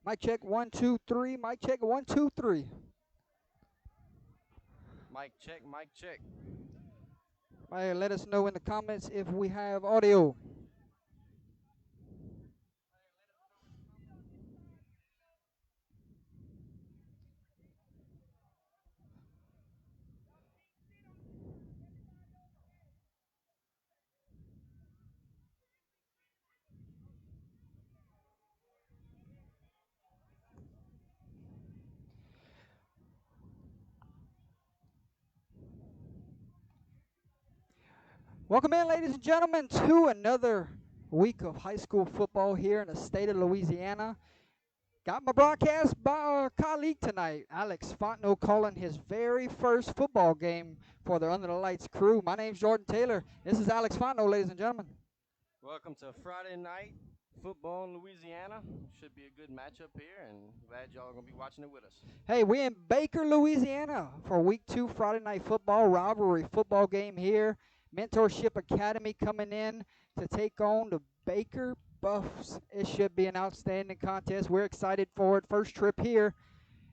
Mic check 1 2 3. Mic check 1 2 3. Mic check, mic check. Hey, let us know in the comments if we have audio. Welcome in, ladies and gentlemen, to another week of high school football here in the state of Louisiana. Got my broadcast by colleague tonight, Alex Fontenot, calling his very first football game for the Under the Lights crew. My name's Jordan Taylor. This is Alex Fontenot, ladies and gentlemen. Welcome to Friday night football in Louisiana. Should be a good matchup here, and glad y'all are gonna be watching it with us. Hey, we're in Baker, Louisiana for week 2 Friday night football rivalry football game here. Mentorship Academy coming in to take on the Baker Buffs. It should be an outstanding contest. We're excited for it. First trip here,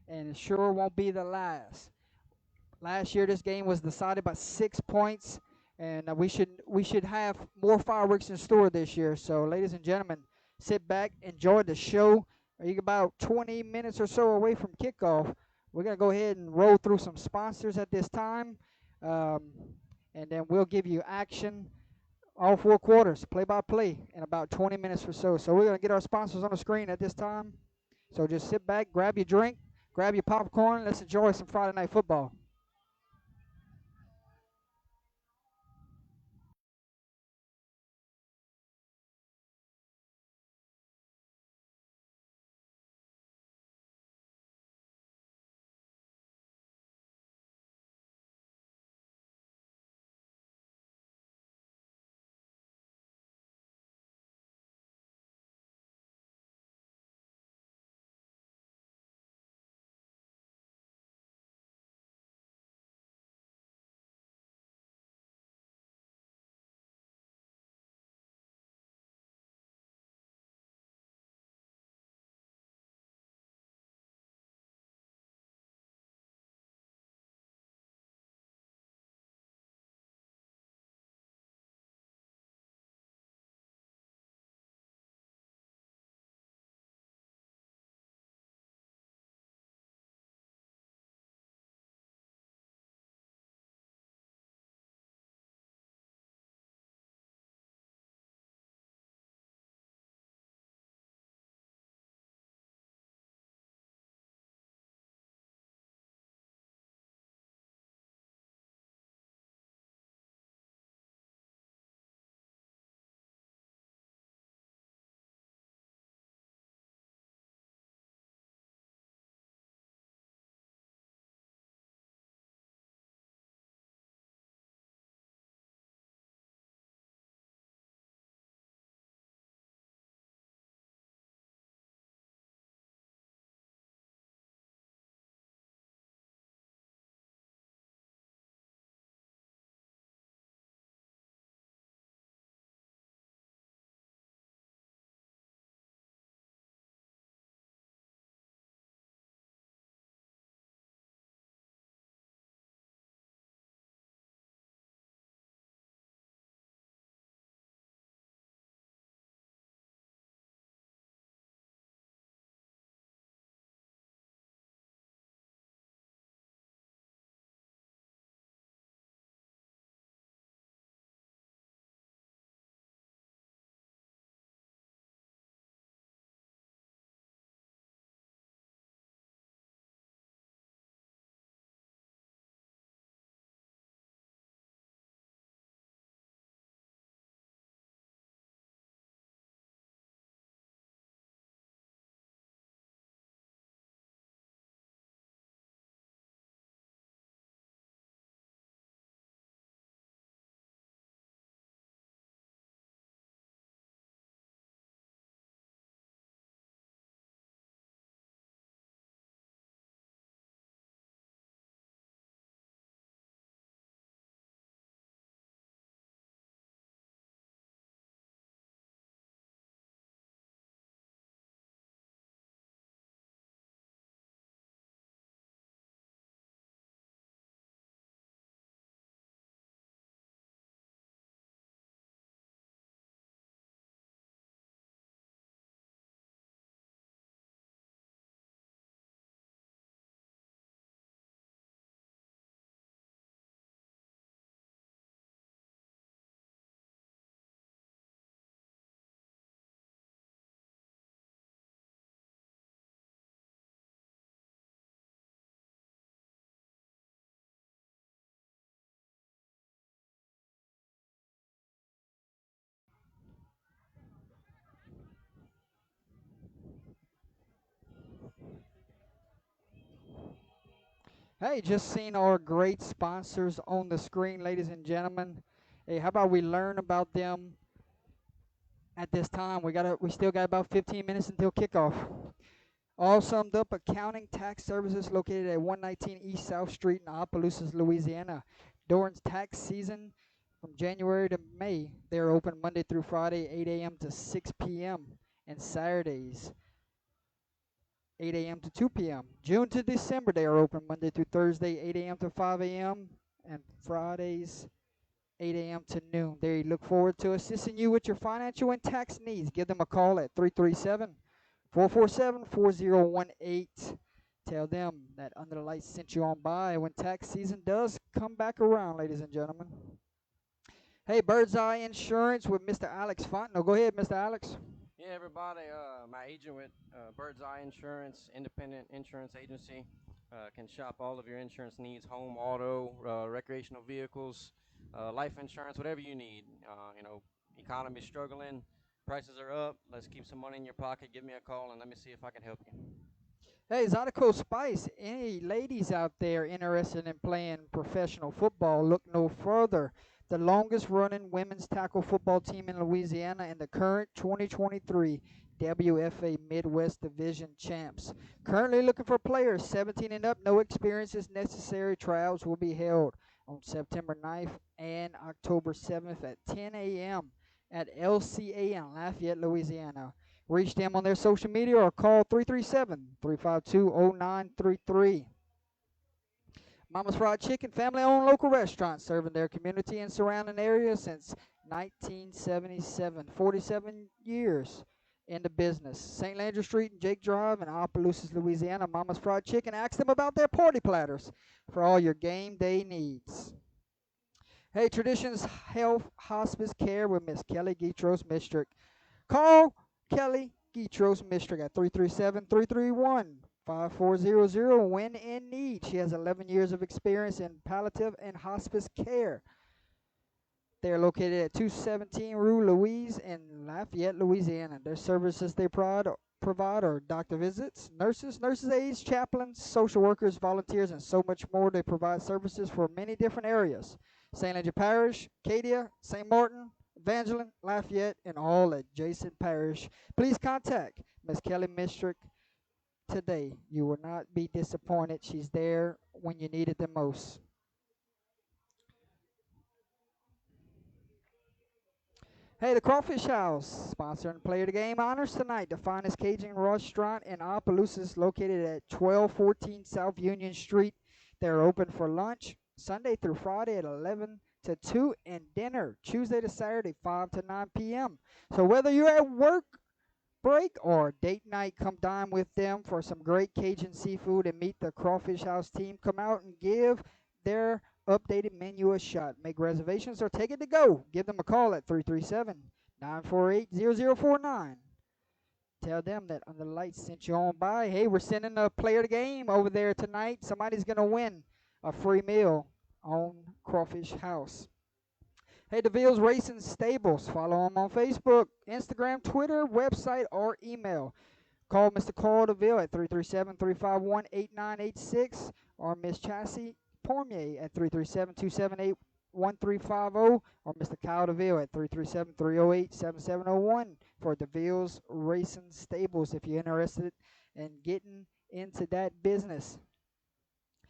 and it sure won't be the last. Last year, this game was decided by 6 points, and we should have more fireworks in store this year. So, ladies and gentlemen, sit back, enjoy the show. Are about 20 minutes or so away from kickoff? We're gonna go ahead and roll through some sponsors at this time, and then we'll give you action all 4 quarters, play by play, in about 20 minutes or so. So we're gonna get our sponsors on the screen at this time. So just sit back, grab your drink, grab your popcorn. Let's enjoy some Friday night football. Hey, just seen our great sponsors on the screen, ladies and gentlemen. Hey, how about we learn about them at this time? We still got about 15 minutes until kickoff. All summed up, accounting tax services located at 119 East South Street in Opelousas, Louisiana. During tax season from January to May, they are open Monday through Friday, 8 a.m. to 6 p.m. and Saturdays, 8 a.m. to 2 p.m. June to December, they are open Monday through Thursday, 8 a.m. to 5 a.m. and Fridays, 8 a.m. to noon. They look forward to assisting you with your financial and tax needs. Give them a call at 337 447 4018. Tell them that Under the Lights sent you on by when tax season does come back around, ladies and gentlemen. Hey, Bird's Eye Insurance with Mr. Alex Fontenot. Go ahead, Mr. Alex. Yeah, everybody. My agent with Bird's Eye Insurance, independent insurance agency, can shop all of your insurance needs: home, auto, recreational vehicles, life insurance, whatever you need. Economy's struggling, prices are up. Let's keep some money in your pocket. Give me a call and let me see if I can help you. Hey, Zydeco Spice, any ladies out there interested in playing professional football, look no further. The longest running women's tackle football team in Louisiana and the current 2023 WFA Midwest Division champs. Currently looking for players 17 and up, no experience is necessary. Trials will be held on September 9th and October 7th at 10 a.m. at LCA in Lafayette, Louisiana. Reach them on their social media or call 337-352-0933. Mama's Fried Chicken, family-owned local restaurant serving their community and surrounding areas since 1977. 47 years in the business. St. Landry Street and Jake Drive in Opelousas, Louisiana. Mama's Fried Chicken. Ask them about their party platters for all your game day needs. Hey, Traditions Health Hospice Care with Miss Kelly Guitros Mistrick. Call Kelly Guitros Mistrick at 337-331-5400 when in need. She has 11 years of experience in palliative and hospice care. They are located at 217 Rue Louise in Lafayette, Louisiana. Their services they provide are doctor visits, nurses' aides, chaplains, social workers, volunteers, and so much more. They provide services for many different areas. St. Landry Parish, Acadia, St. Martin, Evangeline, Lafayette, and all adjacent parish. Please contact Miss Kelly Mistrick today. You will not be disappointed. She's there when you need it the most. Hey, the Crawfish House, sponsor and player of the game honors tonight. The finest Cajun restaurant in Opelousas, located at 1214 South Union Street. They're open for lunch Sunday through Friday at 11 to 2 and dinner Tuesday to Saturday 5 to 9 p.m. So whether you're at work break or date night, come dine with them for some great Cajun seafood and meet the Crawfish House team. Come out and give their updated menu a shot. Make reservations or take it to go. Give them a call at 337-948-0049. Tell them that Under the Lights sent you on by. Hey, we're sending a player of the game over there tonight. Somebody's going to win a free meal on Crawfish House. Hey, DeVille's Racing Stables. Follow them on Facebook, Instagram, Twitter, website, or email. Call Mr. Carl DeVille at 337-351-8986 or Miss Chassie Pormier at 337-278-1350 or Mr. Kyle DeVille at 337-308-7701 for DeVille's Racing Stables if you're interested in getting into that business.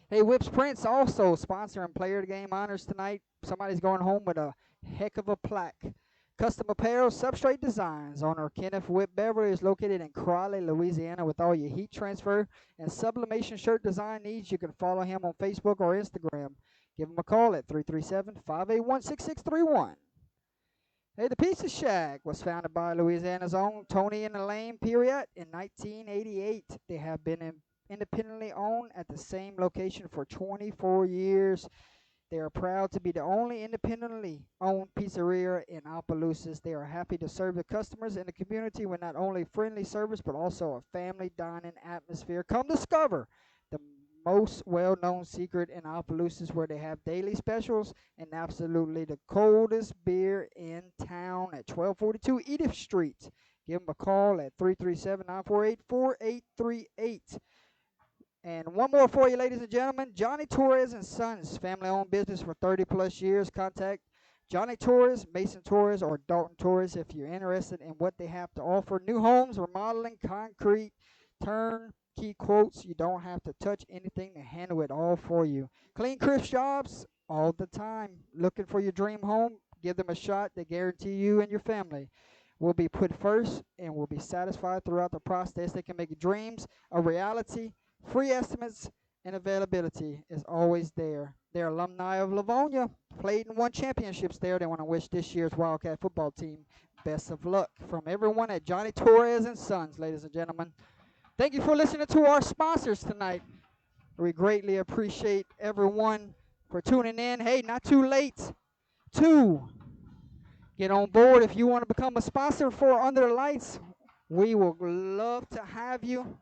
Hey, Whips Prince also sponsoring player of the game honors tonight. Somebody's going home with a heck of a plaque. Custom apparel, substrate designs. Owner Kenneth Whip Beverly is located in Crowley, Louisiana with all your heat transfer and sublimation shirt design needs. You can follow him on Facebook or Instagram. Give him a call at 337-581-6631. Hey, the Pizza Shack was founded by Louisiana's own Tony and Elaine Period in 1988. They have been independently owned at the same location for 24 years. They are proud to be the only independently owned pizzeria in Opelousas. They are happy to serve the customers in the community with not only friendly service but also a family dining atmosphere. Come discover the most well-known secret in Opelousas, where they have daily specials and absolutely the coldest beer in town at 1242 Edith Street. Give them a call at 337-948-4838. And one more for you, ladies and gentlemen. Johnny Torres and Sons, family-owned business for 30 plus years. Contact Johnny Torres, Mason Torres, or Dalton Torres if you're interested in what they have to offer. New homes, remodeling, concrete, turnkey quotes. You don't have to touch anything to handle it all for you. Clean, crisp jobs all the time. Looking for your dream home? Give them a shot. They guarantee you and your family will be put first and will be satisfied throughout the process. They can make your dreams a reality. Free estimates and availability is always there. They're alumni of Livonia, played and won championships there. They want to wish this year's Wildcat football team best of luck from everyone at Johnny Torres and Sons, ladies and gentlemen. Thank you for listening to our sponsors tonight. We greatly appreciate everyone for tuning in. Hey, not too late to get on board. If you want to become a sponsor for Under the Lights, we will love to have you.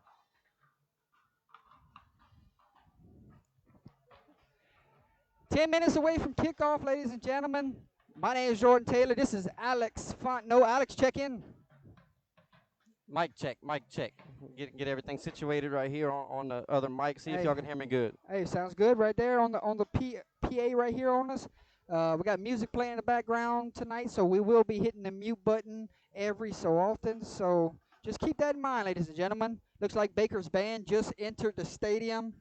10 minutes away from kickoff, ladies and gentlemen. My name is Jordan Taylor. This is Alex Fontenot. Alex, check in. Mic check, mic check. Get everything situated right here on the other mic. See if Hey. y'all can hear me good. Hey, sounds good right there on the PA right here on us. We got music playing in the background tonight, so we will be hitting the mute button every so often. So just keep that in mind, ladies and gentlemen. Looks like Baker's band just entered the stadium.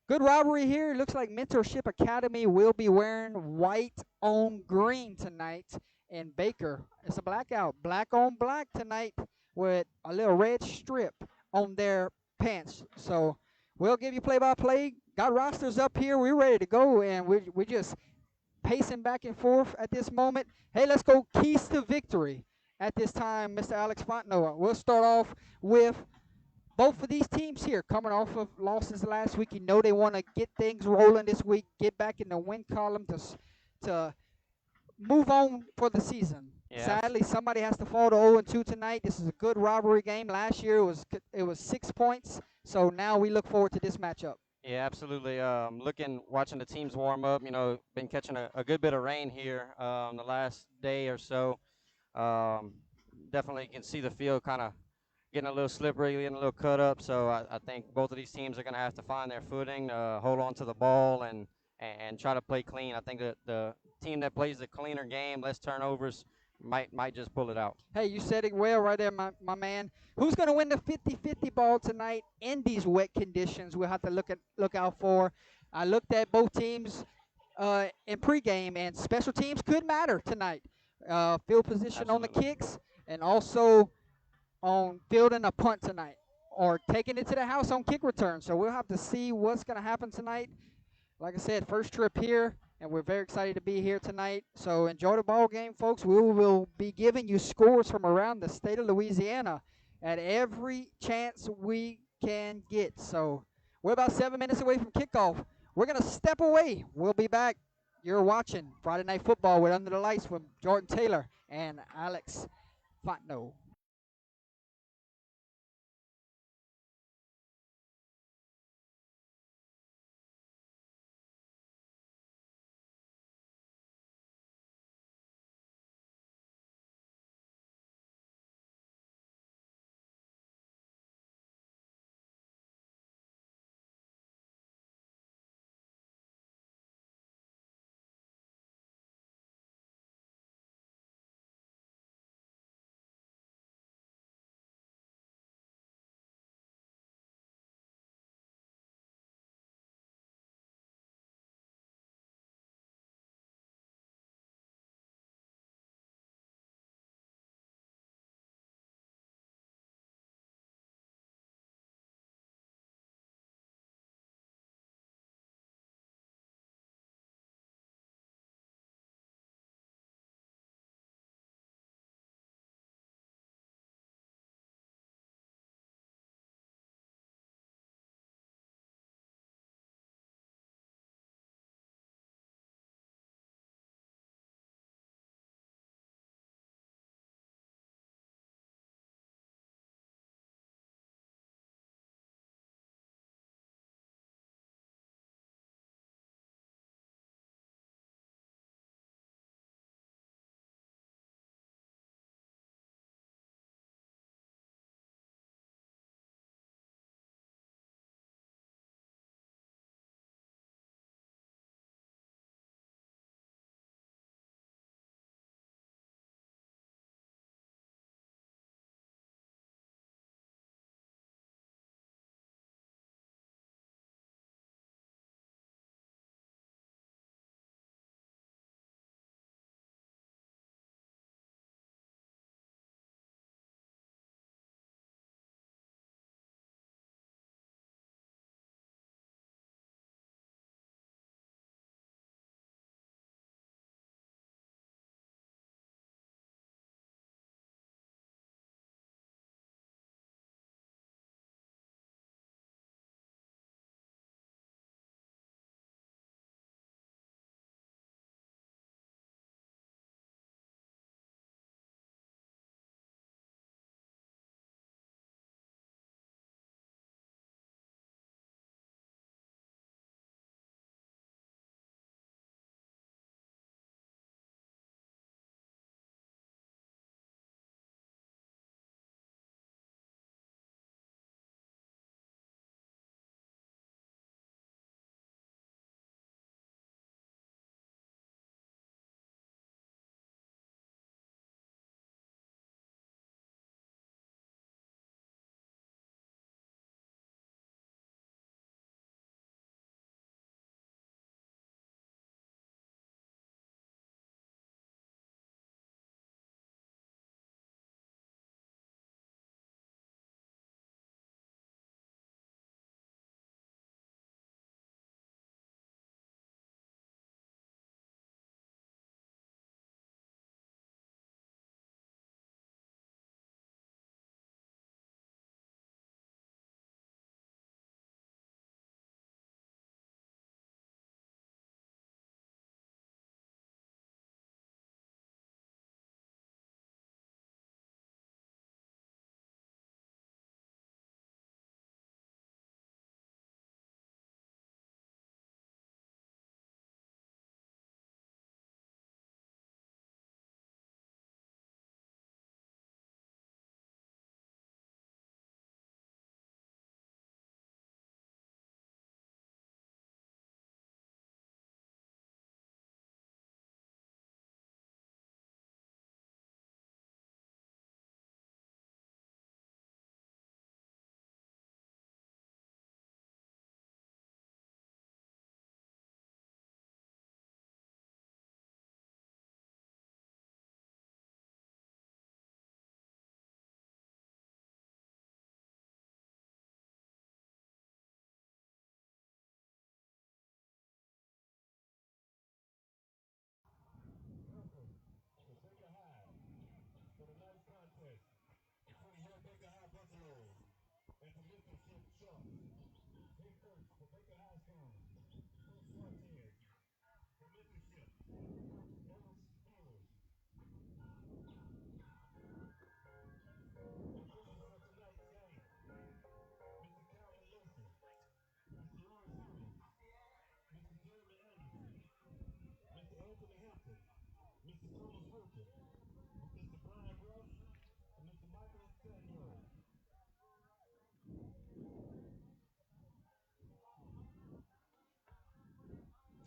Good rivalry here. It looks like Mentorship Academy will be wearing white on green tonight. And Baker, it's a blackout. Black on black tonight with a little red strip on their pants. So we'll give you play-by-play. Got rosters up here. We're ready to go, and we're just pacing back and forth at this moment. Hey, let's go keys to victory at this time, Mr. Alex Fontenot. We'll start off with both of these teams here coming off of losses last week. You know they want to get things rolling this week, get back in the win column to move on for the season. Yeah. Sadly, somebody has to fall to 0-2 tonight. This is a good rivalry game. Last year it was 6 points, so now we look forward to this matchup. Yeah, absolutely. Watching the teams warm up. Been catching a good bit of rain here the last day or so. Definitely can see the field kind of getting a little slippery, getting a little cut up. So I think both of these teams are going to have to find their footing, hold on to the ball, and try to play clean. I think that the team that plays the cleaner game, less turnovers, might just pull it out. Hey, you said it well right there, my man. Who's going to win the 50-50 ball tonight in these wet conditions? We'll have to look out for. I looked at both teams in pregame, and special teams could matter tonight. Field position Absolutely. on the kicks, and also on fielding a punt tonight, or taking it to the house on kick return. So we'll have to see what's going to happen tonight. Like I said, first trip here, and we're very excited to be here tonight. So enjoy the ball game, folks. We will be giving you scores from around the state of Louisiana at every chance we can get. So we're about 7 minutes away from kickoff. We're going to step away. We'll be back. You're watching Friday Night Football with Under the Lights with Jordan Taylor and Alex Fontenot.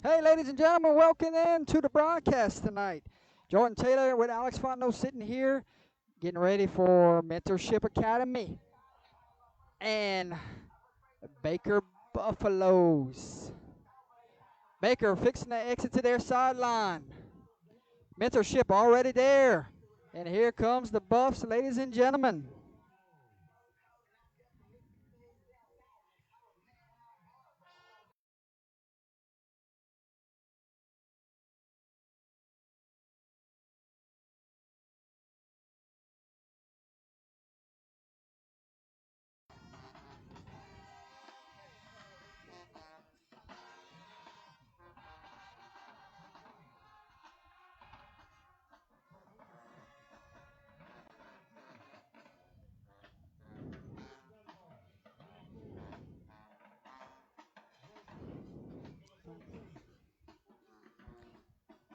Hey, ladies and gentlemen, welcome in to the broadcast tonight. Jordan Taylor with Alex Fontenot sitting here, getting ready for Mentorship Academy and Baker Buffaloes. Baker fixing to exit to their sideline. Mentorship already there. And here comes the Buffs, ladies and gentlemen.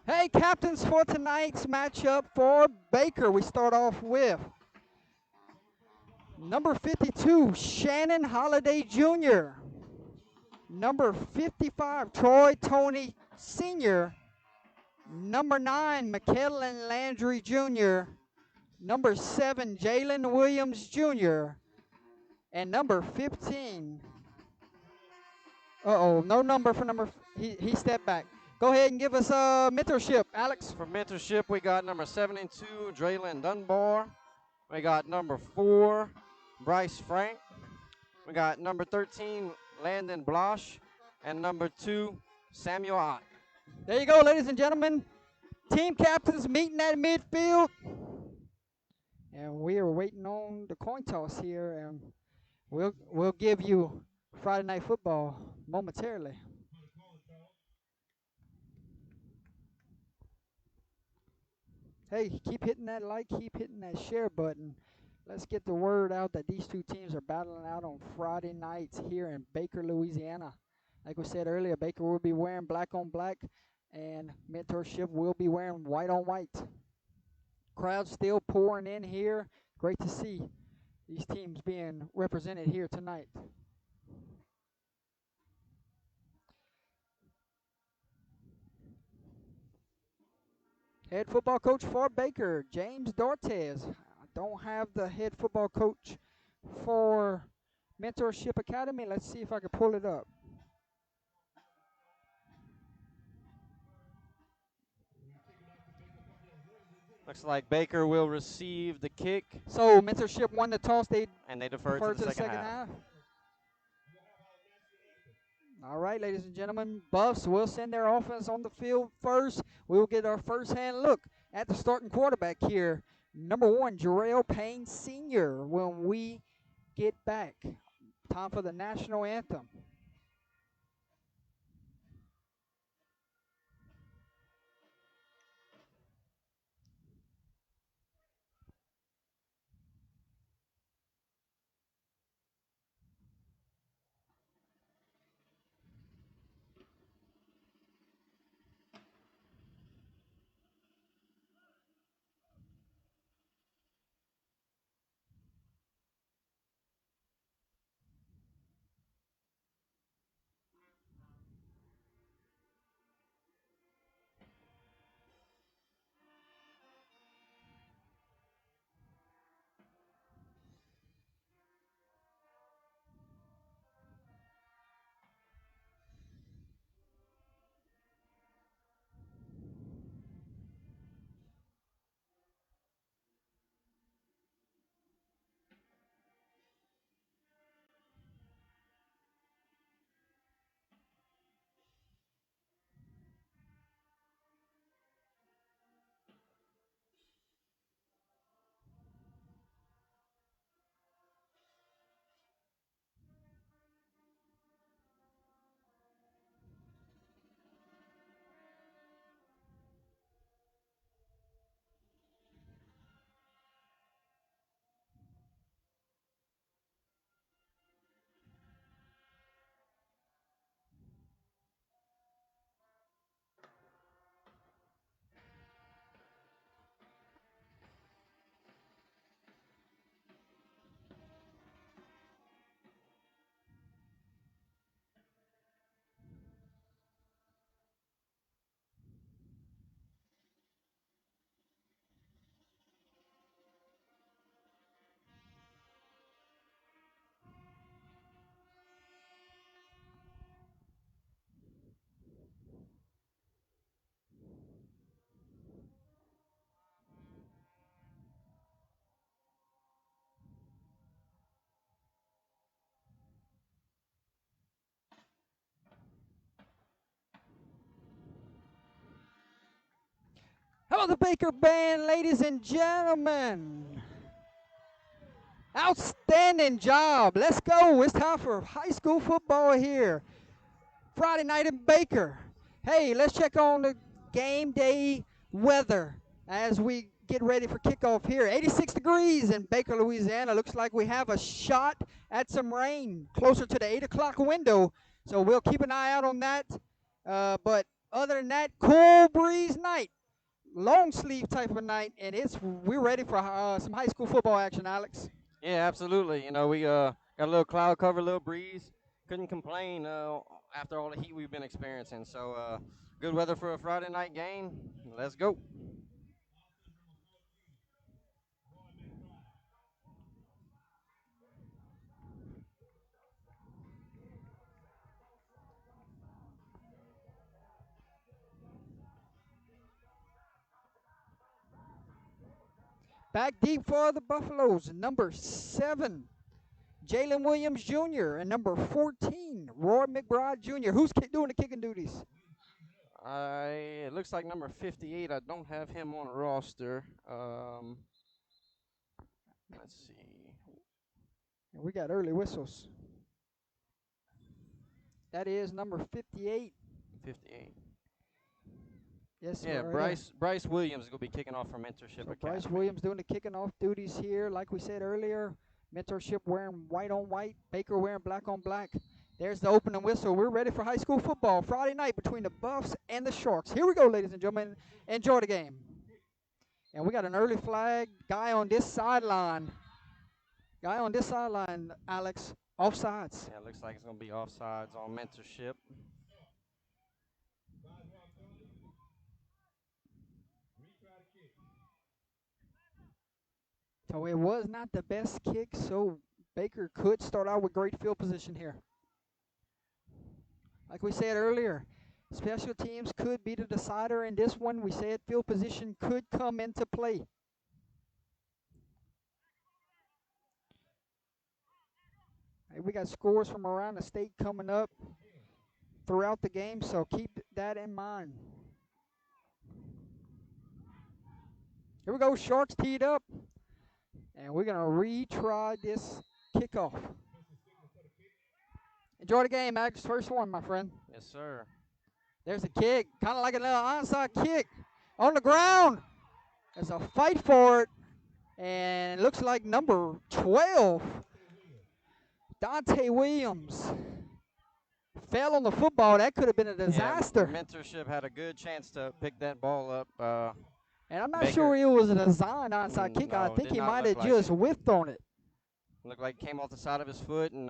Hey, captains, for tonight's matchup for Baker, we start off with number 52, Shannon Holiday Jr., number 55, Troy Tony Sr., number 9, McKellen Landry Jr., number 7, Jalen Williams Jr., and number 15. No number for he stepped back. Go ahead and give us a mentorship, Alex. For mentorship, we got number 72, Draylon Dunbar. We got number 4, Bryce Frank. We got number 13, Landon Blosh. And number 2, Samuel Ott. There you go, ladies and gentlemen. Team captains meeting at midfield. And we are waiting on the coin toss here, and we'll give you Friday Night Football momentarily. Hey, keep hitting that like, keep hitting that share button. Let's get the word out that these two teams are battling out on Friday nights here in Baker, Louisiana. Like we said earlier, Baker will be wearing black on black, and Mentorship will be wearing white on white. Crowd still pouring in here. Great to see these teams being represented here tonight. Head football coach for Baker, James Dortez. I don't have the head football coach for Mentorship Academy. Let's see if I can pull it up. Looks like Baker will receive the kick. So Mentorship won the toss. They defer to the second half. All right, ladies and gentlemen, Buffs will send their offense on the field first. We will get our first-hand look at the starting quarterback here. Number 1, Jarrell Payne Sr. when we get back. Time for the national anthem. How about the Baker Band, ladies and gentlemen? Outstanding job. Let's go. It's time for high school football here. Friday night in Baker. Hey, let's check on the game day weather as we get ready for kickoff here. 86 degrees in Baker, Louisiana. Looks like we have a shot at some rain closer to the 8 o'clock window. So we'll keep an eye out on that. But other than that, cool breeze night. Long sleeve type of night. And we're ready for some high school football action, Alex. Yeah, absolutely. You know, we got a little cloud cover, a little breeze. Couldn't complain after all the heat we've been experiencing. So good weather for a Friday night game. Let's go. Back deep for the Buffaloes, number 7, Jalen Williams Jr., and number 14, Roy McBride Jr. Who's doing the kicking duties? It looks like number 58. I don't have him on roster. Let's see. And we got early whistles. That is number 58. 58. Yes, Yeah, right Bryce Williams is going to be kicking off for Mentorship so Academy. Bryce Williams doing the kicking off duties here. Like we said earlier, Mentorship wearing white on white, Baker wearing black on black. There's the opening whistle. We're ready for high school football Friday night between the Buffs and the Sharks. Here we go, ladies and gentlemen. Enjoy the game. And we got an early flag. Guy on this sideline, Alex, offsides. Yeah, it looks like it's going to be offsides on Mentorship. So it was not the best kick, so Baker could start out with great field position here. Like we said earlier, special teams could be the decider in this one. We said field position could come into play. Hey, we got scores from around the state coming up throughout the game, so keep that in mind. Here we go, Sharks teed up. And we're going to retry this kickoff. Enjoy the game, Max. First one, my friend. Yes, sir. There's a kick, kind of like a little onside kick. On the ground. There's a fight for it. And it looks like number 12, Dante Williams, fell on the football. That could have been a disaster. Yeah, Mentorship had a good chance to pick that ball up. And I'm not Baker, sure it was a design onside kick. No, I think he might have like just whiffed on it. Looked like it came off the side of his foot, and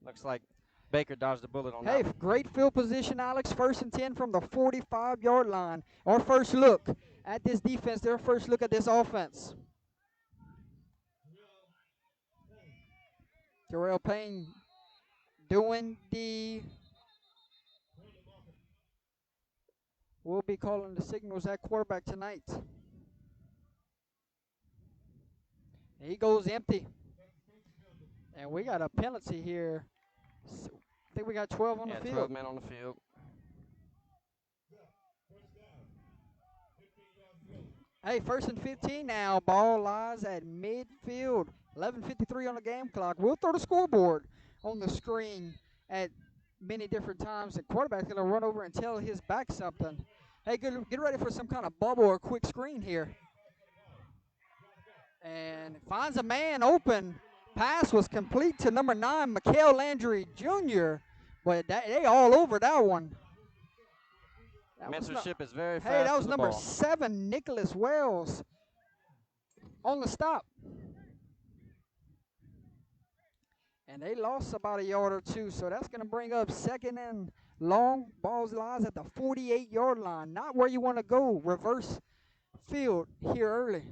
looks like Baker dodged the bullet on Hey, that. great field position, Alex. 1st and 10 from the 45-yard line. Our first look at this defense, their first look at this offense. Terrell Payne doing we'll be calling the signals at quarterback tonight. He goes empty. And we got a penalty here. So I think we got 12 on the field. 12 men on the field. Hey, 1st and 15 now. Ball lies at midfield. 11:53 on the game clock. We'll throw the scoreboard on the screen at many different times. The quarterback's going to run over and tell his back something. Hey, get ready for some kind of bubble or quick screen here. And finds a man open. Pass was complete to number 9, Mikael Landry Jr., but they all over that one. Mentorship is very fast. Hey, that was number ball. 7, Nicholas Wells, on the stop. And they lost about a yard or two, so that's going to bring up 2nd and long. Balls lies at the 48-yard line. Not where you want to go. Reverse field here early.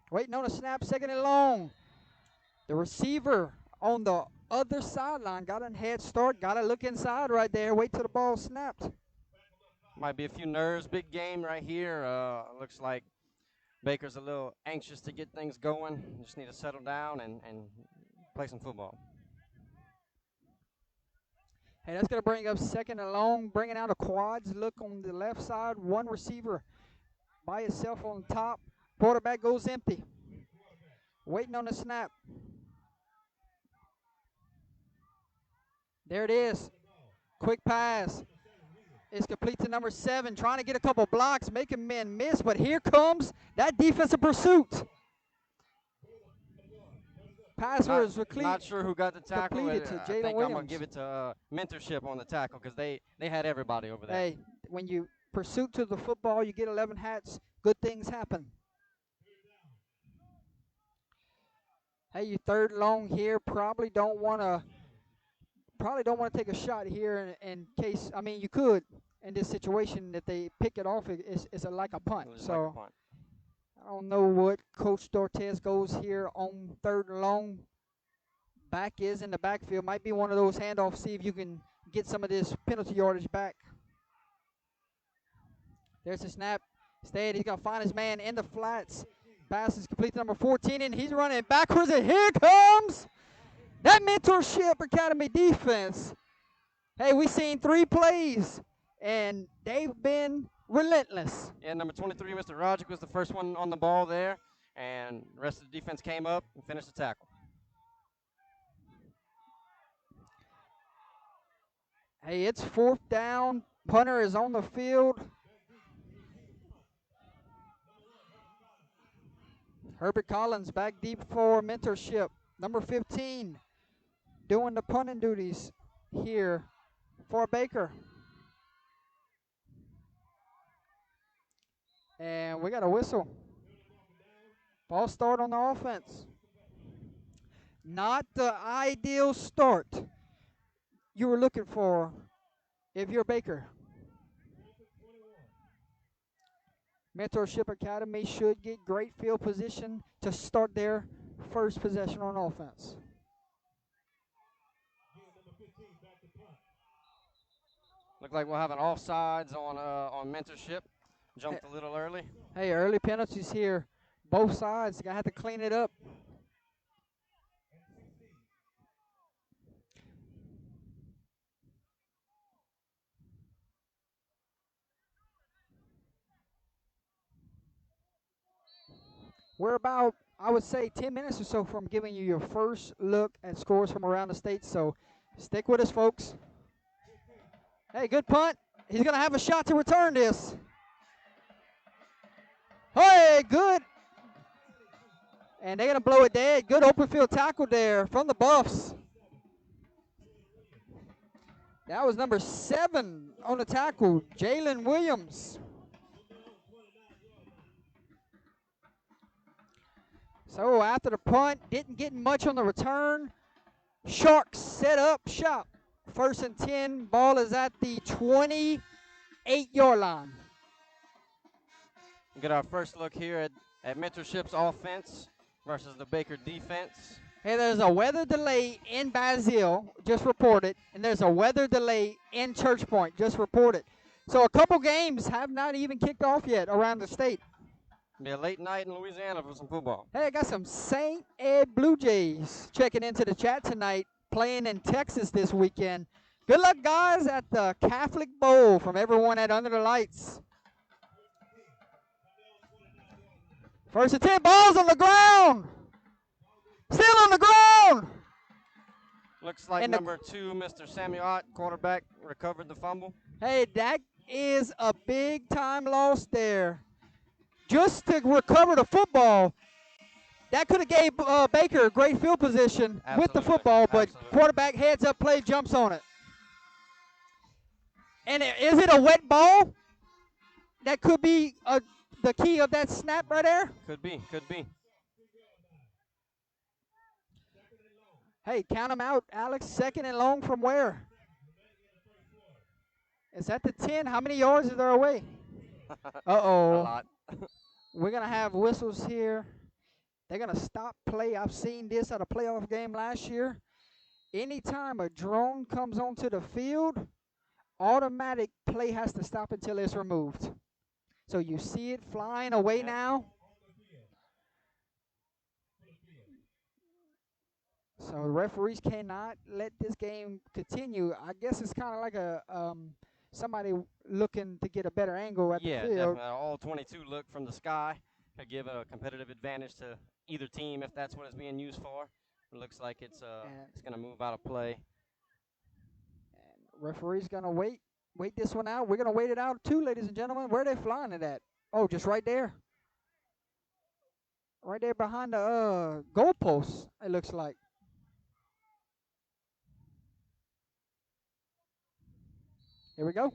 Waiting on a snap, 2nd and long. The receiver on the other sideline got a head start, got to look inside right there, wait till the ball snapped. Might be a few nerves. Big game right here. Looks like Baker's a little anxious to get things going. Just need to settle down and play some football. Hey, that's going to bring up second and long, bringing out a quads look on the left side. One receiver by itself on top. Quarterback goes empty. Waiting on the snap. There it is. Quick pass. It's complete to number 7, trying to get a couple blocks, making men miss, but here comes that defensive pursuit. Pass was not sure who got the tackle. completed to I Jalen think Williams. I'm going to give it to Mentorship on the tackle because they had everybody over there. Hey, when you pursuit to the football, you get 11 hats, good things happen. Hey, you third long here, probably don't want to take a shot here in case, I mean, you could in this situation that they pick it off, it's like a punt. So like a punt. I don't know what Coach Dortez goes here on third and long. Back is in the backfield. Might be one of those handoffs, see if you can get some of this penalty yardage back. There's the snap. Instead, he's going to find his man in the flats. Pass is complete to number 14, and he's running backwards, and here comes that Mentorship Academy defense. Hey, we've seen 3 plays, and they've been relentless. Yeah, number 23, Mr. Roderick, was the first one on the ball there, and the rest of the defense came up and finished the tackle. Hey, it's 4th down. Punter is on the field. Herbert Collins back deep for Mentorship. Number 15 doing the punting duties here for Baker. And we got a whistle. False start on the offense. Not the ideal start you were looking for if you're Baker. Mentorship Academy should get great field position to start their first possession on offense. Look like we'll have an offsides on Mentorship. Jumped a little early. Hey, early penalties here. Both sides. Gonna have to clean it up. We're about, I would say, 10 minutes or so from giving you your first look at scores from around the state. So stick with us, folks. Hey, good punt. He's going to have a shot to return this. Hey, good. And they're going to blow it dead. Good open field tackle there from the Buffs. That was number 7 on the tackle, Jalen Williams. So after the punt, didn't get much on the return. Sharks set up shop. 1st and 10. Ball is at the 28-yard line. Get our first look here at Mentorship's offense versus the Baker defense. Hey, there's a weather delay in Basile, just reported, and there's a weather delay in Church Point, just reported. So a couple games have not even kicked off yet around the state. Be a late night in Louisiana for some football. Hey, I got some St. Ed Blue Jays checking into the chat tonight, playing in Texas this weekend. Good luck, guys, at the Catholic Bowl from everyone at Under the Lights. 1st and 10, balls on the ground. Still on the ground. Looks like number 2, Mr. Samuel, quarterback, recovered the fumble. Hey, that is a big-time loss there. Just to recover the football, that could have gave Baker great field position with the football, but quarterback heads up play, jumps on it. And is it a wet ball? That could be the key of that snap right there. Could be. Hey, count them out, Alex. 2nd and long from where? Is that the 10? How many yards are there away? Uh-oh. A lot. We're going to have whistles here. They're going to stop play. I've seen this at a playoff game last year. Anytime a drone comes onto the field, automatic play has to stop until it's removed. So you see it flying away now. So the referees cannot let this game continue. I guess it's kind of like a somebody looking to get a better angle at the Yeah, field. definitely. All 22 look from the sky. Could give a competitive advantage to either team if that's what it's being used for. It looks like it's going to move out of play. And referee's going to wait this one out. We're going to wait it out too, ladies and gentlemen. Where are they flying it at? Oh, just right there. Right there behind the goalpost, it looks like. Here we go.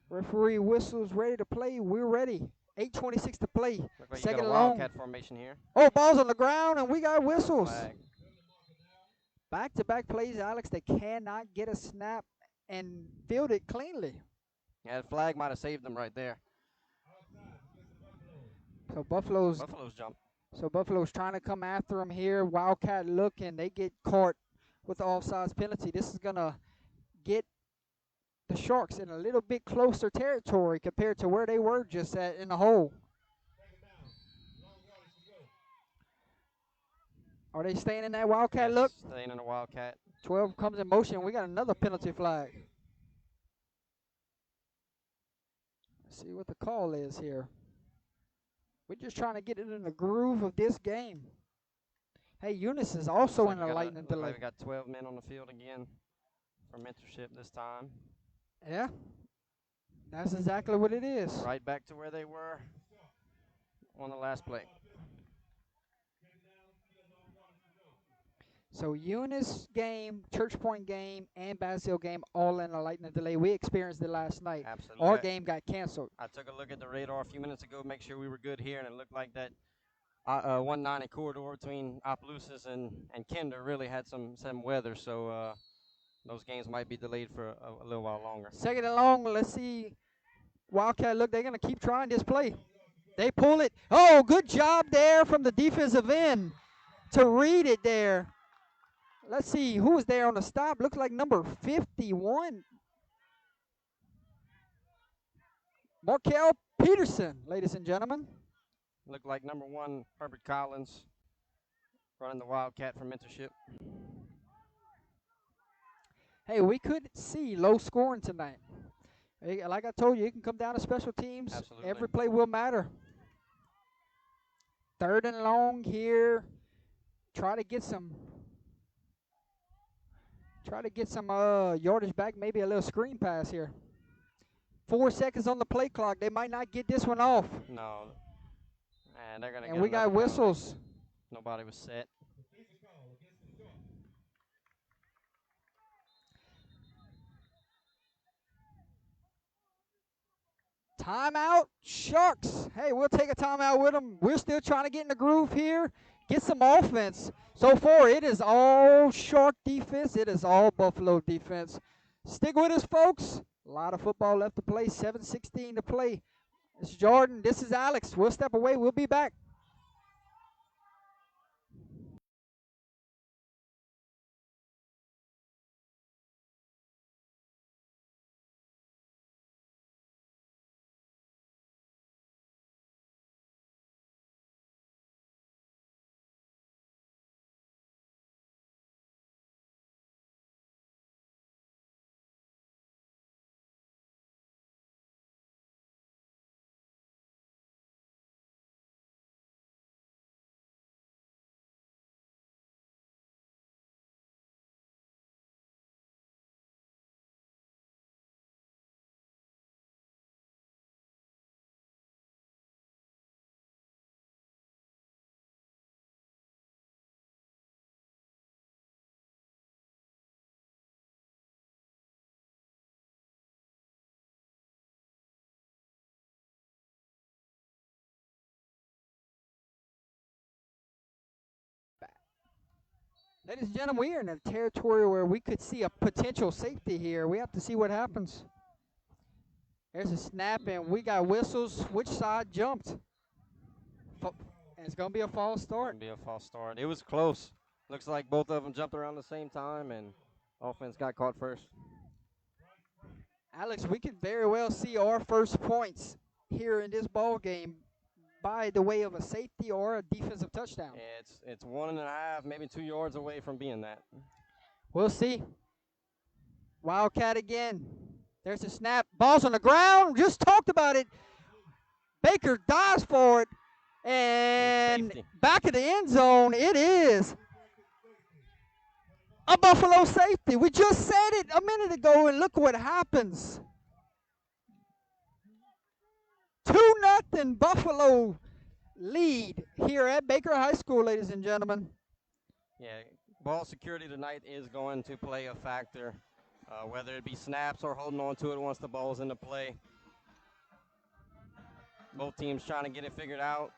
Referee whistles ready to play. We're ready. 8:26 to play. Look like Second you got a long. wildcat formation here. Oh, ball's on the ground, and we got whistles. Flag. Back-to-back plays, Alex. They cannot get a snap and field it cleanly. Yeah, the flag might have saved them right there. So Buffalo's jump. So Buffalo's trying to come after them here. Wildcat looking. They get caught with the offsides penalty. This is going to get the Sharks in a little bit closer territory compared to where they were just at in the hole. Are they staying in that Wildcat look? Staying in the Wildcat. 12 comes in motion. We got another penalty flag. Let's see what the call is here. We're just trying to get it in the groove of this game. Hey, Eunice is also in the lightning delay. Like we got 12 men on the field again for mentorship this time. Yeah, that's exactly what it is. Right back to where they were on the last play. So Eunice game, Church Point game, and Basil game all in a lightning delay. We experienced it last night. Absolutely. Our game got canceled. I took a look at the radar a few minutes ago, make sure we were good here, and it looked like that 190 corridor between Opelousas and Kinder really had some weather, so those games might be delayed for a little while longer. Second and long, let's see. Wildcat, look, they're going to keep trying this play. They pull it. Oh, good job there from the defensive end to read it there. Let's see who was there on the stop. Looks like number 51. Markel Peterson, ladies and gentlemen. Looked like number 1, Herbert Collins, running the Wildcat for mentorship. Hey, we could see low scoring tonight. Hey, like I told you, it can come down to special teams. Absolutely. Every play will matter. Third and long here. Try to get some yardage back, maybe a little screen pass here. 4 seconds on the play clock. They might not get this one off. No. And they're going to get And we got whistles. Nobody was set. Timeout, Sharks. Hey, we'll take a timeout with them. We're still trying to get in the groove here, get some offense. So far, it is all Shark defense. It is all Buffalo defense. Stick with us, folks. A lot of football left to play. 7:16 to play. It's Jordan. This is Alex. We'll step away. We'll be back. Ladies and gentlemen, we are in a territory where we could see a potential safety here. We have to see what happens. There's a snap, and we got whistles. Which side jumped? And it's going to be a false start. It's going to be a false start. It was close. Looks like both of them jumped around the same time, and offense got caught first. Alex, we could very well see our first points here in this ball game by the way of a safety or a defensive touchdown. It's 1.5, maybe 2 yards away from being that. We'll see. Wildcat again. There's a snap. Ball's on the ground. Just talked about it. Baker dives for it. And back of the end zone, it is a Buffalo safety. We just said it a minute ago, and look what happens. 2-0 Buffalo lead here at Baker High School, ladies and gentlemen. Yeah, ball security tonight is going to play a factor, whether it be snaps or holding on to it once the ball's into play. Both teams trying to get it figured out.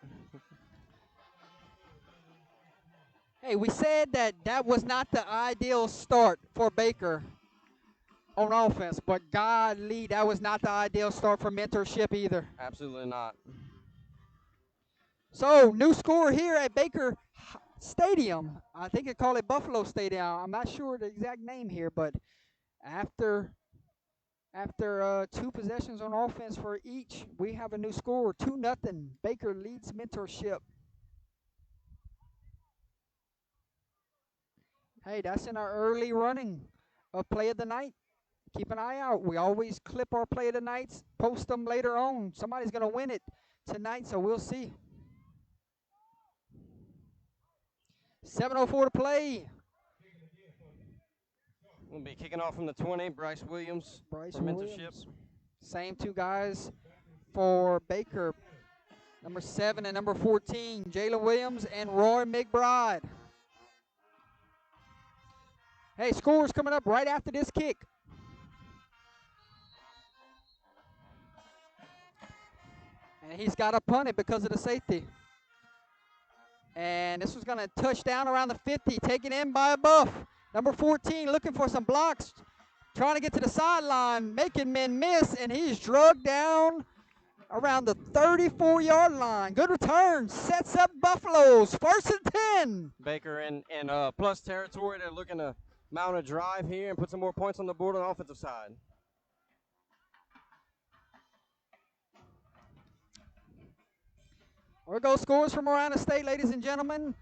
Hey, we said that was not the ideal start for Baker on offense, but golly, that was not the ideal start for Mentorship either. Absolutely not. So, new score here at Baker Stadium. I think they call it Buffalo Stadium. I'm not sure the exact name here, but after 2 possessions on offense for each, we have a new score, 2-0. Baker leads Mentorship. Hey, that's in our early running of Play of the Night. Keep an eye out. We always clip our Play of the Nights, post them later on. Somebody's going to win it tonight, so we'll see. 7:04 to play. We'll be kicking off from the 20, Bryce Williams for Mentorship. Same 2 guys for Baker, number 7 and number 14, Jalen Williams and Roy McBride. Hey, scores coming up right after this kick. And he's got to punt it because of the safety. And this was going to touch down around the 50, taken in by a Buff. Number 14 looking for some blocks, trying to get to the sideline, making men miss, and he's drugged down around the 34-yard line. Good return, sets up Buffalo's 1st and 10. Baker in plus territory. They're looking to mount a drive here and put some more points on the board on the offensive side. There go scores from around the state, ladies and gentlemen.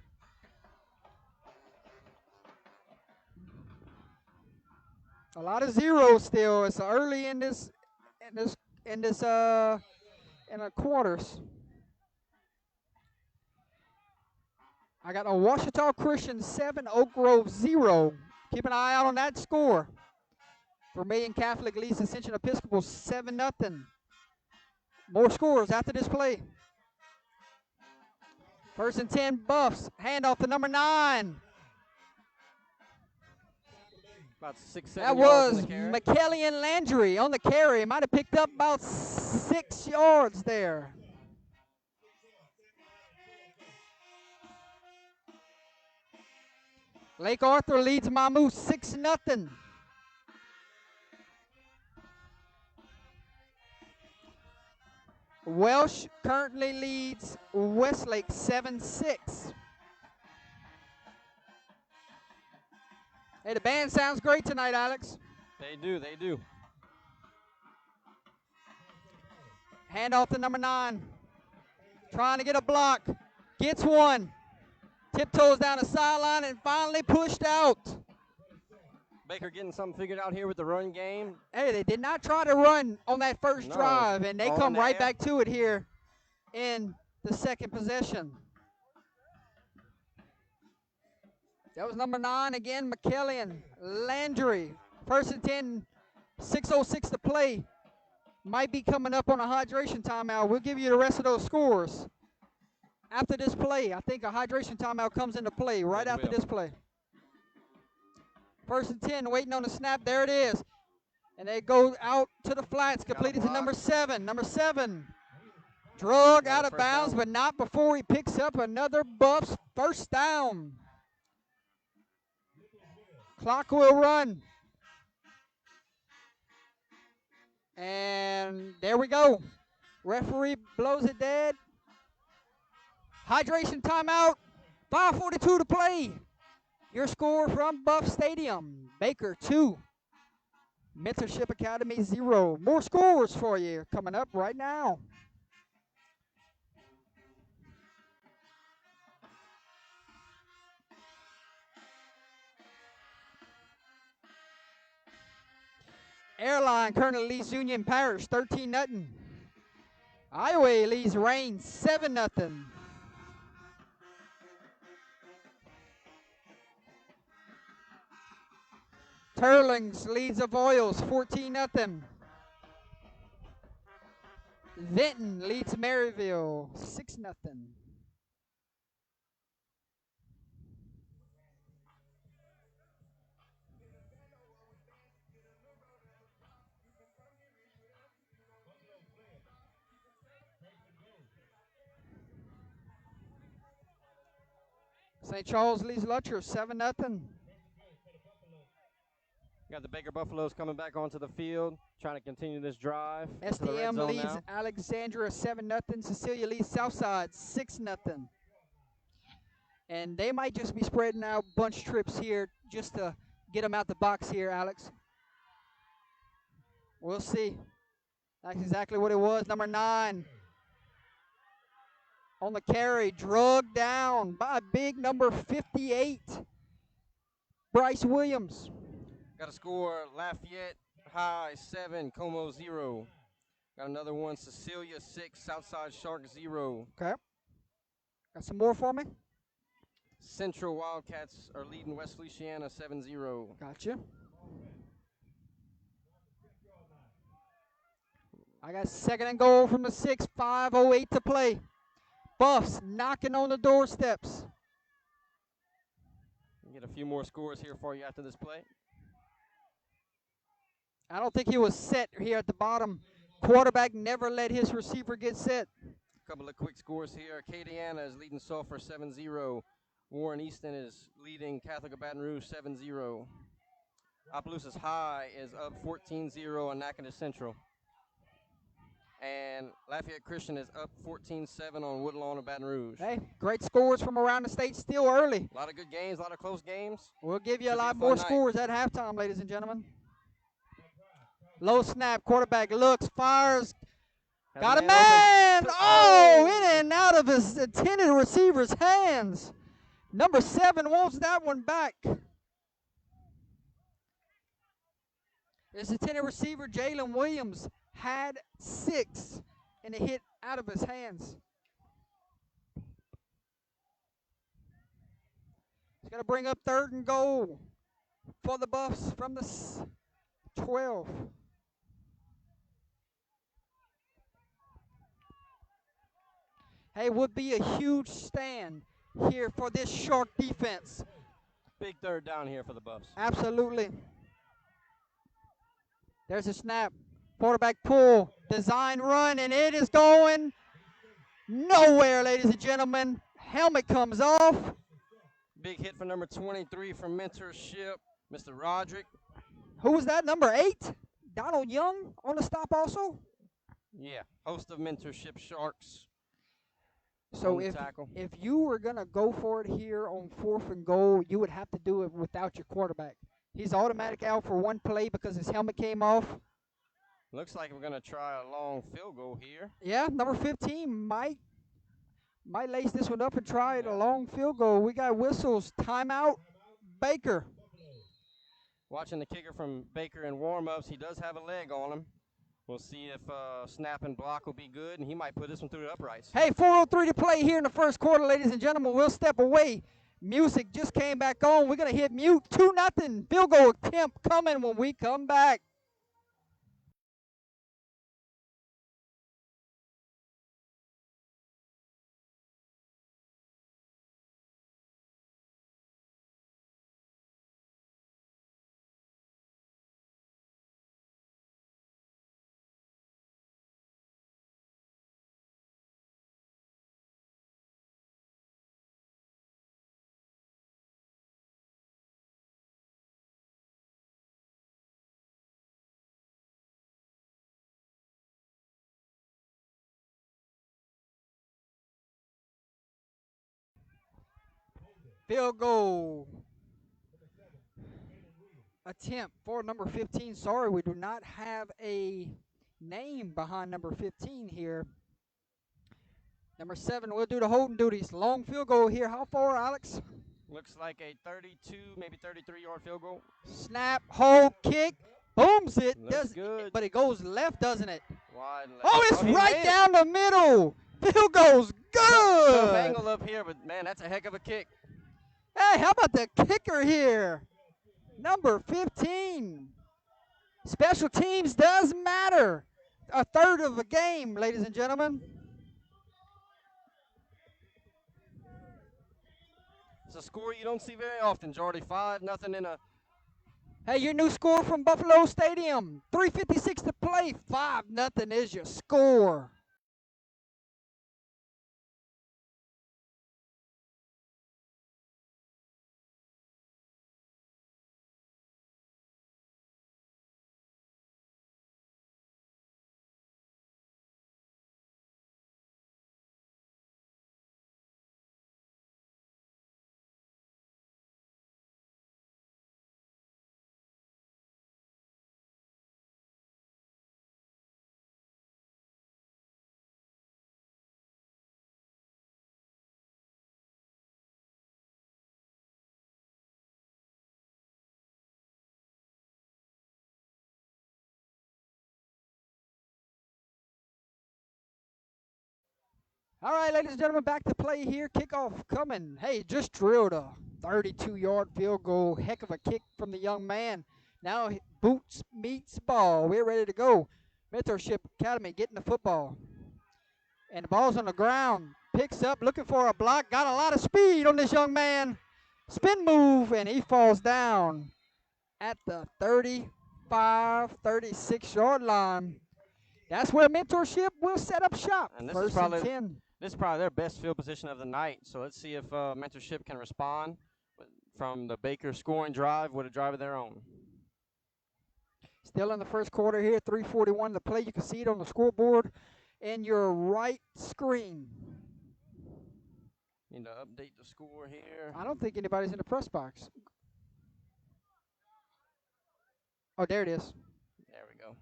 A lot of zeros still. It's early in the quarters. I got a Ouachita Christian 7, Oak Grove 0. Keep an eye out on that score. Vermilion Catholic leads Ascension Episcopal 7-0. More scores after this play. 1st and 10 Buffs. Handoff to number 9. About 6, 7 that yards was McKellian Landry on the carry. Might have picked up about 6 yards there. Lake Arthur leads Mamou 6-0. Welsh currently leads Westlake 7-6. Hey, the band sounds great tonight, Alex. They do, they do. Hand off to number 9. Trying to get a block. Gets one. Tiptoes down the sideline and finally pushed out. Baker getting something figured out here with the run game. Hey, they did not try to run on that first drive, and they come right back to it here in the second possession. That was number 9 again, McKellian Landry. 1st and 10, 6:06 to play. Might be coming up on a hydration timeout. We'll give you the rest of those scores after this play. I think a hydration timeout comes into play right after this play. 1st and 10, waiting on the snap. There it is. And they go out to the flats, completed to number 7. Number 7, drug out of bounds, but not before he picks up another Buffs first down. Clock will run. And there we go. Referee blows it dead. Hydration timeout. 5:42 to play. Your score from Buff Stadium. Baker 2, Mentorship Academy 0. More scores for you coming up right now. Airline currently leads Union Parish 13-0. Iowa leads Rain 7-0. Turlings leads Avoyles 14-0. Vinton leads Maryville 6-0. St. Charles leads Lutcher 7-0. Got the Baker Buffaloes coming back onto the field, trying to continue this drive to the red STM zone leads now. Alexandria 7-0. Cecilia leads Southside 6-0. And they might just be spreading out bunch trips here just to get them out the box here, Alex. We'll see. That's exactly what it was. Number 9 on the carry, drugged down by big number 58, Bryce Williams. Got a score, Lafayette High 7, Como 0. Got another one, Cecilia 6, Southside Shark 0. Okay. Got some more for me? Central Wildcats are leading West Feliciana 7-0. Gotcha. I got 2nd and goal from the 6, 5:08 to play. Buffs knocking on the doorsteps. Get a few more scores here for you after this play. I don't think he was set here at the bottom. Quarterback never let his receiver get set. A couple of quick scores here. Acadiana is leading Sulphur 7-0. Warren Easton is leading Catholic of Baton Rouge 7-0. Opelousas High is up 14-0 on Natchitoches Central. And Lafayette Christian is up 14-7 on Woodlawn of Baton Rouge. Hey, great scores from around the state, still early. A lot of good games, a lot of close games. We'll give you a Should be lot a more fun scores at halftime, ladies and gentlemen. Low snap, quarterback looks, fires, Has got a open. man! Oh, in and out of his intended receiver's hands. Number 7 wants that one back. His intended receiver, Jalen Williams, had 6, and it hit out of his hands. He's going to bring up 3rd and goal for the Buffs from the 12. Hey, would be a huge stand here for this Shark defense. Big 3rd down here for the Buffs. Absolutely. There's a snap. Quarterback pull. Design run, and it is going nowhere, ladies and gentlemen. Helmet comes off. Big hit for number 23 from Mentorship, Mr. Roderick. Who was that? Number 8? Donald Young on the stop also? Yeah, host of Mentorship Sharks. So if you were going to go for it here on 4th and goal, you would have to do it without your quarterback. He's automatic out for one play because his helmet came off. Looks like we're going to try a long field goal here. Yeah, number 15 might lace this one up and try it a long field goal. We got whistles. Timeout, Baker. Watching the kicker from Baker in warm-ups. He does have a leg on him. We'll see if snap and block will be good, and he might put this one through the uprights. Hey, 4:03 to play here in the first quarter, ladies and gentlemen. We'll step away. Music just came back on. We're going to hit mute. 2-0 field goal attempt coming when we come back. Field goal. attempt for number 15. Sorry, we do not have a name behind number 15 here. Number 7 will do the holding duties. Long field goal here. How far, Alex? Looks like a 32, maybe 33-yard field goal. Snap, hold, kick, booms it. Looks good. But it goes left, doesn't it? Wide left. Oh, it's he right made down the middle. Field goes good. Tough angle up here, but man, that's a heck of a kick. Hey, how about the kicker here? Number 15. Special teams does matter. A third of a game, ladies and gentlemen. It's a score you don't see very often, Jordy. 5-0 in a. Hey, your new score from Buffalo Stadium. 3:56 to play. 5-0 is your score. All right, ladies and gentlemen, back to play here. Kickoff coming. Hey, just drilled a 32-yard field goal. Heck of a kick from the young man. Now boots meets ball. We're ready to go. Mentorship Academy getting the football. And the ball's on the ground. Picks up, looking for a block. Got a lot of speed on this young man. Spin move, and he falls down at the 35, 36-yard line. That's where Mentorship will set up shop. And this First is probably and 10. This is probably their best field position of the night. So let's see if Mentorship can respond from the Baker scoring drive with a drive of their own. Still in the first quarter here, 3:41 to play. You can see it on the scoreboard in your right screen. Need to update the score here. I don't think anybody's in the press box. Oh, there it is. There we go.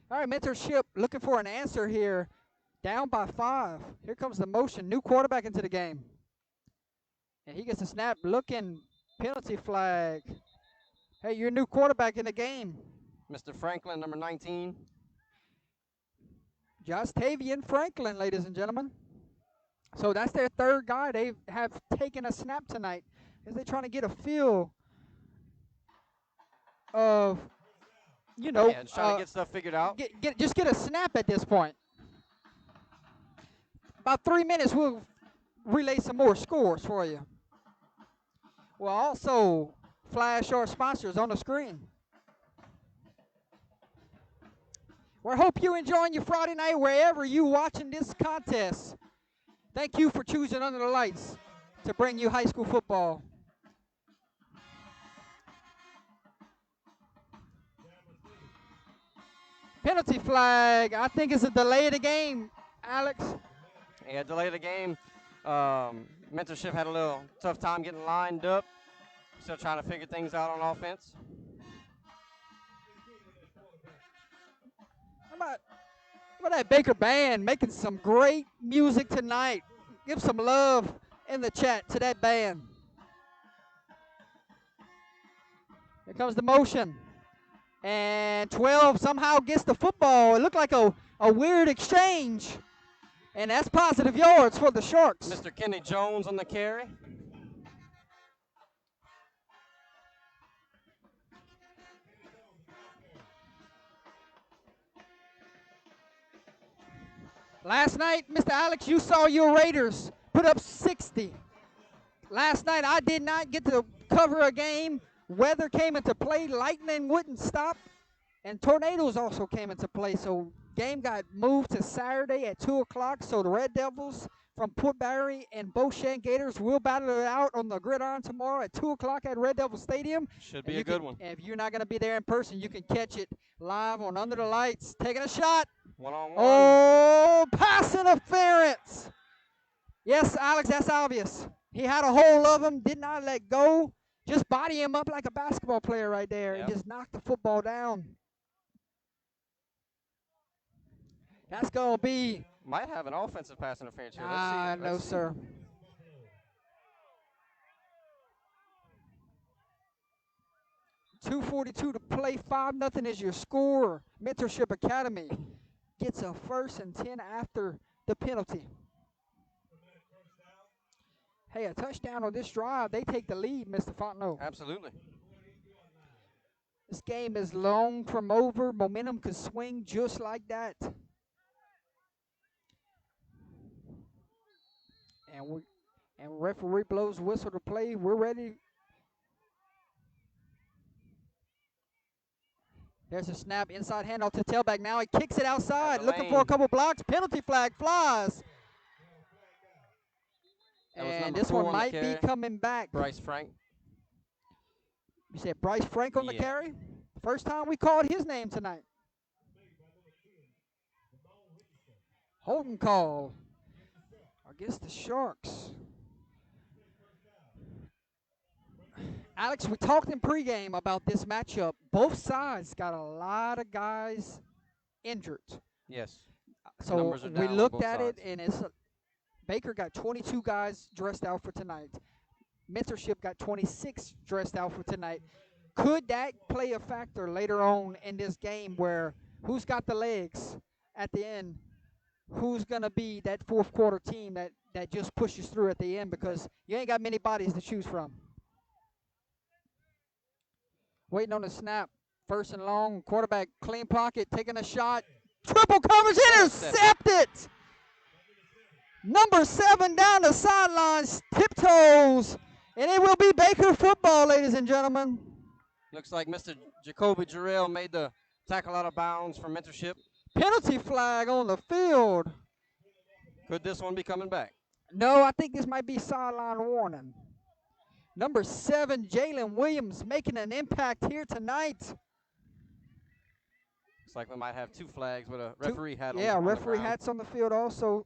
All right, Mentorship looking for an answer here. Down by 5. Here comes the motion. New quarterback into the game. And he gets a snap. Looking. Penalty flag. Hey, your new quarterback in the game. Mr. Franklin, number 19. Jostavian Franklin, ladies and gentlemen. So that's their third guy. They have taken a snap tonight as they're trying to get a feel of, you know. Yeah, just trying to get stuff figured out. Just get a snap at this point. About 3 minutes, we'll relay some more scores for you. We'll also flash our sponsors on the screen. We hope you're enjoying your Friday night wherever you're watching this contest. Thank you for choosing Under the Lights to bring you high school football. Penalty flag. I think it's a delay of the game, Alex. Yeah, delay the game. Mentorship had a little tough time getting lined up. Still trying to figure things out on offense. How about that Baker band making some great music tonight? Give some love in the chat to that band. Here comes the motion. And 12 somehow gets the football. It looked like a weird exchange. And that's positive yards for the Sharks. Mr. Kenny Jones on the carry. Last night, Mr. Alex, you saw your Raiders put up 60. Last night, I did not get to cover a game. Weather came into play. Lightning wouldn't stop. And tornadoes also came into play. So game got moved to Saturday at 2 o'clock. So the Red Devils from Port Barry and Beauchamp Gators will battle it out on the gridiron tomorrow at 2 o'clock at Red Devil Stadium. Should be a good one. If you're not going to be there in person, you can catch it live on Under the Lights. Taking a shot. One-on-one. Oh, pass interference. Yes, Alex, that's obvious. He had a hold of him, did not let go. Just body him up like a basketball player right there and Yep. just knock the football down. That's going to be, Might have an offensive pass interference here. Let's see. no, Let's see. sir. .242 to play, 5-0 is your score. Mentorship Academy gets a 1st and 10 after the penalty. Hey, a touchdown on this drive. They take the lead, Mr. Fontenot. Absolutely. This game is long from over. Momentum could swing just like that. And referee blows whistle to play. We're ready. There's a snap, inside handoff to tailback. Now he kicks it outside, looking for a couple blocks. Penalty flag flies. And this one might be coming back. Bryce Frank. You said Bryce Frank on the carry? First time we called his name tonight. Holding call against the Sharks. Alex, we talked in pregame about this matchup. Both sides got a lot of guys injured. Yes. So we looked at it, and Baker got 22 guys dressed out for tonight. Mentorship got 26 dressed out for tonight. Could that play a factor later on in this game where who's got the legs at the end? Who's going to be that fourth quarter team that just pushes through at the end, because you ain't got many bodies to choose from. Waiting on the snap. 1st and long. Quarterback clean pocket, taking a shot. Triple coverage, intercepted. Number 7 down the sidelines, tiptoes. And it will be Baker football, ladies and gentlemen. Looks like Mr. Jacoby Jarrell made the tackle out of bounds for Mentorship. Penalty flag on the field. Could this one be coming back? No, I think this might be sideline warning. Number 7, Jalen Williams, making an impact here tonight. Looks like we might have 2 flags with a referee hat on. Yeah, referee hats on the field also.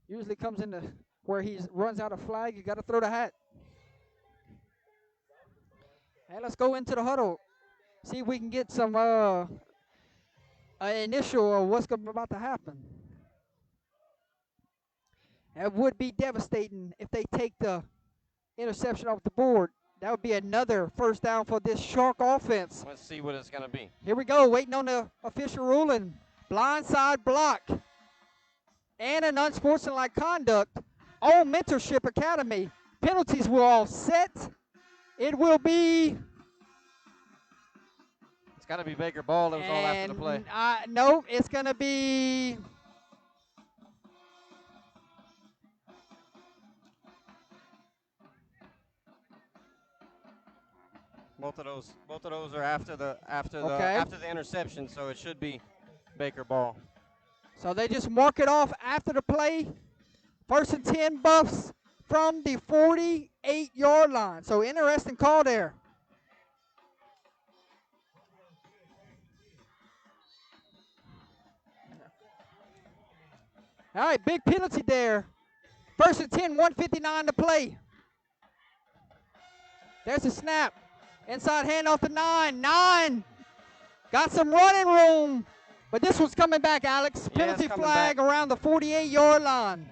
Usually comes into where he runs out of flag. You got to throw the hat. Hey, let's go into the huddle. See if we can get some initial of what's about to happen. It would be devastating if they take the interception off the board. That would be another first down for this Shark offense. Let's see what it's going to be. Here we go, waiting on the official ruling. Blindside block and an unsportsmanlike conduct on Mentorship Academy. Penalties were all set. It will be... It's got to be Baker ball. It was all after the play. No, it's going to be... Both of those are after the interception, so it should be Baker ball. So they just mark it off after the play. 1st and 10 Buffs from the 48-yard line. So interesting call there. All right, big penalty there. 1st and 10, 1:59 to play. There's a snap. Inside handoff to 9. 9 got some running room, but this one's coming back, Alex. Penalty flag around the 48-yard line.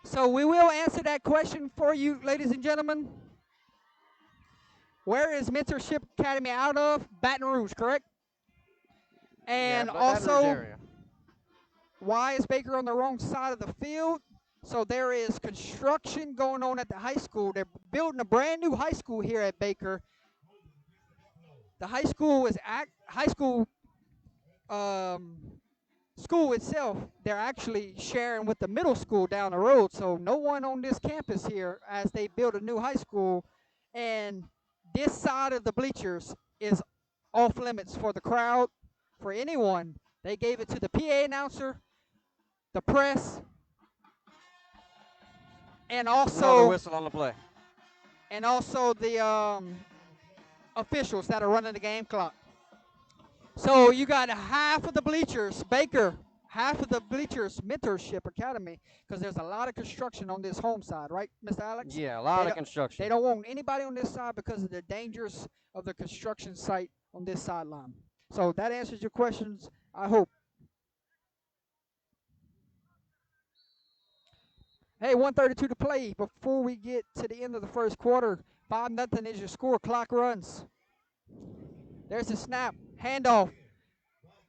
So we will answer that question for you, ladies and gentlemen. Where is Mentorship Academy out of? Baton Rouge, correct? And also, why is Baker on the wrong side of the field? So there is construction going on at the high school. They're building a brand new high school here at Baker. The high school is school itself. They're actually sharing with the middle school down the road. So no one on this campus here as they build a new high school. And this side of the bleachers is off limits for the crowd, for anyone. They gave it to the PA announcer, the press, and also another whistle on the play. And also the officials that are running the game clock. So you got half of the bleachers, Baker, half of the bleachers Mentorship Academy because there's a lot of construction on this home side, right, Mr. Alex? Yeah, a They lot of don't, construction. they don't want anybody on this side because of the dangers of the construction site on this sideline. So that answers your questions, I hope. Hey, 132 to play before we get to the end of the first quarter. 5-0 is your score. Clock runs. There's a snap. Handoff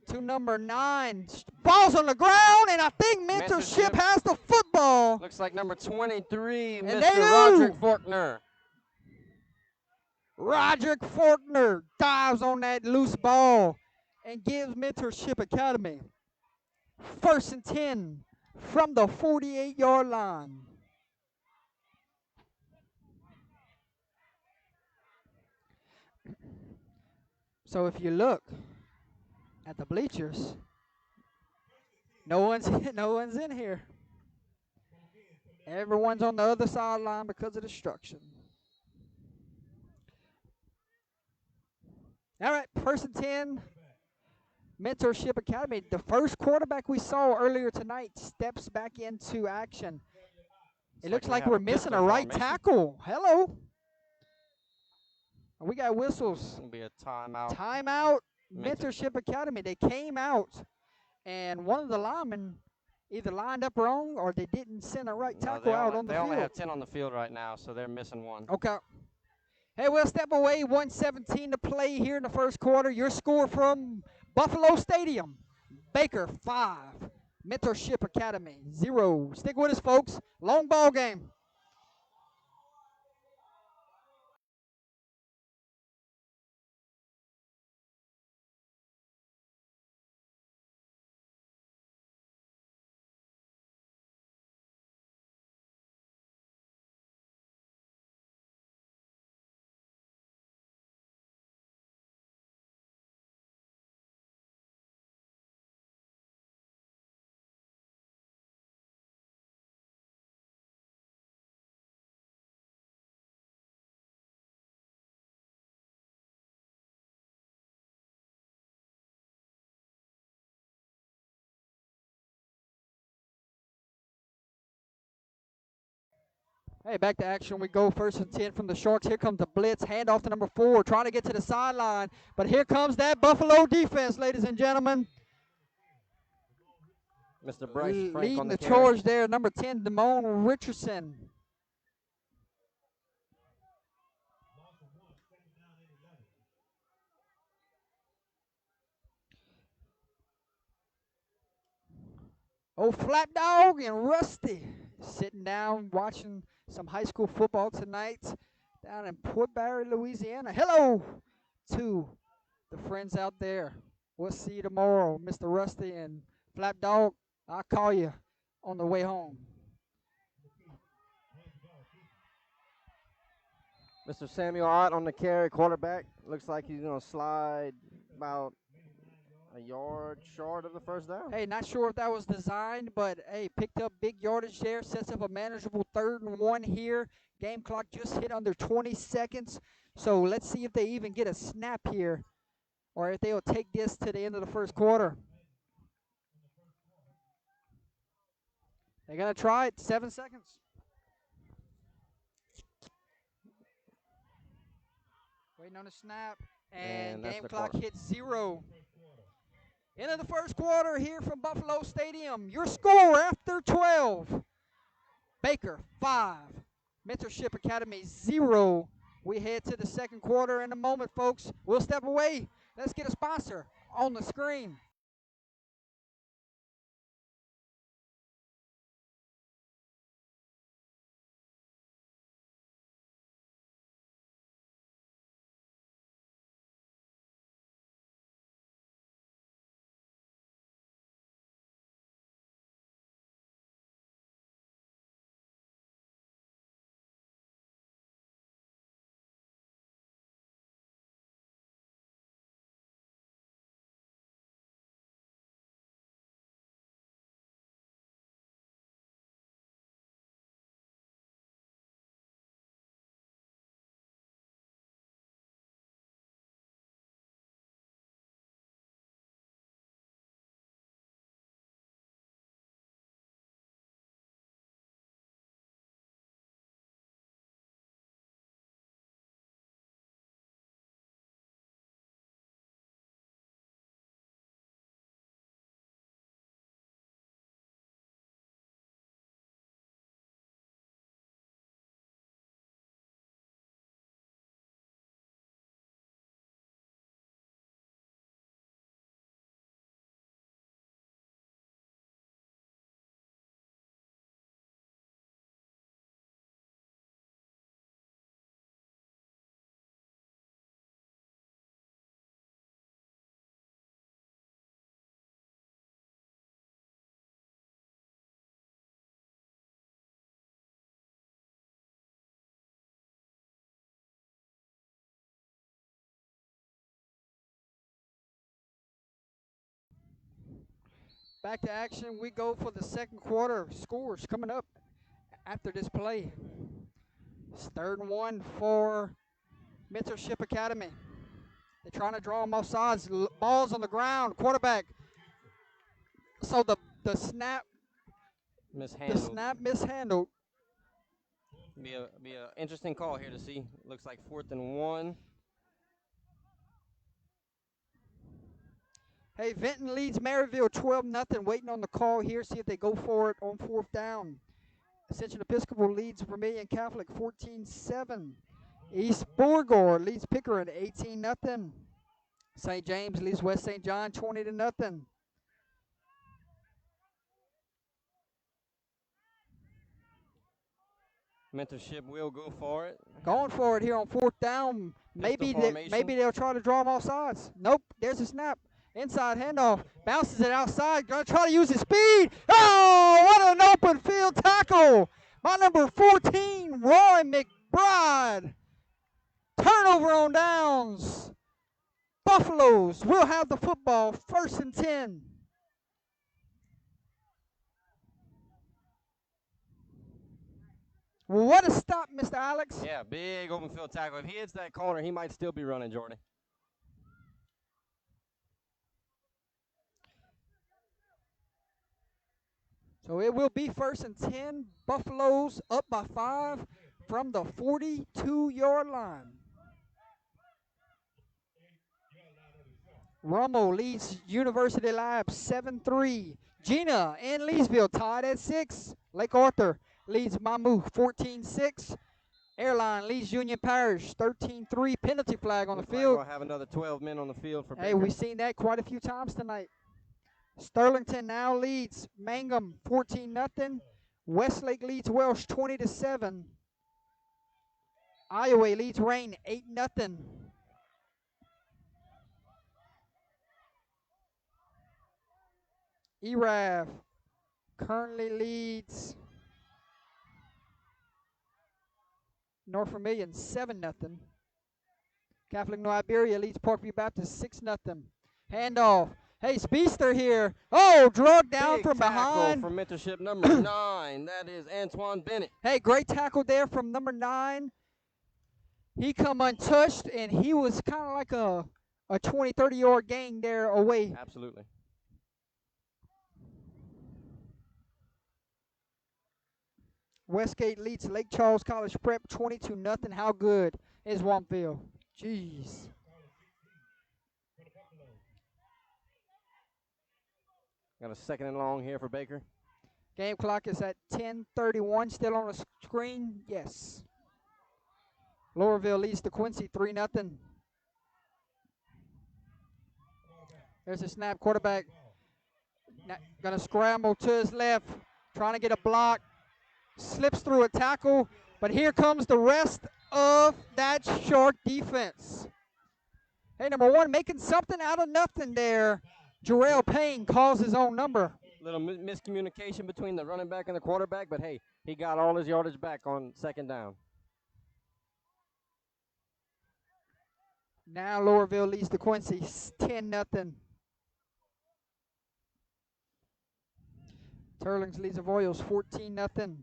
to number 9. Ball's on the ground, and I think Mentorship has the football. Looks like number 23, And they Mr. do. Roderick Faulkner. Roderick Faulkner dives on that loose ball and gives Mentorship Academy 1st and 10 from the 48-yard line. So if you look at the bleachers, no one's in here. Everyone's on the other sideline because of destruction. All right, 1st and 10, Mentorship Academy. The first quarterback we saw earlier tonight steps back into action. It looks like we're missing a right tackle. Hello. We got whistles. It's going to be a timeout. Timeout, Mentorship Academy. They came out, and one of the linemen either lined up wrong or they didn't send a right tackle out on the field. They only have 10 on the field right now, so they're missing one. Okay. Hey, we'll step away. 1:17 to play here in the first quarter. Your score from Buffalo Stadium. Baker, 5. Mentorship Academy, 0. Stick with us, folks. Long ball game. Hey, back to action we go. 1st and 10 from the Sharks. Here comes the blitz. Handoff to number 4. Trying to get to the sideline. But here comes that Buffalo defense, ladies and gentlemen. Mr. Bryce Frank leading on the charge there. Number 10, Damone Richardson. Oh, Flat Dog and Rusty sitting down watching some high school football tonight down in Port Barre, Louisiana. Hello to the friends out there. We'll see you tomorrow, Mr. Rusty and Flap Dog. I'll call you on the way home. Mr. Samuel Ott on the carry, quarterback. Looks like he's going to slide about a yard short of the first down. Hey, not sure if that was designed, but, hey, picked up big yardage there. Sets up a manageable 3rd and 1 here. Game clock just hit under 20 seconds. So let's see if they even get a snap here or if they'll take this to the end of the first quarter. They're going to try it. 7 seconds. Waiting on the snap. And game clock hits 0. End of the first quarter here from Buffalo Stadium. Your score after 12. Baker, 5. Mentorship Academy, 0. We head to the second quarter in a moment, folks. We'll step away. Let's get a sponsor on the screen. Back to action. We go for the second quarter. Scores coming up after this play. It's 3rd and 1 for Mentorship Academy. They're trying to draw them off sides. Ball's on the ground. Quarterback. So the snap Mishandled. The snap mishandled. Be a interesting call here to see. Looks like 4th and 1. Hey, Vinton leads Maryville 12-0. Waiting on the call here. See if they go for it on 4th down. Ascension Episcopal leads Vermilion Catholic 14-7. East Borgore leads Pickering 18-0. St. James leads West St. John 20-0. Mentorship will go for it. Going for it here on 4th down. Maybe they'll try to draw them off sides. Nope. There's a snap. Inside handoff. Bounces it outside. Going to try to use his speed. Oh, what an open field tackle. My number 14, Roy McBride. Turnover on downs. Buffaloes will have the football 1st and 10. What a stop, Mr. Alex. Yeah, big open field tackle. If he hits that corner, he might still be running, Jordan. So it will be 1st and 10. Buffaloes up by 5 from the 42-yard line. Rummel leads University Labs 7-3. Gina and Leesville tied at 6. Lake Arthur leads Mamou 14-6. Airline leads Union Parish 13-3. Penalty flag on the field. Like we'll have another 12 men on the field for Baker. Hey, we've seen that quite a few times tonight. Sterlington now leads Mangum 14-0. Westlake leads Welsh 20-7. Iowa leads Rain 8-0. ERAV currently leads North Vermilion 7-0. Catholic New Iberia leads Parkview Baptist 6-0. Handoff. Hey, Speedster here. Oh, drug down Big from behind. From mentorship number 9. That is Antoine Bennett. Hey, great tackle there from number 9. He come untouched, and he was kind of like a 20, 30-yard gain there away. Absolutely. Westgate leads Lake Charles College Prep 22-0. How good is Wampville? Jeez. Got a 2nd and long here for Baker. Game clock is at 10:31. Still on the screen? Yes. Lowerville leads to Quincy 3-0. There's a snap. Quarterback going to scramble to his left, trying to get a block. Slips through a tackle, but here comes the rest of that Shark defense. Hey, number 1, making something out of nothing there. Jarrell Payne calls his own number. Little miscommunication between the running back and the quarterback, but hey, he got all his yardage back on 2nd down. Now Lowerville leads to Quincy 10-0. Turlings leads the Royals 14-0.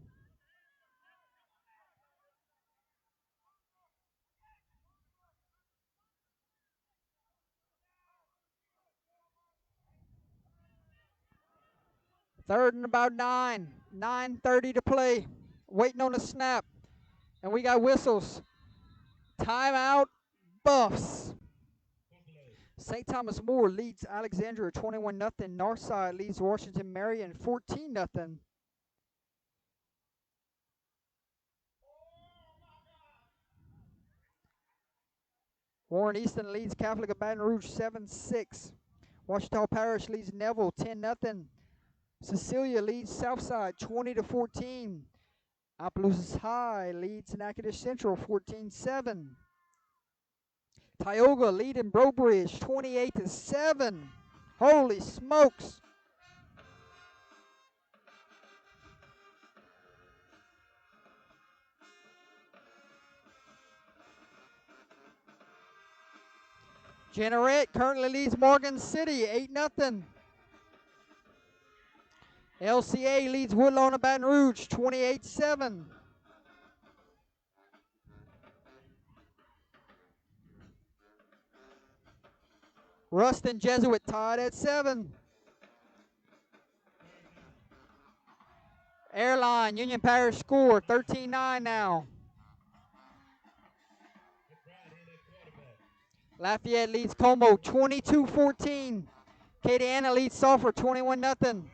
Third and about 9. 9:30 to play. Waiting on the snap. And we got whistles. Timeout, Buffs. St. Thomas More leads Alexandria 21-0. Northside leads Washington Marion 14-0. Warren Easton leads Catholic of Baton Rouge 7-6. Washita Parish leads Neville 10-0. Cecilia leads Southside 20-14. Opelousas High leads Natchitoches Central 14-7. Tioga leading Brobridge 28-7. Holy smokes. Jeanerette currently leads Morgan City 8-0. LCA leads Woodlawn of Baton Rouge 28-7. Ruston Jesuit tied at 7. Airline Union Parish score 13-9 now. Lafayette leads Como 22-14. Acadiana leads Sulphur 21-0.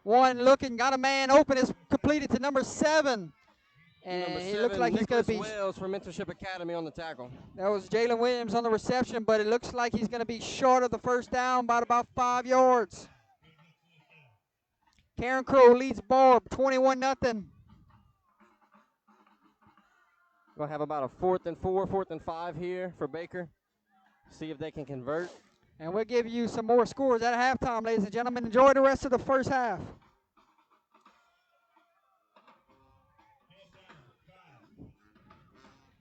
One looking, got a man open, is completed to number 7. And he looks like he's going to be. Wells from Mentorship Academy on the tackle. That was Jalen Williams on the reception, but it looks like he's going to be short of the first down by about 5 yards. Karen Crow leads Barb 21-0. We'll have about a 4th and 4, 4th and 5 here for Baker. See if they can convert. And we'll give you some more scores at halftime, ladies and gentlemen. Enjoy the rest of the first half.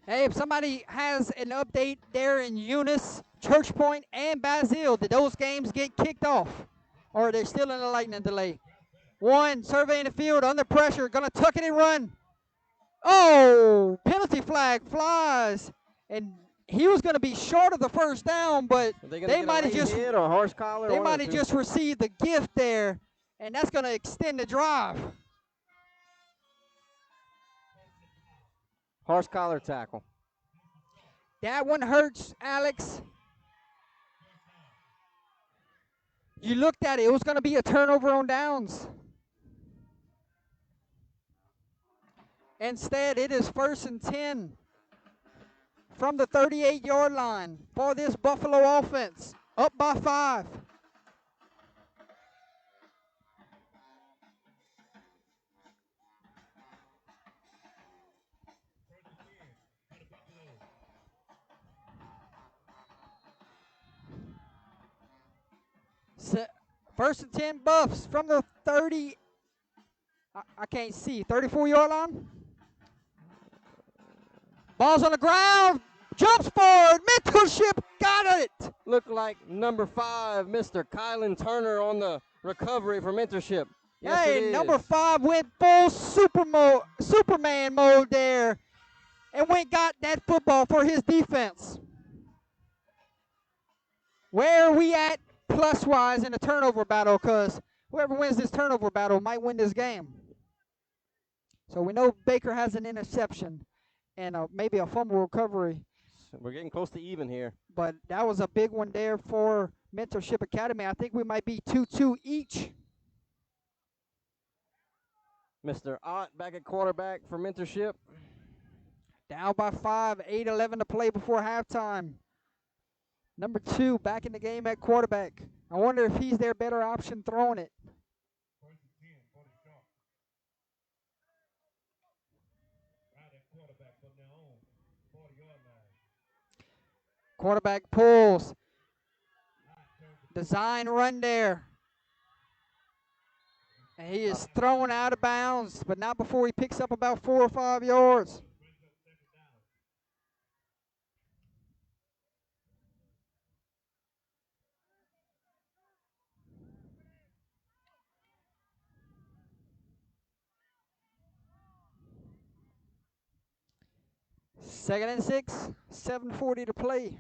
Hey, if somebody has an update there in Eunice, Church Point, and Basile, did those games get kicked off? Or are they still in a lightning delay? One, surveying the field, under pressure, going to tuck it and run. Oh, penalty flag flies. And he was going to be short of the first down, but they might have just hit or horse collar. They might have just received the gift there, and that's going to extend the drive. Horse collar tackle. That one hurts, Alex. You looked at it. It was going to be a turnover on downs. Instead, it is 1st and 10 from the 38-yard line for this Buffalo offense. Up by 5. First and 10 Buffs from the 30. I can't see. 34-yard line. Ball's on the ground. Jumps forward. Mentorship got it. Looked like number 5, Mr. Kylan Turner on the recovery for Mentorship. Yes, hey, number 5 went full Superman mode there and got that football for his defense. Where are we at plus-wise in the turnover battle? Because whoever wins this turnover battle might win this game. So we know Baker has an interception and maybe a fumble recovery. We're getting close to even here. But that was a big one there for Mentorship Academy. I think we might be 2-2 each. Mr. Ott back at quarterback for Mentorship. Down by 5, 8:11 to play before halftime. Number 2 back in the game at quarterback. I wonder if he's their better option throwing it. Quarterback pulls. Design run there. And he is thrown out of bounds, but not before he picks up about 4 or 5 yards. Second and 6, 7:40 to play.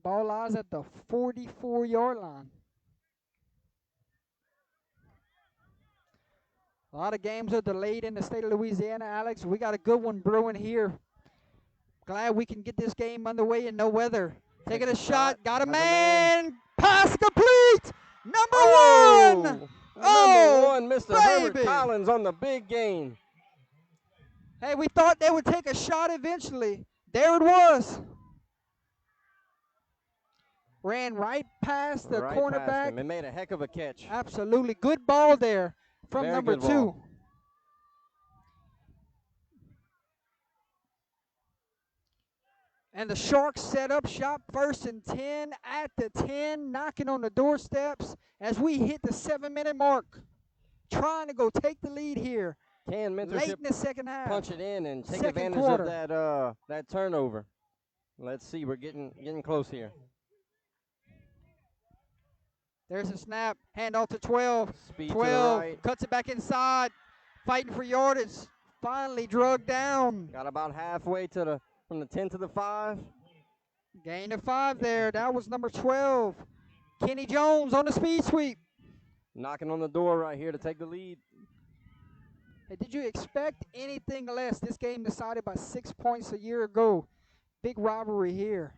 Ball lies at the 44-yard line. A lot of games are delayed in the state of Louisiana, Alex. We got a good one brewing here. Glad we can get this game underway in no weather. Taking a shot. Got a man. Pass complete. Number 1. Number 1, Mr. Herbert Collins on the big gain. Hey, we thought they would take a shot eventually. There it was. Ran right past the cornerback. It made a heck of a catch. Absolutely. Good ball there from Very number good 2. ball. And the Sharks set up shop 1st and 10 at the 10, knocking on the doorsteps as we hit the 7-minute mark. Trying to go take the lead here. Can Mentorship late in the second half. punch it in and take Second advantage quarter. of that turnover? Let's see. We're getting close here. There's a snap. Hand off to 12. Speed to the 12 right. cuts it back inside. Fighting for yardage. Finally drugged down. Got about halfway from the 10 to the 5. Gain of 5 there. That was number 12. Kenny Jones on the speed sweep. Knocking on the door right here to take the lead. Hey, did you expect anything less? This game decided by 6 points a year ago. Big rivalry here.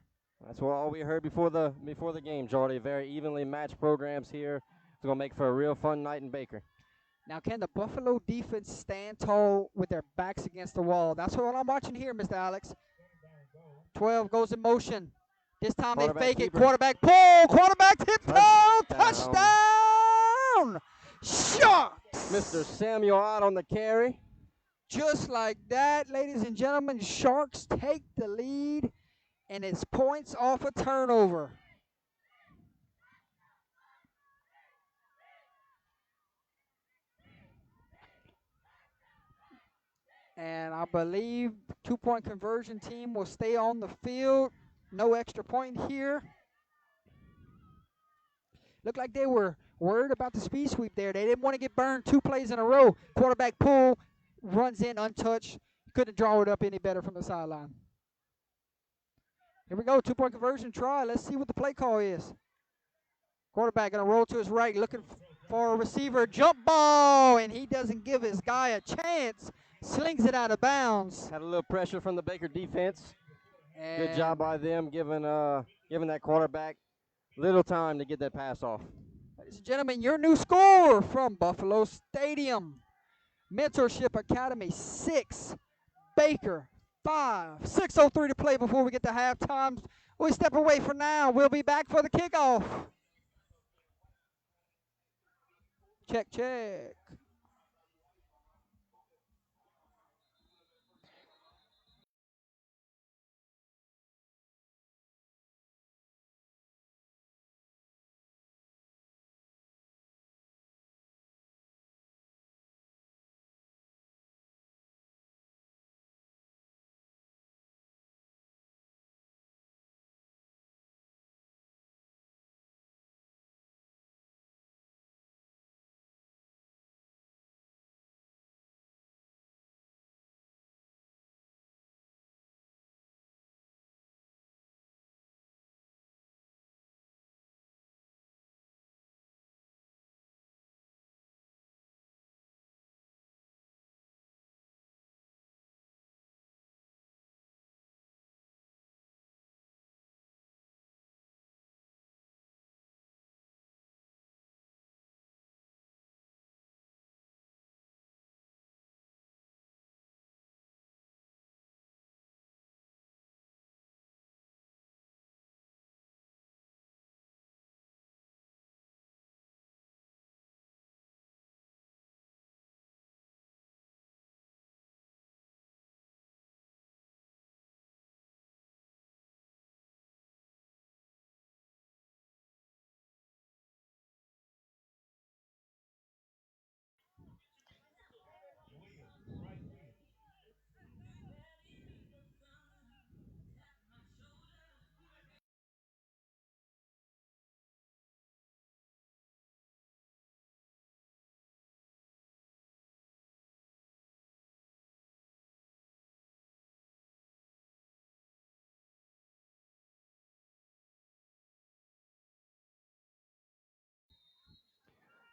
That's what all we heard before the game, Jordy. Very evenly matched programs here. It's going to make for a real fun night in Baker. Now, can the Buffalo defense stand tall with their backs against the wall? That's what I'm watching here, Mr. Alex. 12 goes in motion. This time they fake it. Quarterback pull. Quarterback tiptoe. Touchdown. Shucks. Mr. Samuel out on the carry. Just like that, ladies and gentlemen, Sharks take the lead, and it's points off a turnover. And I believe 2-point conversion team will stay on the field. No extra point here. Looked like they were worried about the speed sweep there. They didn't want to get burned 2 plays in a row. Quarterback pull, runs in untouched. Couldn't draw it up any better from the sideline. Here we go, 2-point conversion try. Let's see what the play call is. Quarterback going to roll to his right, looking for a receiver. Jump ball, and he doesn't give his guy a chance. Slings it out of bounds. Had a little pressure from the Baker defense. And good job by them giving that quarterback little time to get that pass off. Ladies and gentlemen, your new score from Buffalo Stadium. Mentorship Academy 6, Baker 5. 6:03 to play before we get to halftime. We step away for now. We'll be back for the kickoff. Check, check.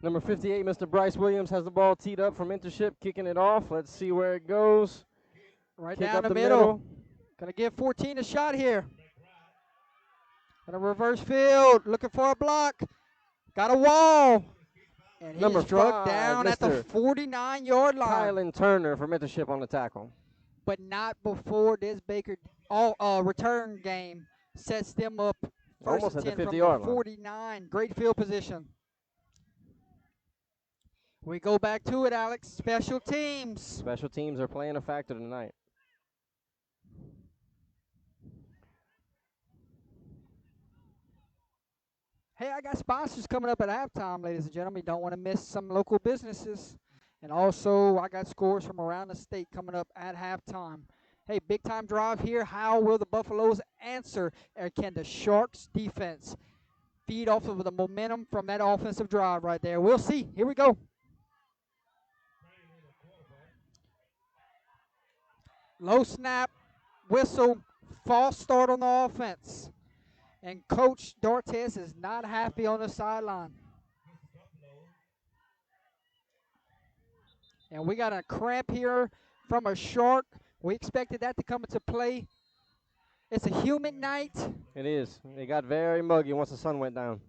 Number 58, Mr. Bryce Williams, has the ball teed up from Mentorship, kicking it off. Let's see where it goes. Right Kick down up the middle. Gonna give 14 a shot here. Gonna reverse field, looking for a block. Got a wall. And he is struck down at the 49-yard line. Kylan Turner for Mentorship on the tackle. But not before this Baker return game sets them up first almost and at 10 the 50-yard from the line. 49. Great field position. We go back to it, Alex. Special teams. Special teams are playing a factor tonight. Hey, I got sponsors coming up at halftime, ladies and gentlemen. You don't want to miss some local businesses. And also, I got scores from around the state coming up at halftime. Hey, big time drive here. How will the Buffaloes answer, or can the Sharks defense feed off of the momentum from that offensive drive right there? We'll see. Here we go. Low snap, whistle, false start on the offense. And Coach Dortes is not happy on the sideline. And we got a cramp here from a Shark. We expected that to come into play. It's a humid night. It is. It got very muggy once the sun went down.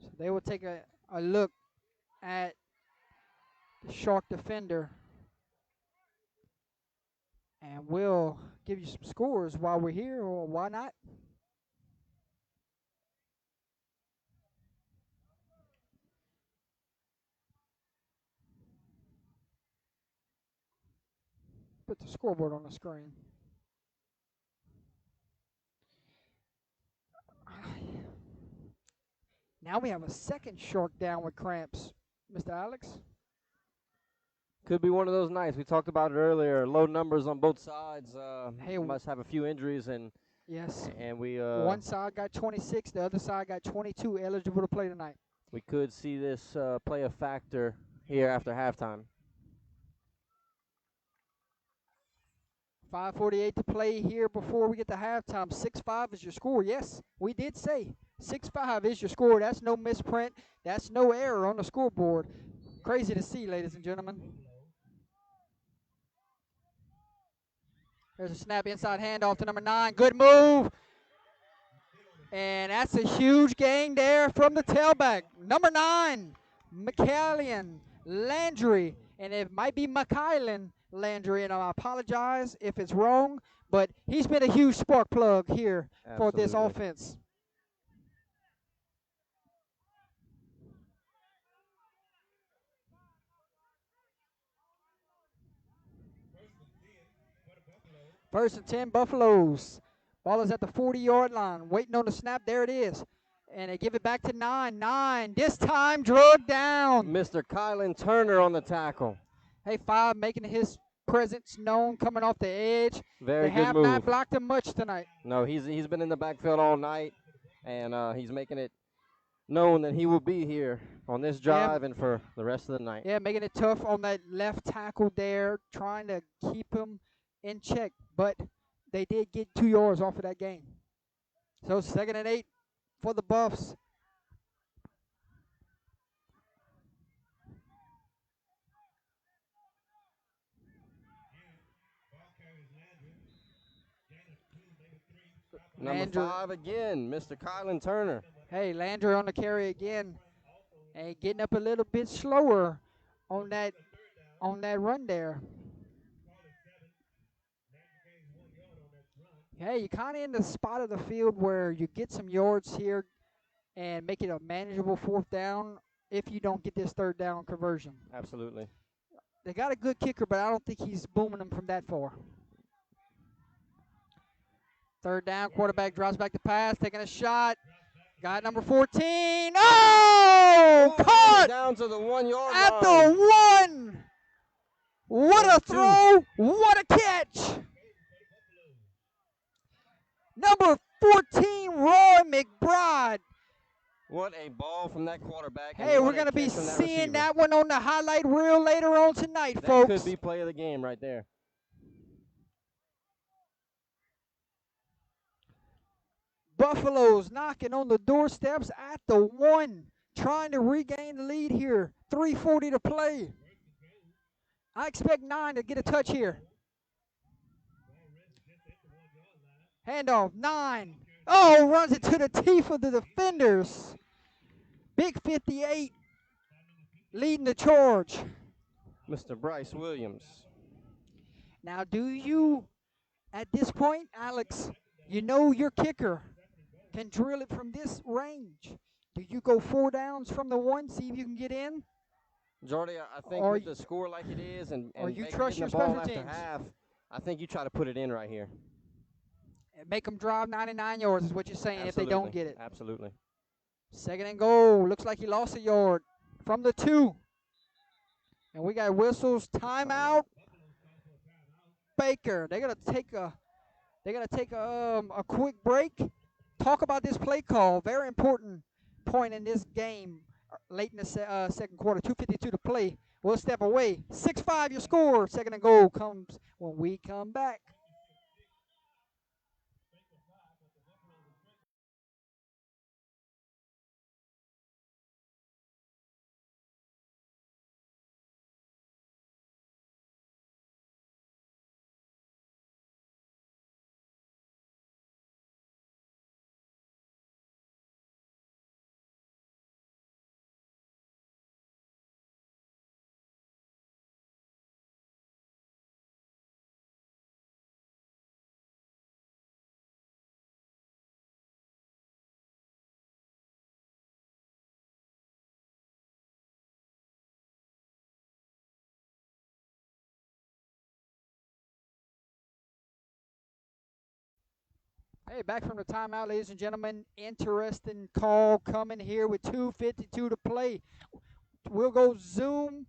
So they will take a look at the Shark defender. And we'll give you some scores while we're here, or why not? Put the scoreboard on the screen. Now we have a second Shark down with cramps, Mr. Alex. Could be one of those nights. We talked about it earlier. Low numbers on both sides. Hey, must have a few injuries, and yes, we one side got 26, the other side got 22 eligible to play tonight. We could see this play a factor here after halftime. 5:48 to play here before we get to halftime. 6-5 is your score. Yes, we did say 6-5 is your score. That's no misprint. That's no error on the scoreboard. Crazy to see, ladies and gentlemen. There's a snap inside handoff to number 9. Good move. And that's a huge gain there from the tailback. Number 9, McCallion Landry. And it might be McKylan Landry, and I apologize if it's wrong, but he's been a huge spark plug here for this offense. First and 10, Buffaloes. Ball is at the 40-yard line, waiting on the snap. There it is. And they give it back to 9. 9, this time drug down. Mr. Kylan Turner on the tackle. Hey, 5 making his presence known, coming off the edge. Very good move. They have not blocked him much tonight. No, he's been in the backfield all night, and he's making it known that he will be here on this drive and for the rest of the night. Yeah, making it tough on that left tackle there, trying to keep him in check. But they did get 2 yards off of that game. So 2nd and 8 for the Buffs. Number 5 again, Mr. Kylan Turner. Hey, Landry on the carry again. And getting up a little bit slower on that run there. Hey, you're kind of in the spot of the field where you get some yards here and make it a manageable 4th down if you don't get this 3rd down conversion. Absolutely. They got a good kicker, but I don't think he's booming them from that far. 3rd down, quarterback drops back to pass, taking a shot. Got number 14. Oh, caught down to the 1-yard at line. The 1. What a throw. What a catch. Number 14, Roy McBride. What a ball from that quarterback. Hey, we're going to be seeing that one on the highlight reel later on tonight, folks. That could be play of the game right there. Buffaloes knocking on the doorsteps at the 1, trying to regain the lead here. 3:40 to play. I expect 9 to get a touch here. Handoff, 9. Oh, runs it to the teeth of the defenders. Big 58 leading the charge. Mr. Bryce Williams. Now, do you, at this point, Alex, you know your kicker can drill it from this range. Do you go 4 downs from the 1, see if you can get in? Jordy, I think with the score like it is and you trust your the ball special after teams? half, I think you try to put it in right here. And make them drive 99 yards is what you're saying. Absolutely. If they don't get it. Absolutely. 2nd and goal. Looks like he lost a yard from the 2. And we got whistles, timeout. Baker. They're gonna take a quick break. Talk about this play call. Very important point in this game. Late in the second quarter. 2:52 to play. We'll step away. 6-5 your score. Second and goal comes when we come back. Hey, back from the timeout, ladies and gentlemen. Interesting call coming here with 2:52 to play. We'll go Zoom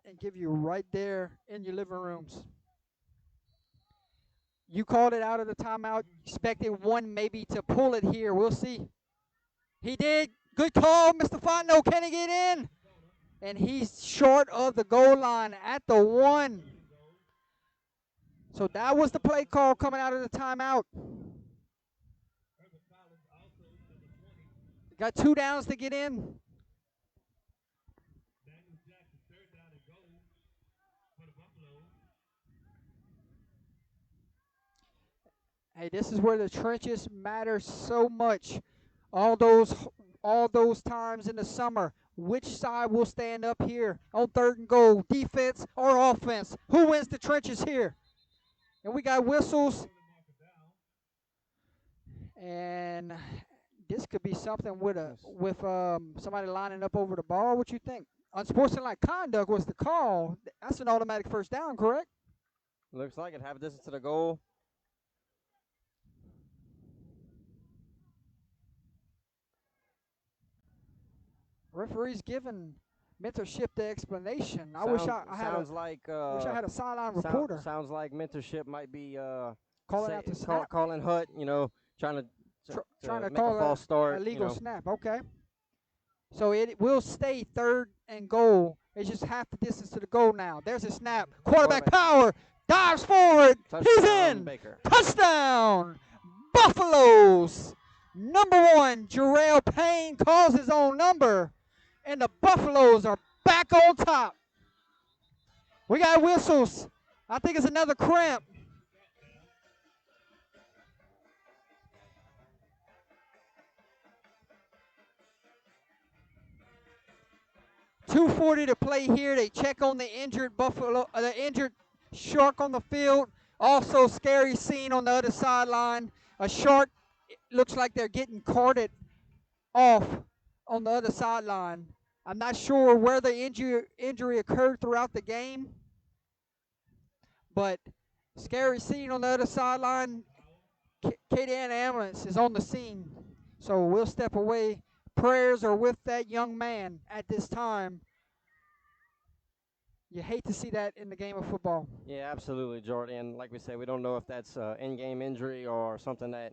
and give you right there in your living rooms. You called it out of the timeout. Expected one maybe to pull it here. We'll see. He did. Good call, Mr. Fontenot. Can he get in? And he's short of the goal line at the 1. So that was the play call coming out of the timeout. Got 2 downs to get in. Hey, this is where the trenches matter so much. All those times in the summer, which side will stand up here on third and goal, defense or offense? Who wins the trenches here? And we got whistles. And this could be something with somebody lining up over the ball. What you think? Unsportsmanlike conduct was the call. That's an automatic first down, correct? Looks like it. Half distance to the goal. Referee's giving Mentorship the explanation. I wish I had a sideline reporter. Sounds like Mentorship might be calling out the snap. Calling Hut, trying to make call a false start. A legal snap. Okay. So it will stay third and goal. It's just half the distance to the goal now. There's a snap. Quarterback power. Dives forward. Touchdown, He's in. Baker. Touchdown. Buffaloes. Number 1, Jarrell Payne calls his own number. And the Buffaloes are back on top. We got whistles. I think it's another cramp. .240 to play here. They check on the injured the injured shark on the field. Also, scary scene on the other sideline. A shark. It looks like they're getting carted off on the other sideline. I'm not sure where the injury occurred throughout the game, but scary scene on the other sideline. KDN ambulance is on the scene, so we'll step away. Prayers are with that young man at this time. You hate to see that in the game of football. Yeah, absolutely, Jordan. Like we said, we don't know if that's an in-game injury or something that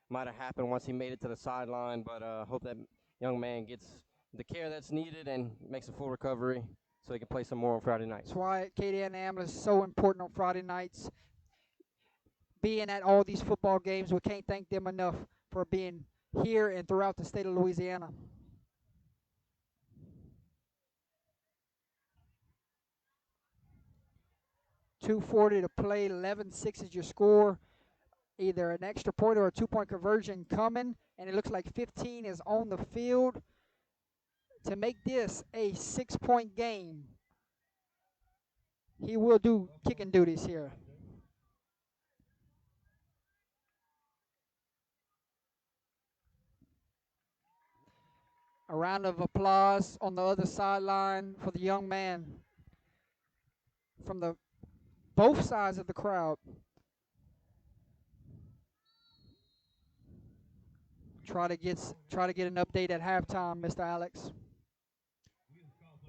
might have happened once he made it to the sideline, but hope that young man gets the care that's needed and makes a full recovery so he can play some more on Friday nights. That's why KDN ambulance is so important on Friday nights. Being at all these football games, we can't thank them enough for being here and throughout the state of Louisiana. .240 to play, 11-6 is your score. Either an extra point or a 2-point conversion coming, and it looks like 15 is on the field to make this a 6-point game. He will do kicking duties here. A round of applause on the other sideline for the young man from both sides of the crowd. Try to get an update at halftime, Mr. Alex.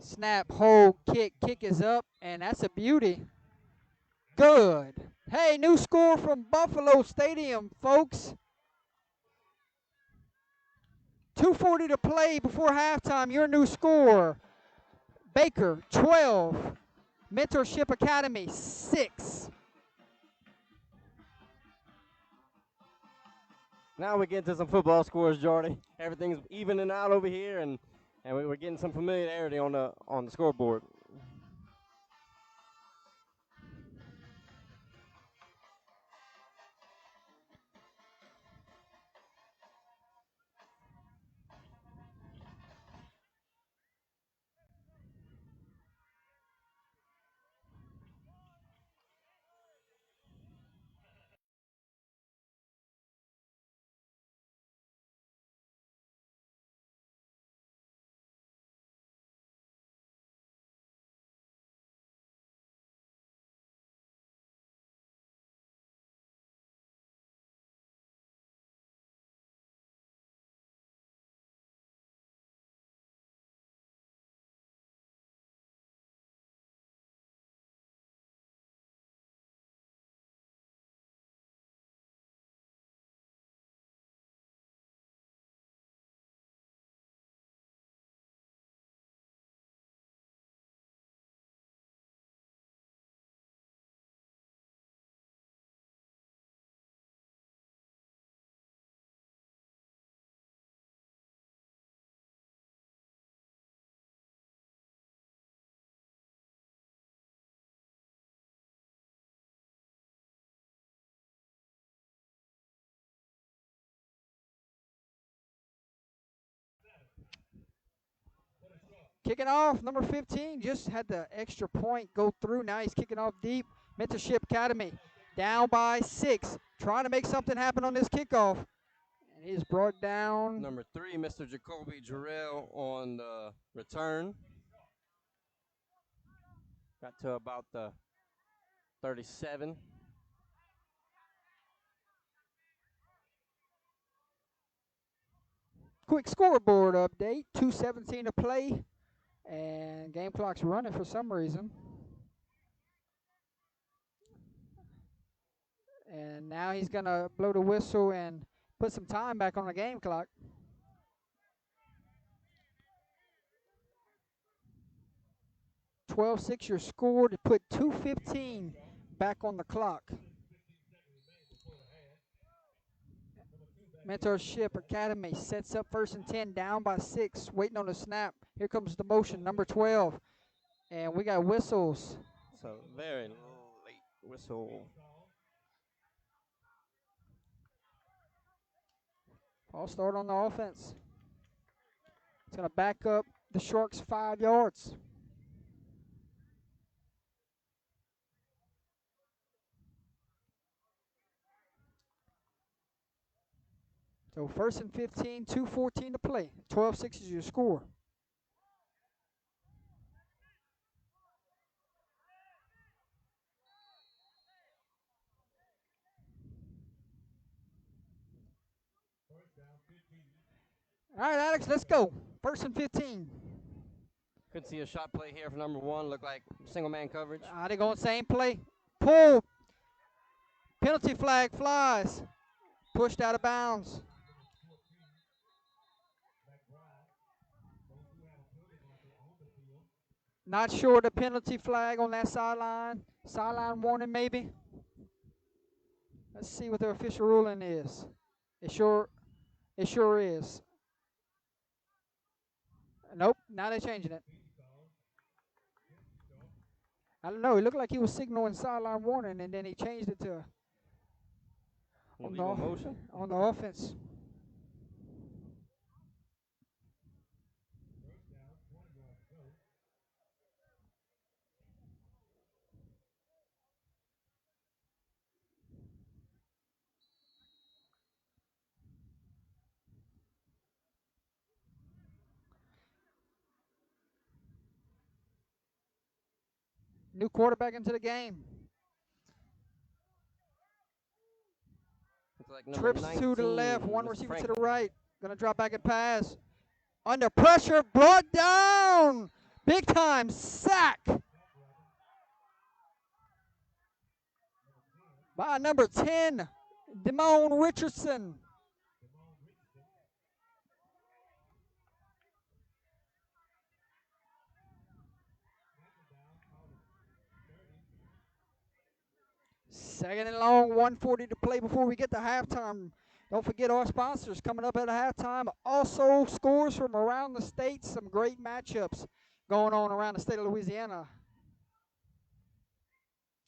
Snap, hold, kick. Kick is up, and that's a beauty. Good. Hey, new score from Buffalo Stadium, folks. 2:40 to play before halftime. Your new score. Baker, 12. Mentorship Academy, 6. Now we get to some football scores, Jordy. Everything's evening out over here, and we're getting some familiarity on the scoreboard. Kicking off, number 15 just had the extra point go through. Now he's kicking off deep. Mentorship Academy down by 6. Trying to make something happen on this kickoff. And he's brought down. Number 3, Mr. Jacoby Jarrell on the return. Got to about the 37. Quick scoreboard update. 2:17 to play. And game clock's running for some reason. And now he's going to blow the whistle and put some time back on the game clock. (12:06) your score to put 2:15 back on the clock. Mentorship Academy sets up 1st and 10, down by 6, waiting on the snap. Here comes the motion, number 12. And we got whistles. So very late whistle. False start on the offense. It's going to back up the Sharks 5 yards. So 1st and 15, 2:14 to play. 12-6 is your score. All right, Alex, let's go. 1st and 15. Could see a shot play here for number 1. Look like single man coverage. They going same play. Pull. Penalty flag flies. Pushed out of bounds. Not sure the penalty flag on that sideline. Sideline warning maybe. Let's see what the official ruling is. It sure is. Nope, now they're changing it. I don't know. It looked like he was signaling sideline warning, and then he changed it to Illegal motion on the offense. New quarterback into the game. like Trips 19, to the left, one Mr. receiver to Franklin. the right. Going to drop back and pass. Under pressure, brought down Big time sack by number 10, Damone Richardson. Second and long, 1:40 to play before we get to halftime. Don't forget our sponsors coming up at halftime. Also, scores from around the state. Some great matchups going on around the state of Louisiana.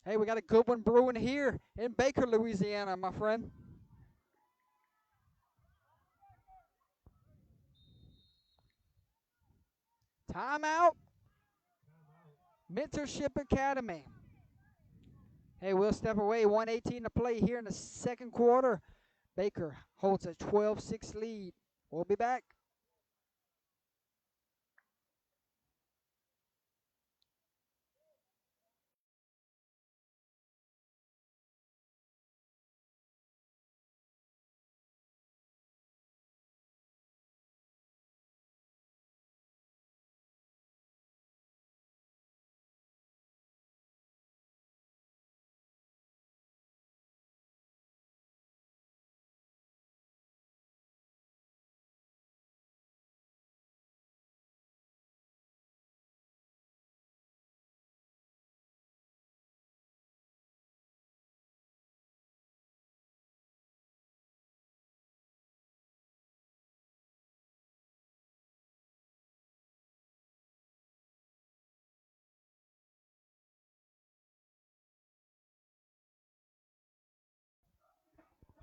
Hey, we got a good one brewing here in Baker, Louisiana, my friend. Timeout. Mentorship Academy. Hey, we'll step away. 1:18 to play here in the second quarter. Baker holds a 12-6 lead. We'll be back.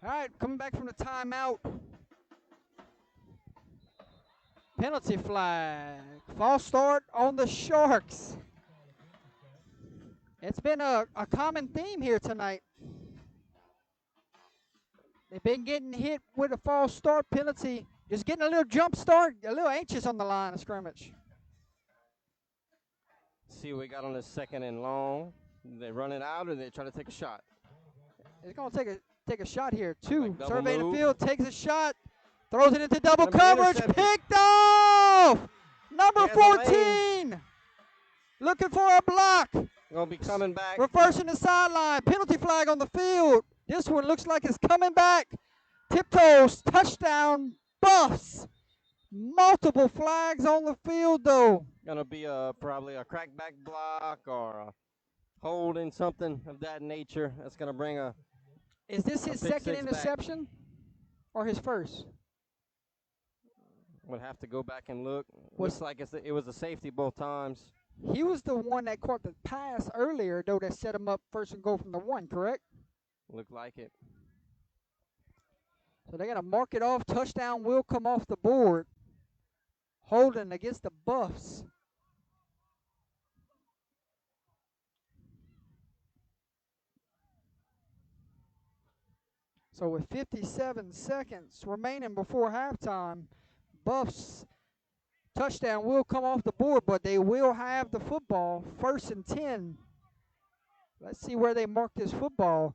All right, coming back from the timeout. Penalty flag. False start on the Sharks. It's been a common theme here tonight. They've been getting hit with a false start penalty. Just getting a little jump start, a little anxious on the line of scrimmage. See what we got on this second and long. They run it out or they try to take a shot? It's going to take a shot here. Two, Like surveying move. the field, takes a shot, throws it into double Gonna be coverage, intercepted. picked off! Number He has a lane. 14, looking for a block, Gonna be coming back. reversing the sideline, penalty flag on the field. This one looks like it's coming back. Tiptoes, touchdown, Buffs. Multiple flags on the field, though. Gonna be probably a crackback block or a holding, something of that nature. That's gonna bring a. Is this his pick second six back. interception or his first? Would have to go back and look. Was- Looks like it was a safety both times. He was the one that caught the pass earlier, though, that set him up first and goal from the 1, correct? Looked like it. So they're going to mark it off. Touchdown will come off the board. Holding against the Buffs. So with 57 seconds remaining before halftime, Buffs touchdown will come off the board, but they will have the football. 1st and 10. Let's see where they mark this football.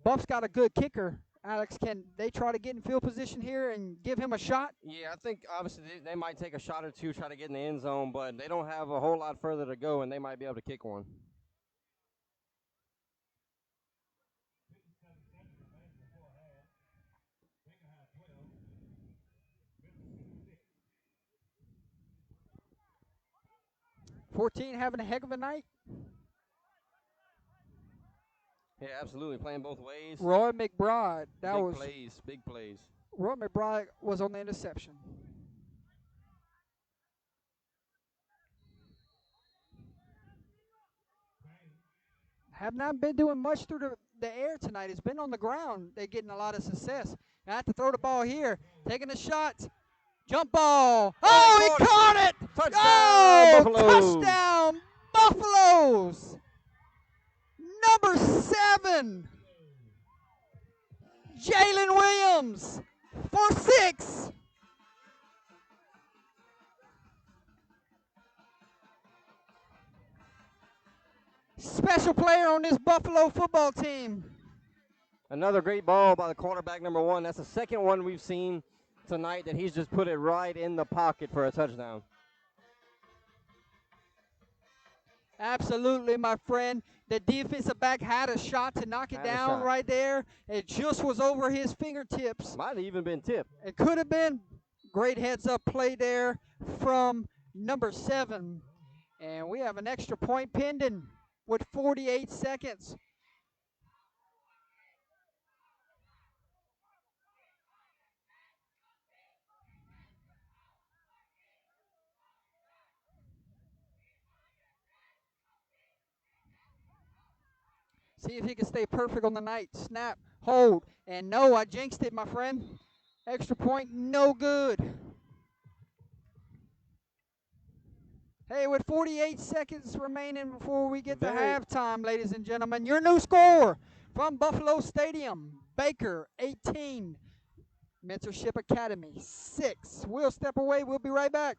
Buffs got a good kicker. Alex, can they try to get in field position here and give him a shot? Yeah, I think obviously they might take a shot or two, try to get in the end zone, but they don't have a whole lot further to go, and they might be able to kick one. $14 having a heck of a night. Yeah, absolutely. Playing both ways. Roy McBride. Big plays. Roy McBride was on the interception. Have not been doing much through the air tonight. It's been on the ground. They're getting a lot of success. Now I have to throw the ball here. Taking a shot. Jump ball. Oh, he caught it. Touchdown, Oh, Buffaloes. touchdown, Buffaloes. Number 7, Jalen Williams for 6. Special player on this Buffalo football team. Another great ball by the quarterback, number 1. That's the second one we've seen tonight that he's just put it right in the pocket for a touchdown. Absolutely, my friend. The defensive back had a shot to knock it Had a down shot. right there. It just was over his fingertips. Might have even been tipped. It could have been. Great heads up play there from number 7. And we have an extra point pending with 48 seconds. See if he can stay perfect on the night. Snap, hold, and no, I jinxed it, my friend. Extra point, no good. Hey, with 48 seconds remaining before we get to halftime, ladies and gentlemen, your new score from Buffalo Stadium, Baker 18, Mentorship Academy 6. We'll step away. We'll be right back.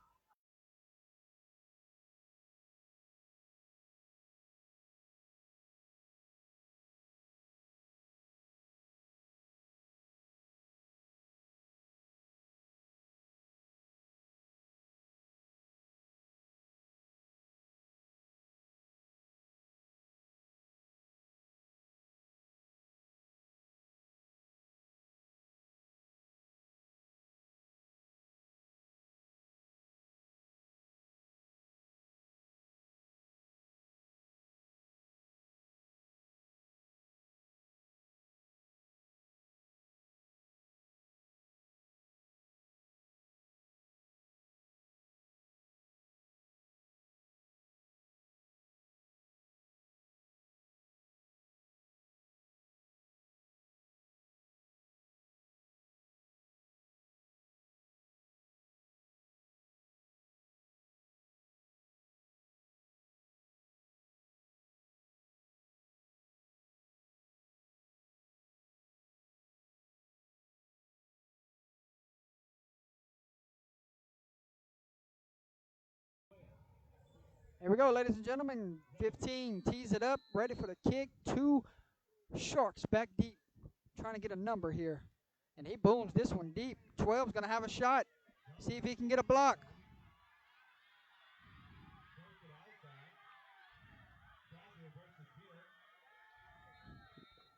Here we go, ladies and gentlemen. 15 tees it up, ready for the kick. 2 Sharks back deep, trying to get a number here. And he booms this one deep. 12's going to have a shot. See if he can get a block.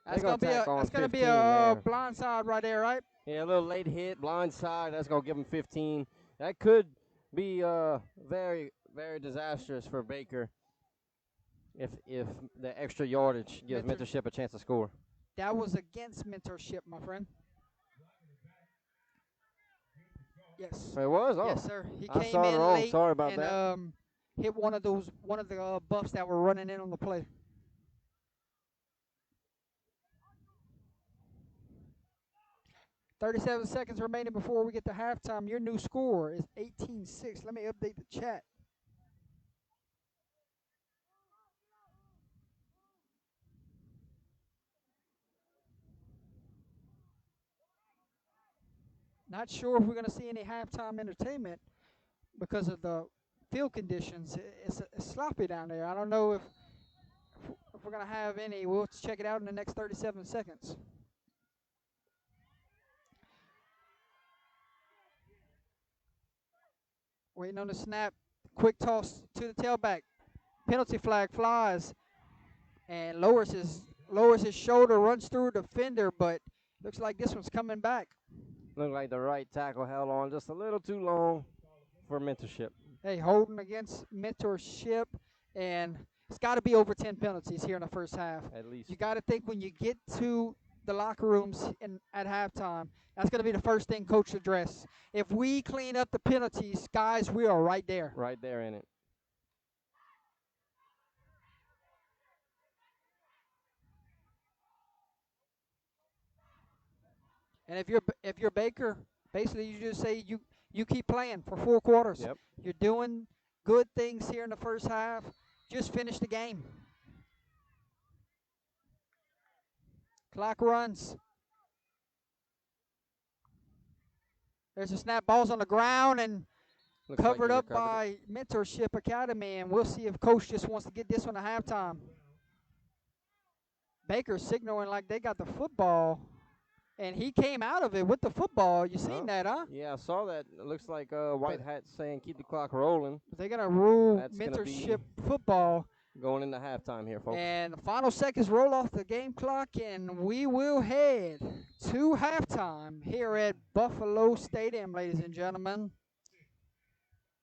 That's going to be a blind side right there, right? Yeah, a little late hit, blind side. That's going to give him 15. That could be very, very disastrous for Baker if the extra yardage gives Mentorship a chance to score. That was against Mentorship, my friend. Yes. It was? Oh. Yes, sir. He I came saw it in wrong. late Sorry about and that. Hit one of the buffs that were running in on the play. "37 seconds remaining before we get to halftime. Your new score is 18-6. Let me update the chat. Not sure if we're going to see any halftime entertainment because of the field conditions. It's sloppy down there. I don't know if we're going to have any. We'll check it out in the next 37 seconds. Waiting on the snap. Quick toss to the tailback. Penalty flag flies and lowers his shoulder, runs through the defender, but looks like this one's coming back. Looked like the right tackle held on just a little too long for Mentorship. Hey, holding against Mentorship, and it's got to be over 10 penalties here in the first half. At least. You got to think when you get to the locker rooms at halftime, that's going to be the first thing coach address. If we clean up the penalties, guys, we are right there. Right there in it. And if you're Baker, basically you just say you keep playing for 4 quarters. Yep. You're doing good things here in the first half. Just finish the game. Clock runs. There's a snap. Ball's on the ground and Looks covered like up by Mentorship Academy, and we'll see if coach just wants to get this one to halftime. Baker's signaling like they got the football, and he came out of it with the football. You seen that, huh? Yeah, I saw that. It looks like White Hat saying keep the clock rolling. They're going to rule That's Mentorship football. going into halftime here, folks. And the final seconds roll off the game clock, and we will head to halftime here at Buffalo Stadium, ladies and gentlemen.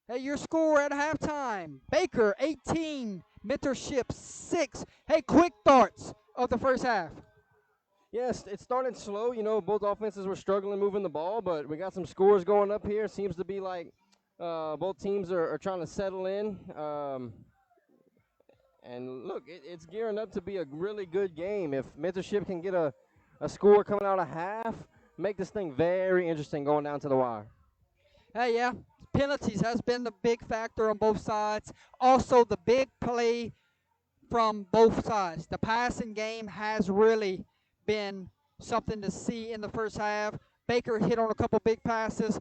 Hey, your score at halftime: Baker 18, Mentorship 6. Hey, quick thoughts of the first half. Yes, it started slow. You know, both offenses were struggling moving the ball, but we got some scores going up here. Seems to be like both teams are trying to settle in. And look, it's gearing up to be a really good game. If Mentorship can get a score coming out of half, make this thing very interesting going down to the wire. Hey, yeah, penalties has been the big factor on both sides. Also, the big play from both sides. The passing game has really been something to see in the first half. Baker hit on a couple big passes.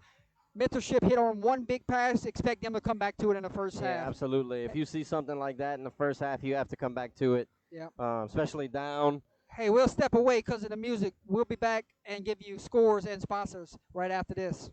Mentorship hit on one big pass. Expect them to come back to it in the first Yeah, half. absolutely. If you see something like that in the first half, you have to come back to it, Yeah. especially down. Hey, we'll step away because of the music. We'll be back and give you scores and sponsors right after this.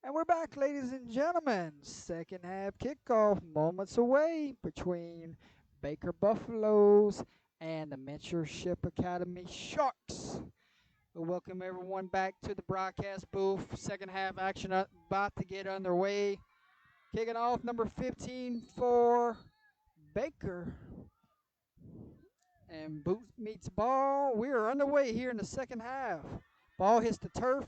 And we're back, ladies and gentlemen. Second half kickoff, moments away between Baker Buffaloes and the Mentorship Academy Sharks. We welcome everyone back to the broadcast booth. Second half action about to get underway. Kicking off, number 15 for Baker. And boot meets ball. We are underway here in the second half. Ball hits the turf.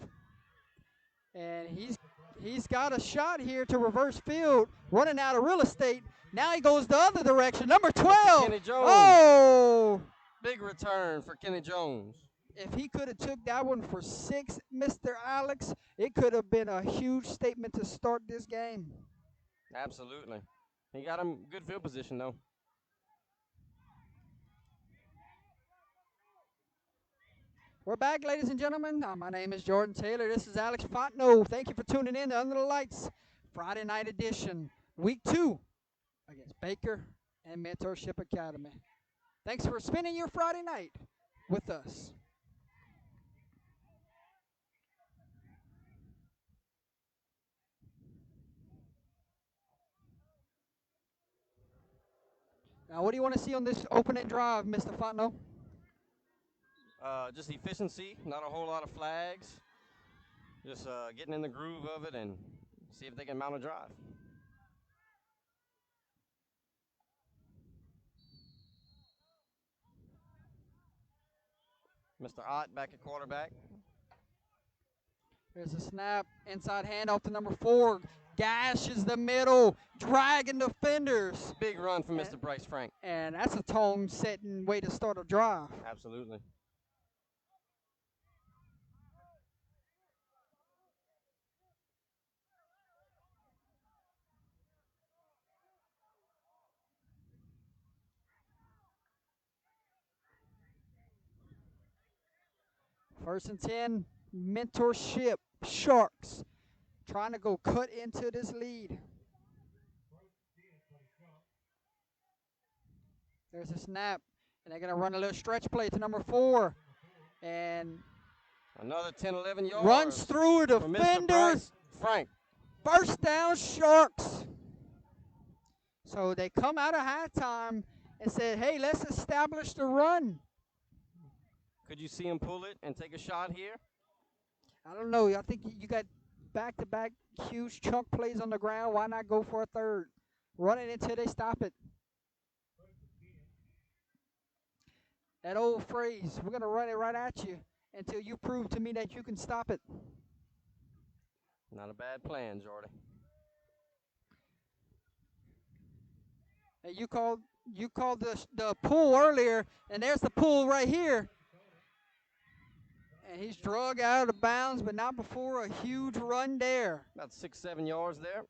And he's got a shot here to reverse field, running out of real estate. Now he goes the other direction. Number 12. Kenny Jones. Oh! Big return for Kenny Jones. If he could have took that one for 6, Mr. Alex, it could have been a huge statement to start this game. Absolutely. He got him good field position, though. We're back, ladies and gentlemen. My name is Jordan Taylor. This is Alex Fontenot. Thank you for tuning in to Under the Lights, Friday night edition, week 2 against Baker and Mentorship Academy. Thanks for spending your Friday night with us. Now, what do you want to see on this opening drive, Mr. Fontenot? Just efficiency, not a whole lot of flags. Just getting in the groove of it and see if they can mount a drive. Mr. Ott back at quarterback. There's a snap, inside handoff to number 4. Gashes the middle, dragging defenders. Big run from Mr. Bryce Frank. And that's a tone-setting way to start a drive. Absolutely. First and 10, Mentorship Sharks trying to go cut into this lead. There's a snap, and they're going to run a little stretch play to number 4. And another 10, 11 yards. Runs through a defender. Frank. First down, Sharks. So they come out of halftime and said, hey, let's establish the run. Could you see him pull it and take a shot here? I don't know. I think you got back-to-back huge chunk plays on the ground. Why not go for a third? Run it until they stop it. That old phrase, we're going to run it right at you until you prove to me that you can stop it. Not a bad plan, Jordy. Hey, you called the pull earlier, and there's the pull right here. And he's drug out of bounds, but not before a huge run there. About 6, 7 yards there.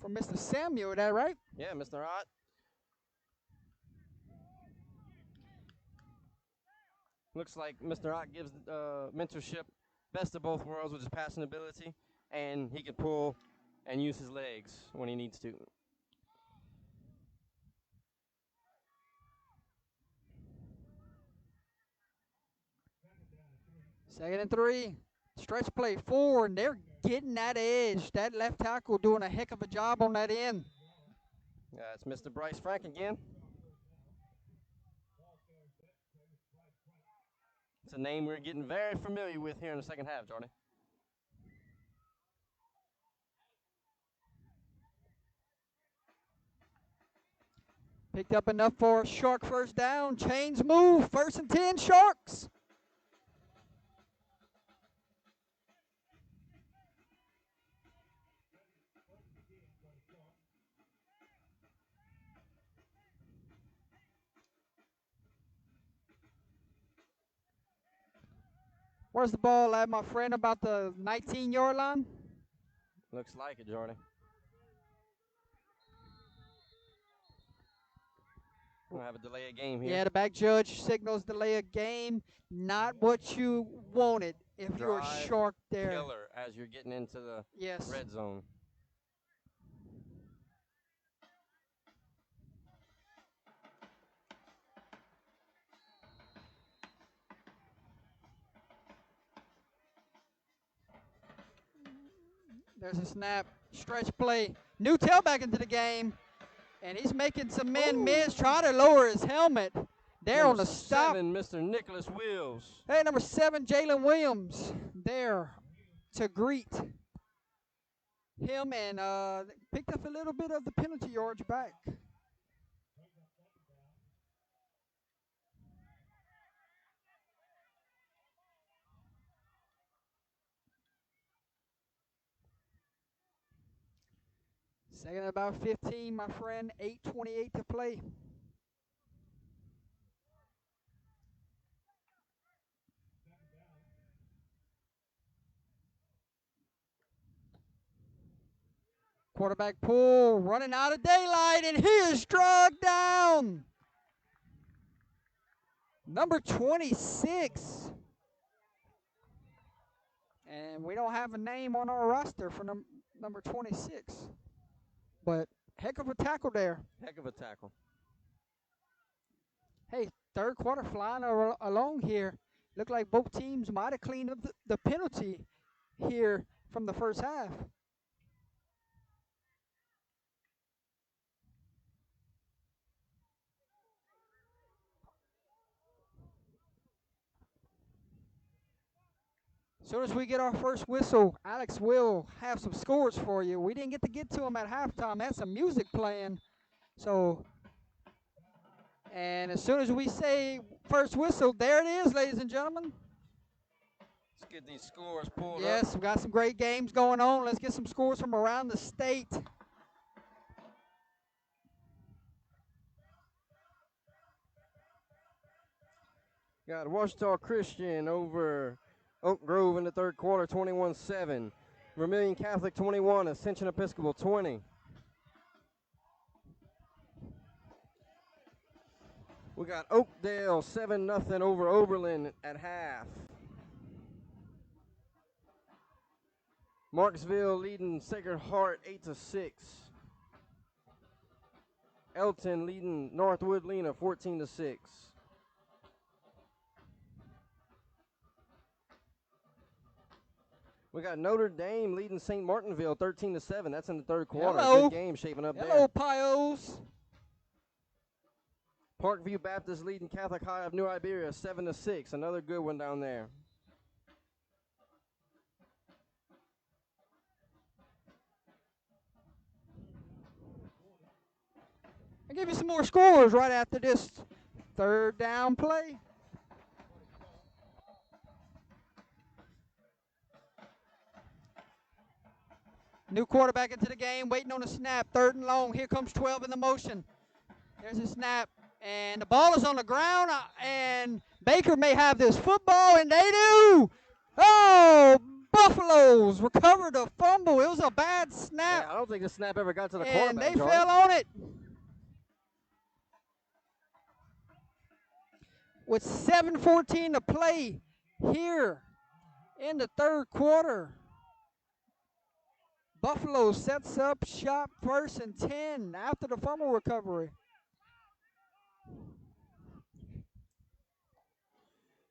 From Mr. Samuel, is that right? Yeah, Mr. Ott. Looks like Mr. Ott gives Mentorship best of both worlds with his passing ability, and he can pull and use his legs when he needs to. Second and 3. Stretch play 4, and they're getting that edge. That left tackle doing a heck of a job on that end. It's Mr. Bryce Frank again. It's a name we're getting very familiar with here in the second half, Jordan. Picked up enough for a Shark first down. Chains move. First and 10, Sharks. Where's the ball at, my friend? About the 19-yard line? Looks like it, Jordan. We'll have a delay of game here. Yeah, the back judge signals delay of game. Not what you wanted if you're a Shark there. Killer as you're getting into the red zone. There's a snap. Stretch play. New tailback into the game. And he's making some men miss. Try to lower his helmet. There on the stop. Number 7, Mr. Nicholas Wills. Hey, number 7, Jalen Williams. There to greet him and picked up a little bit of the penalty yards back. Second and about 15, my friend. 8:28 to play. Quarterback pull, running out of daylight, and he is struck down. Number 26. And we don't have a name on our roster for number 26. But heck of a tackle there. Heck of a tackle. Hey, third quarter flying along here. Looked like both teams might have cleaned up the penalty here from the first half. As soon as we get our first whistle, Alex will have some scores for you. We didn't get to them at halftime. Had some music playing. And as soon as we say first whistle, there it is, ladies and gentlemen. Let's get these scores pulled up. Yes, we got some great games going on. Let's get some scores from around the state. Got Washita Christian over Oak Grove in the third quarter, 21-7. Vermilion Catholic 21, Ascension Episcopal 20. We got Oakdale 7-0 over Oberlin at half. Marksville leading Sacred Heart 8-6. Elton leading Northwood Lena 14-6. We got Notre Dame leading St. Martinville 13-7. That's in the third quarter. Hello. Good game shaping up Hello, there. Pios. Parkview Baptist leading Catholic High of New Iberia 7-6. Another good one down there. I'll give you some more scores right after this third down play. New quarterback into the game, waiting on a snap. Third and long. Here comes 12 in the motion. There's a snap. And the ball is on the ground. And Baker may have this football, and they do. Oh, Buffaloes recovered a fumble. It was a bad snap. Yeah, I don't think the snap ever got to the And quarterback. they fell on it. With 7:14 to play here in the third quarter. Buffalo sets up shop 1st and 10 after the fumble recovery.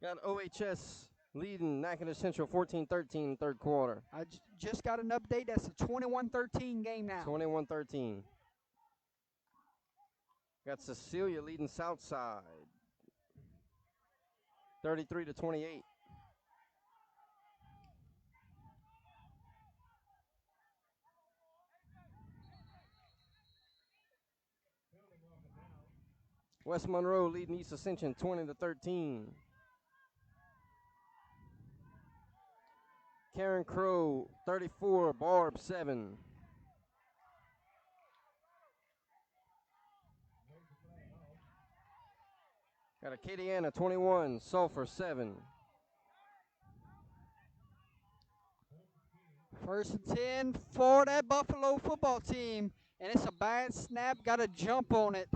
Got OHS leading Natchitoches Central 14-13 third quarter. I just got an update. That's a 21-13 game now. 21-13. Got Cecilia leading Southside 33-28. West Monroe leading East Ascension 20-13. Karen Crow 34, Barb 7. Got Acadiana 21, Sulphur 7. 1st and 10 for that Buffalo football team. And it's a bad snap. Got to jump on it.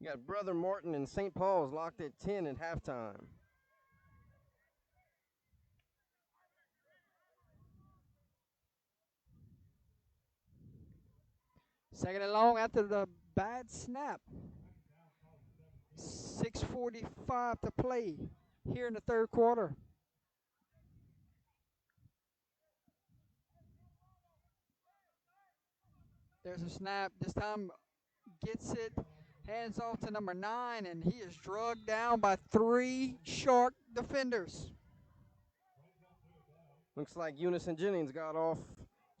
You got Brother Morton and St. Paul's locked at 10 at halftime. Second and long after the bad snap. 6:45 to play here in the third quarter. There's a snap. This time gets it, hands off to number 9, and he is drugged down by 3 Shark defenders. Looks like Eunice and Jennings got off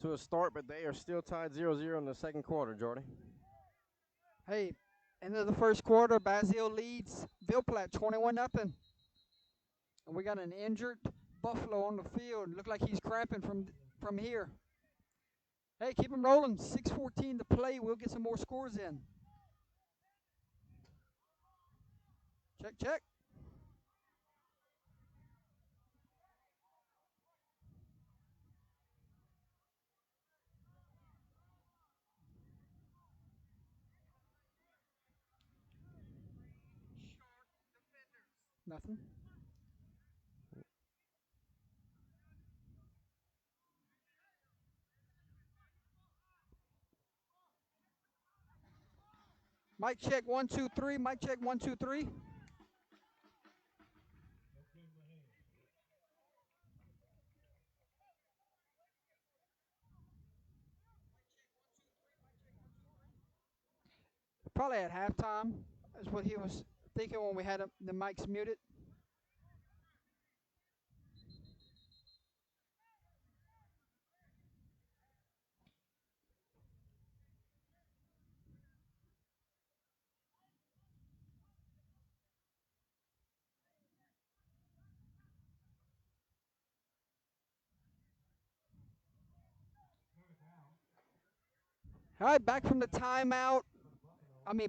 to a start, but they are still tied 0-0 in the second quarter, Jordy. Hey, end of the first quarter, Basile leads Ville Platte 21-0. And we got an injured Buffalo on the field. Look like he's cramping from here. Hey, keep him rolling. 6:14 to play. We'll get some more scores in. Check, check. Nothing. Mic check 1 2 3. Mic check 1 2 3. Probably at halftime is what he was thinking when we had the mics muted. All right, back from the timeout.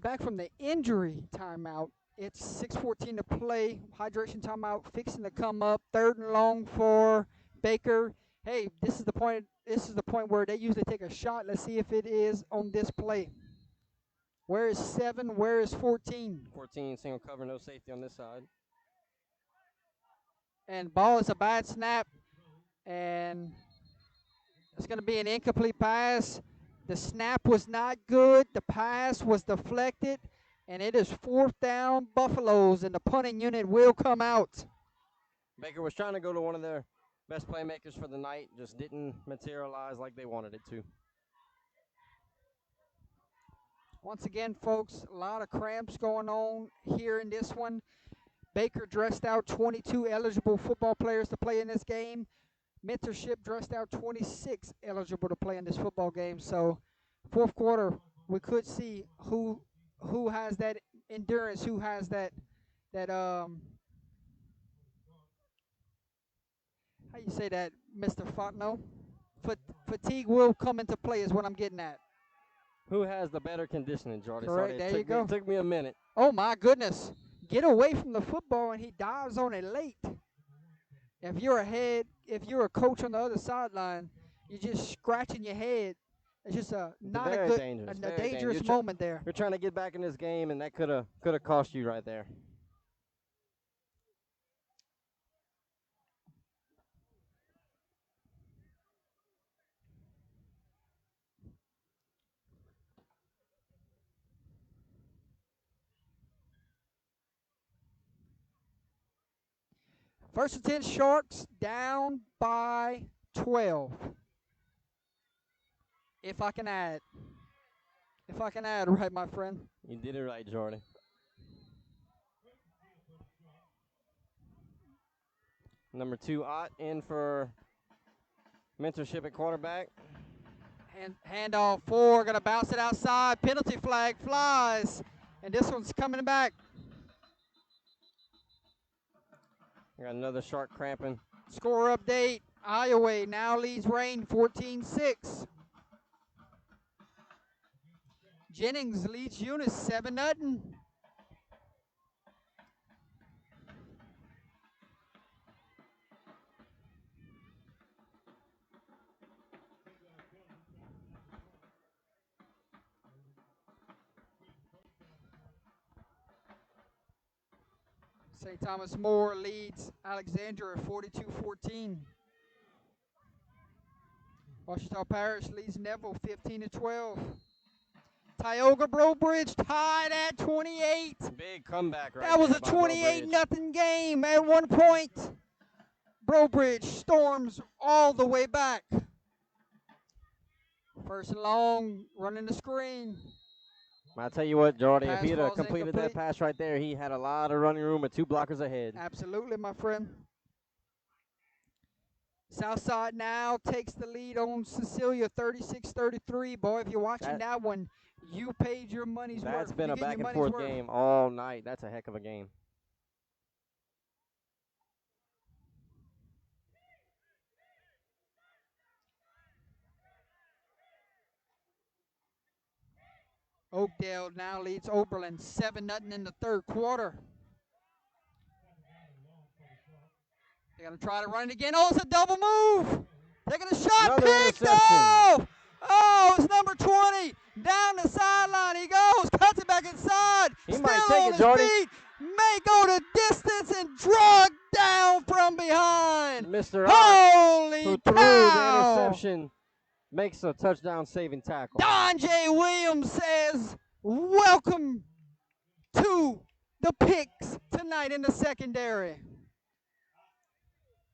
Back from the injury timeout. It's 6:14 to play. Hydration timeout fixing to come up. 3rd and long for Baker. Hey, this is the point. This is the point where they usually take a shot. Let's see if it is on this play. Where is 7? Where is 14? 14, single cover, no safety on this side. And ball is a bad snap. And it's going to be an incomplete pass. The snap was not good. The pass was deflected. And it is 4th down Buffaloes, and the punting unit will come out. Baker was trying to go to one of their best playmakers for the night, just didn't materialize like they wanted it to. Once again, folks, a lot of cramps going on here in this one. Baker dressed out 22 eligible football players to play in this game. Mentorship dressed out 26 eligible to play in this football game. So, fourth quarter, we could see who has that endurance, who has that how you say that, Mr. Fontenot? Fatigue will come into play is what I'm getting at. Who has the better conditioning, Jordy? Correct, there you go. It took me a minute. Oh, my goodness. Get away from the football, and he dives on it late. If you're a coach on the other sideline, you're just scratching your head. It's just not a good, dangerous moment there. You're trying to get back in this game, and that could have cost you right there. First and 10 Sharks down by 12. If I can add. Right, my friend. You did it right, Jordan. Number 2, Ott, in for Mentorship at quarterback. Handoff 4, going to bounce it outside. Penalty flag flies. And this one's coming back. We got another Shark cramping. Score update. Iowa now leads Rain 14-6. Jennings leads Eunice 7-0. St. Thomas More leads Alexandria 42-14. Washita Parish leads Neville 15-12. Tioga Brobridge tied at 28. Big comeback right That was there a by 28 Brobridge. nothing game at one point. Brobridge storms all the way back. First and long, running the screen. I tell you what, Jordy, if Pass he had falls completed that incomplete. pass right there, he had a lot of running room with 2 blockers ahead. Absolutely, my friend. Southside now takes the lead on Cecilia, 36-33. Boy, if you're watching that one, you paid your money's worth. That's been You're a getting back your and money's forth worth. game all night. That's a heck of a game. Oakdale now leads Oberlin 7-0 in the third quarter. They're going to try to run it again. Oh, it's a double move. Taking a shot. Another Picked interception. off. Oh, it's number 20. Down the sideline he goes. Cuts it back inside. He Still might take on it, his Jordy. feet. May go the distance and drug down from behind. Mr. Holy who cow. threw the interception, makes a touchdown-saving tackle. Don J. Williams says, welcome to the picks tonight in the secondary.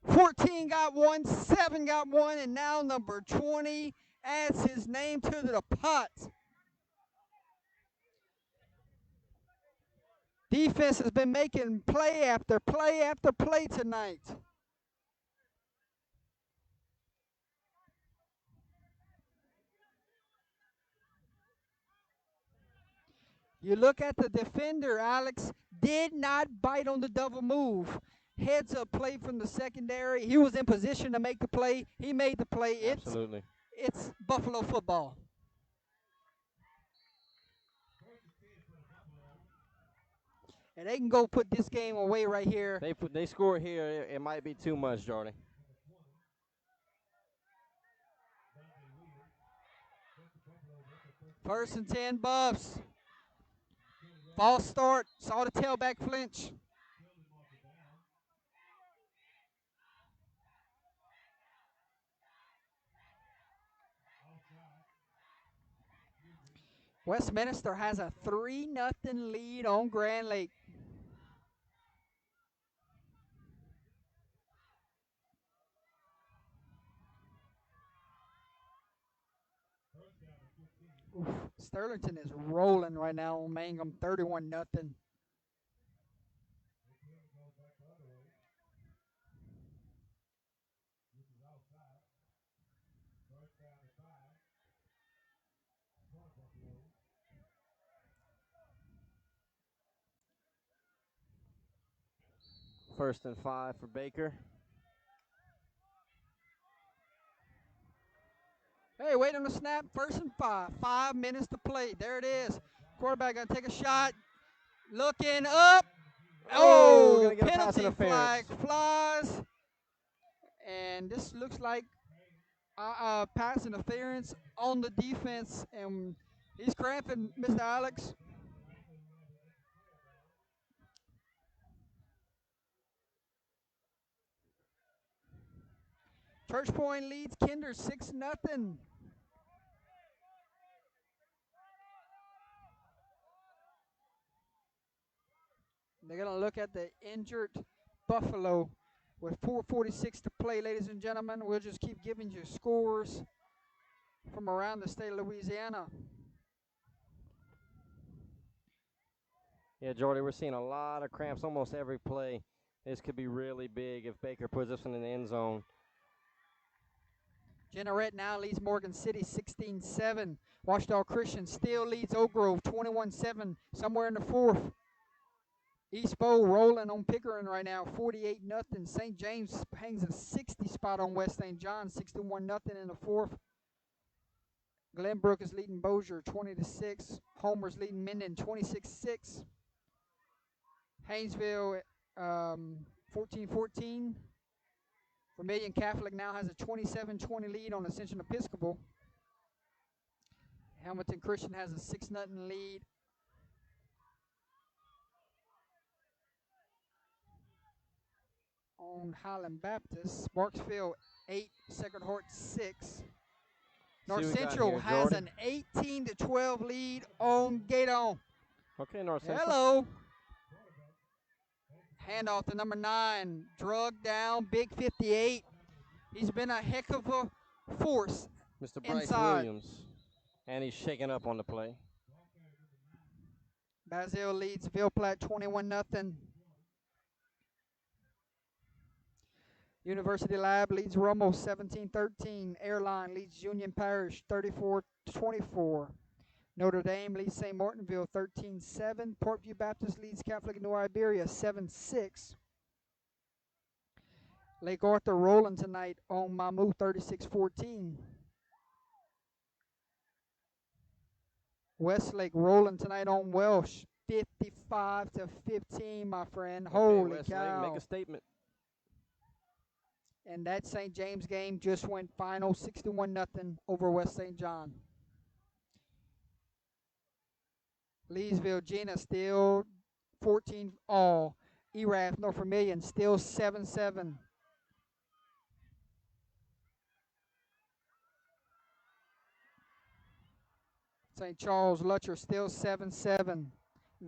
14 got one, 7 got one, and now number 20 adds his name to the pot. Defense has been making play after play after play tonight. You look at the defender, Alex, did not bite on the double move. Heads up play from the secondary. He was in position to make the play. He made the play. Absolutely. It's Buffalo football. And they can go put this game away right here. They score here. It might be too much, Jordy. First and 10 Buffs. False start. Saw the tailback flinch. Westminster has a 3-0 lead on Grand Lake. Oof. Sterlington is rolling right now on Mangum, 31-0. First and 5 for Baker. Hey, wait on the snap. First and 5. 5 minutes to play. There it is. Quarterback going to take a shot. Looking up. Oh, penalty flag flies. And this looks like pass interference on the defense. And he's cramping, Mr. Alex. Church Point leads Kinder 6-0. They're going to look at the injured Buffalo with 4:46 to play, ladies and gentlemen. We'll just keep giving you scores from around the state of Louisiana. Yeah, Jordy, we're seeing a lot of cramps almost every play. This could be really big if Baker puts this one in the end zone. Jeanerette now leads Morgan City 16-7. Washita Christian still leads Oak Grove 21-7, somewhere in the fourth. East Bow rolling on Pickering right now, 48-0. St. James hangs a 60 spot on West St. John, 61-0 in the fourth. Glenbrook is leading Bossier 20-6. Homer's leading Minden 26-6. Haynesville 14-14. Vermilion Catholic now has a 27-20 lead on Ascension Episcopal. Hamilton Christian has a 6-0 lead. On Highland Baptist. Sparksville 8, Sacred Heart 6. See North what we got Central here, has Jordy. an 18-12 lead on Gaydon. Okay, North Central. Hello. Handoff to number 9. Drug down, big 58. He's been a heck of a force Mr. Bryce inside. Williams. And he's shaking up on the play. Bazille leads Ville Platte 21-0. University Lab leads Rummel 17-13. Airline leads Union Parish 34-24. Notre Dame leads St. Martinville 13-7. Portview Baptist leads Catholic New Iberia 7-6. Lake Arthur rolling tonight on Mamou 36-14. Westlake rolling tonight on Welsh 55-15, my friend. Okay, Holy Westlake, cow. make a statement. And that St. James game just went final 61-0 over West St. John. Leesville Gina still 14 all. ERAF North Vermilion still 7-7. St. Charles Lutcher still 7-7.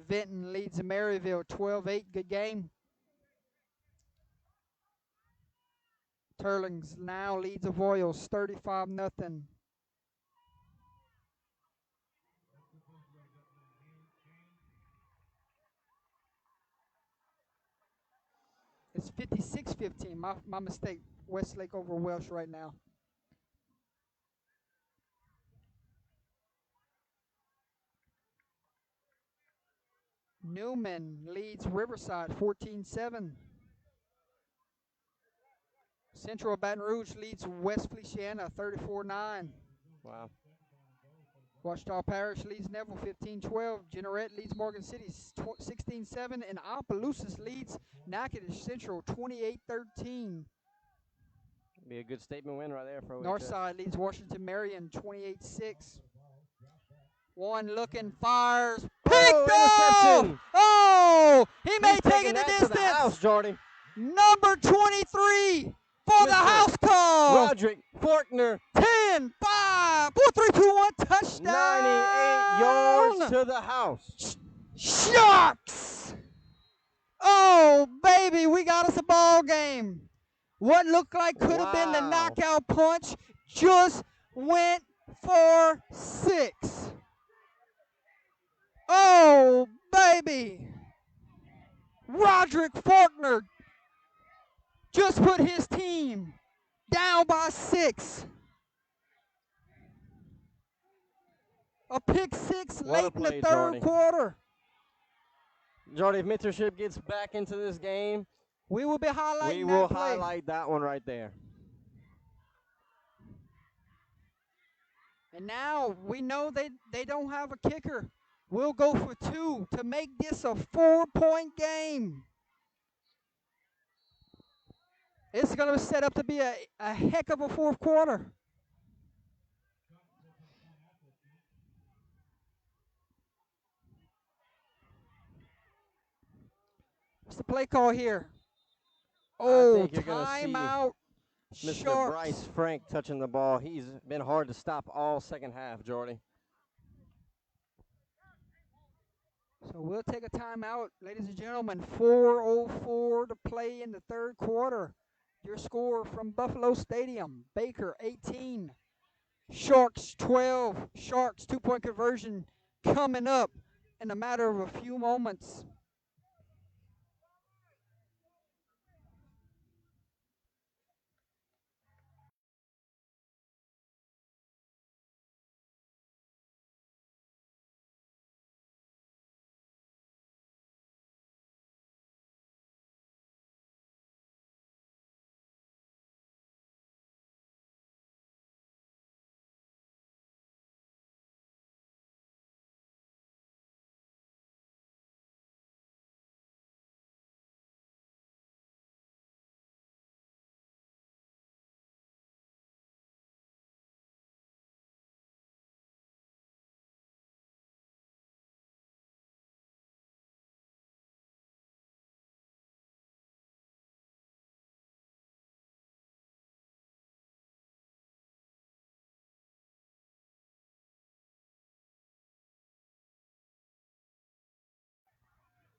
Vinton leads Maryville 12-8. Good game. Turlings now leads Avoyles 35-0. It's 56-15. My mistake. Westlake over Welsh right now. Newman leads Riverside 14-7. Central Baton Rouge leads West Feliciana 34-9. Wow. Ouachita Parish leads Neville 15-12. Jeanerette leads Morgan City 16-7. And Opelousas leads Natchitoches Central 28-13. Be a good statement win right there for OHS. Northside leads Washington Marion 28-6. One looking, fires, picked off! Oh, he may take it the distance. To the house, Jordy. Number 23 for Mr. the house call. Roderick Faulkner. 10, 5, 4, 3, 2, 1, touchdown. 98 yards to the house. Sharks! Oh, baby, we got us a ball game. What looked like could have been the knockout punch just went for 6. Oh, baby. Roderick Faulkner just put his team down by 6. A pick 6 late in the third quarter. Jordy, if Mentorship gets back into this game, we will be highlighting We will highlight that one right there. And now we know they don't have a kicker. We'll go for 2 to make this a 4-point game. It's going to set up to be a heck of a fourth quarter. What's the play call here? Oh, timeout. Mr. Bryce Frank touching the ball. He's been hard to stop all second half, Jordy. So we'll take a timeout, ladies and gentlemen. 4:04 to play in the third quarter. Your score from Buffalo Stadium: Baker 18, Sharks 12. Sharks 2-point conversion coming up in a matter of a few moments.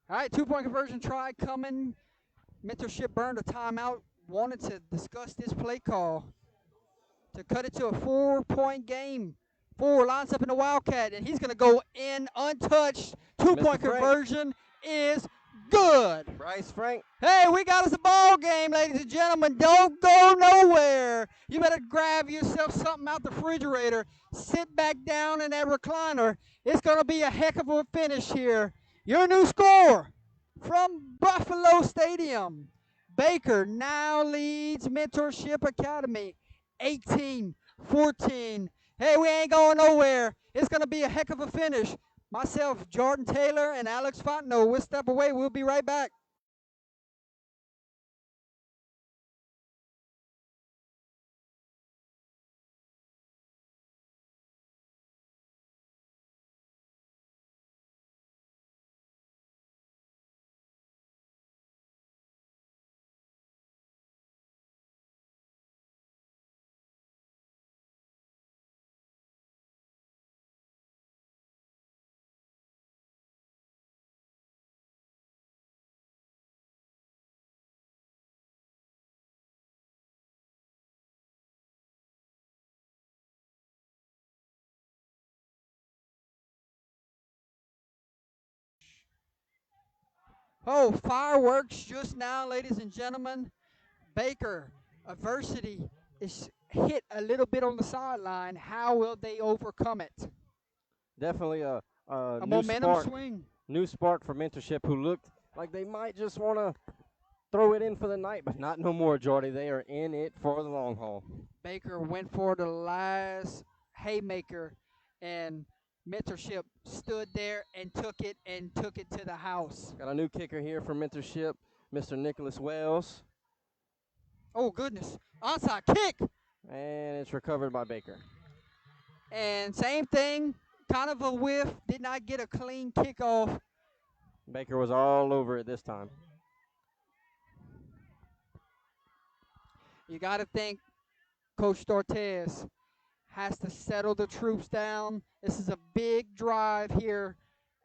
All right, 2-point conversion try coming. Mentorship burned a timeout. Wanted to discuss this play call to cut it to a 4-point game. 4 lines up in the Wildcat, and he's going to go in untouched. 2-point conversion is good. Bryce Frank. Hey, we got us a ball game, ladies and gentlemen. Don't go nowhere. You better grab yourself something out the refrigerator. Sit back down in that recliner. It's going to be a heck of a finish here. Your new score from Buffalo Stadium. Baker now leads Mentorship Academy 18-14. Hey, we ain't going nowhere. It's going to be a heck of a finish. Myself, Jordan Taylor, and Alex Fontenot, we'll step away. We'll be right back. Oh, fireworks just now, ladies and gentlemen. Baker, adversity is hit a little bit on the sideline. How will they overcome it? Definitely a new momentum spark. Swing. New spark for Mentorship, who looked like they might just want to throw it in for the night, but not no more, Jordy. They are in it for the long haul. Baker went for the last haymaker, and Mentorship stood there and took it to the house. Got a new kicker here for Mentorship, Mr. Nicholas Wells. Oh, goodness. Onside kick. And it's recovered by Baker. And same thing, kind of a whiff. Did not get a clean kickoff. Baker was all over it this time. You got to think Coach Dortez has to settle the troops down. This is a big drive here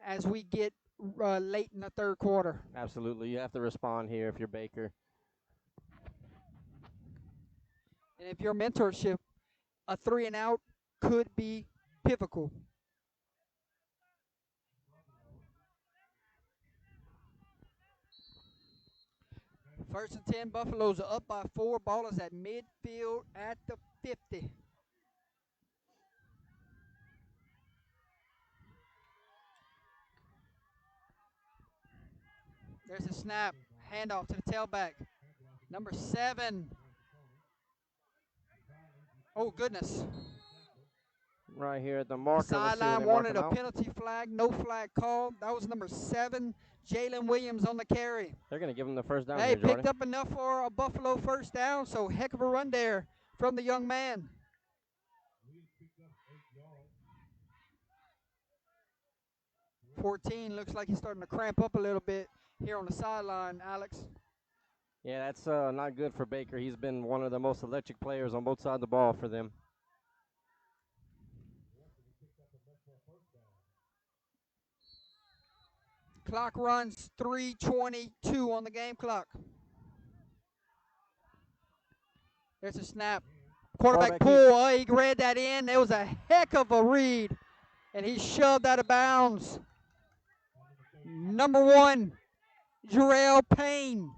as we get late in the third quarter. Absolutely. You have to respond here if you're Baker. And if you're Mentorship, a 3-and-out could be pivotal. First and 10, Buffaloes are up by 4. Ball is at midfield at the 50. There's a snap. Handoff to the tailback. Number 7. Oh, goodness. Right here at the marker. The sideline wanted a penalty flag. No flag called. That was number 7, Jalen Williams on the carry. They're going to give him the first down. They picked up enough for a Buffalo first down, so heck of a run there from the young man. $14 looks like he's starting to cramp up a little bit here on the sideline, Alex. Yeah, that's not good for Baker. He's been one of the most electric players on both sides of the ball for them. Clock runs 3:22 on the game clock. There's a snap. Quarterback pull. Oh, he read that in. It was a heck of a read, and he shoved out of bounds. Number 1, Jarrell Payne.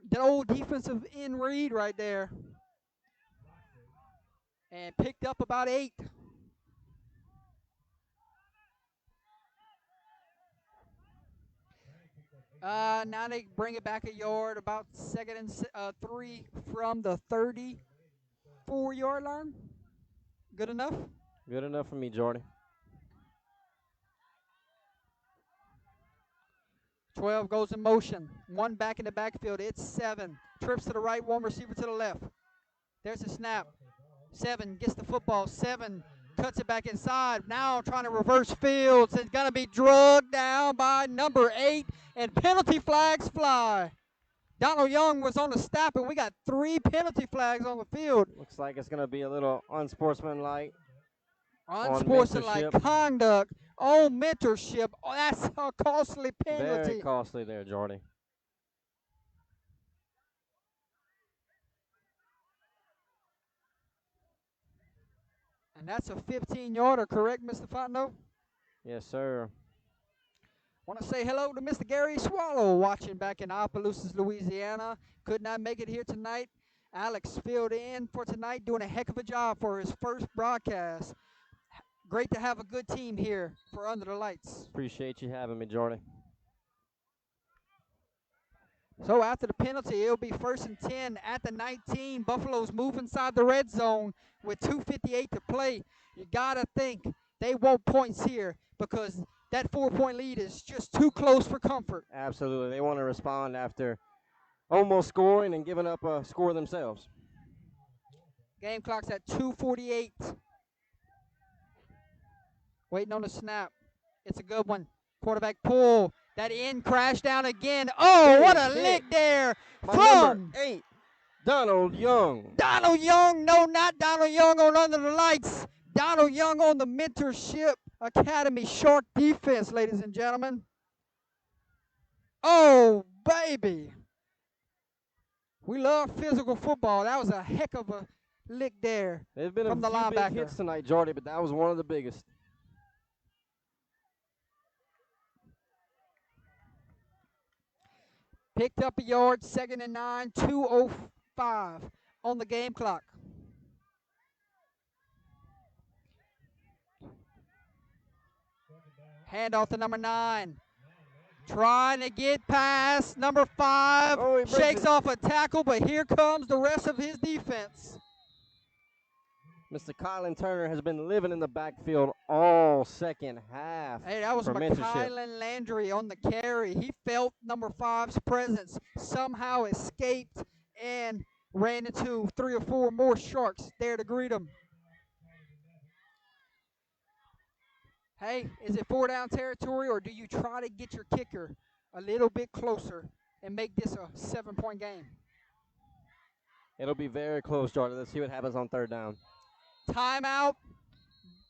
The old defensive end read right there. And picked up about 8. Now they bring it back a yard, about 2nd and 3 from the 34-yard line. Good enough? Good enough for me, Jordy. 12 goes in motion. 1 back in the backfield. It's 7. Trips to the right, 1 receiver to the left. There's a snap. 7 gets the football. 7 cuts it back inside. Now trying to reverse fields. It's going to be drugged down by number 8, and penalty flags fly. Donald Young was on the stop, and we got 3 penalty flags on the field. Looks like it's going to be a little unsportsmanlike. Unsportsmanlike conduct on Mentorship. Oh, that's a costly Very penalty. costly there, Jordy. And that's a 15-yarder, correct, Mr. Fontenot? Yes, sir. Want to say hello to Mr. Gary Swallow watching back in Opelousas, Louisiana. Could not make it here tonight. Alex filled in for tonight, doing a heck of a job for his first broadcast. Great to have a good team here for Under the Lights. Appreciate you having me, Jordy. So after the penalty, it'll be 1st and 10 at the 19. Buffaloes move inside the red zone with 2:58 to play. You got to think they want points here because that 4-point lead is just too close for comfort. Absolutely. They want to respond after almost scoring and giving up a score themselves. Game clock's at 2:48. Waiting on the snap. It's a good one. Quarterback pull. That end crash down again. Oh, what a lick there My from number 8, Donald Young. Donald Young. No, not Donald Young on Under the Lights. Donald Young on the Mentorship Academy Shark defense, ladies and gentlemen. Oh, baby. We love physical football. That was a heck of a lick there. There's been from a the few big linebacker. hits tonight, Jordy, but that was one of the biggest. Picked up a yard, 2nd and 9, 2:05 on the game clock. Handoff to number 9. Trying to get past number 5. Oh, he breaks Shakes it. off a tackle, but here comes the rest of his defense. Mr. Kylan Turner has been living in the backfield all second half. Hey, that was for Mentorship. McKylan Landry on the carry. He felt number 5's presence, somehow escaped, and ran into 3 or 4 more Sharks there to greet him. Hey, is it 4-down territory, or do you try to get your kicker a little bit closer and make this a 7-point game? It'll be very close, Jordan. Let's see what happens on 3rd down. Timeout,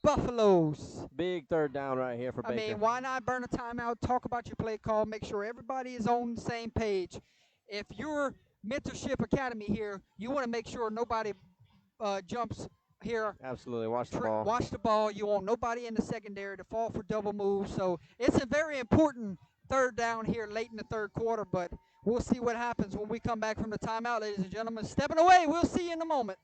Buffaloes. Big 3rd down right here for Baker. I mean, why not burn a timeout, talk about your play call, make sure everybody is on the same page. If you're Mentorship Academy here, you want to make sure nobody jumps here. Absolutely. Watch the ball. Watch the ball. You want nobody in the secondary to fall for double moves. So it's a very important 3rd down here late in the 3rd quarter, but we'll see what happens when we come back from the timeout, ladies and gentlemen. Stepping away. We'll see you in a moment.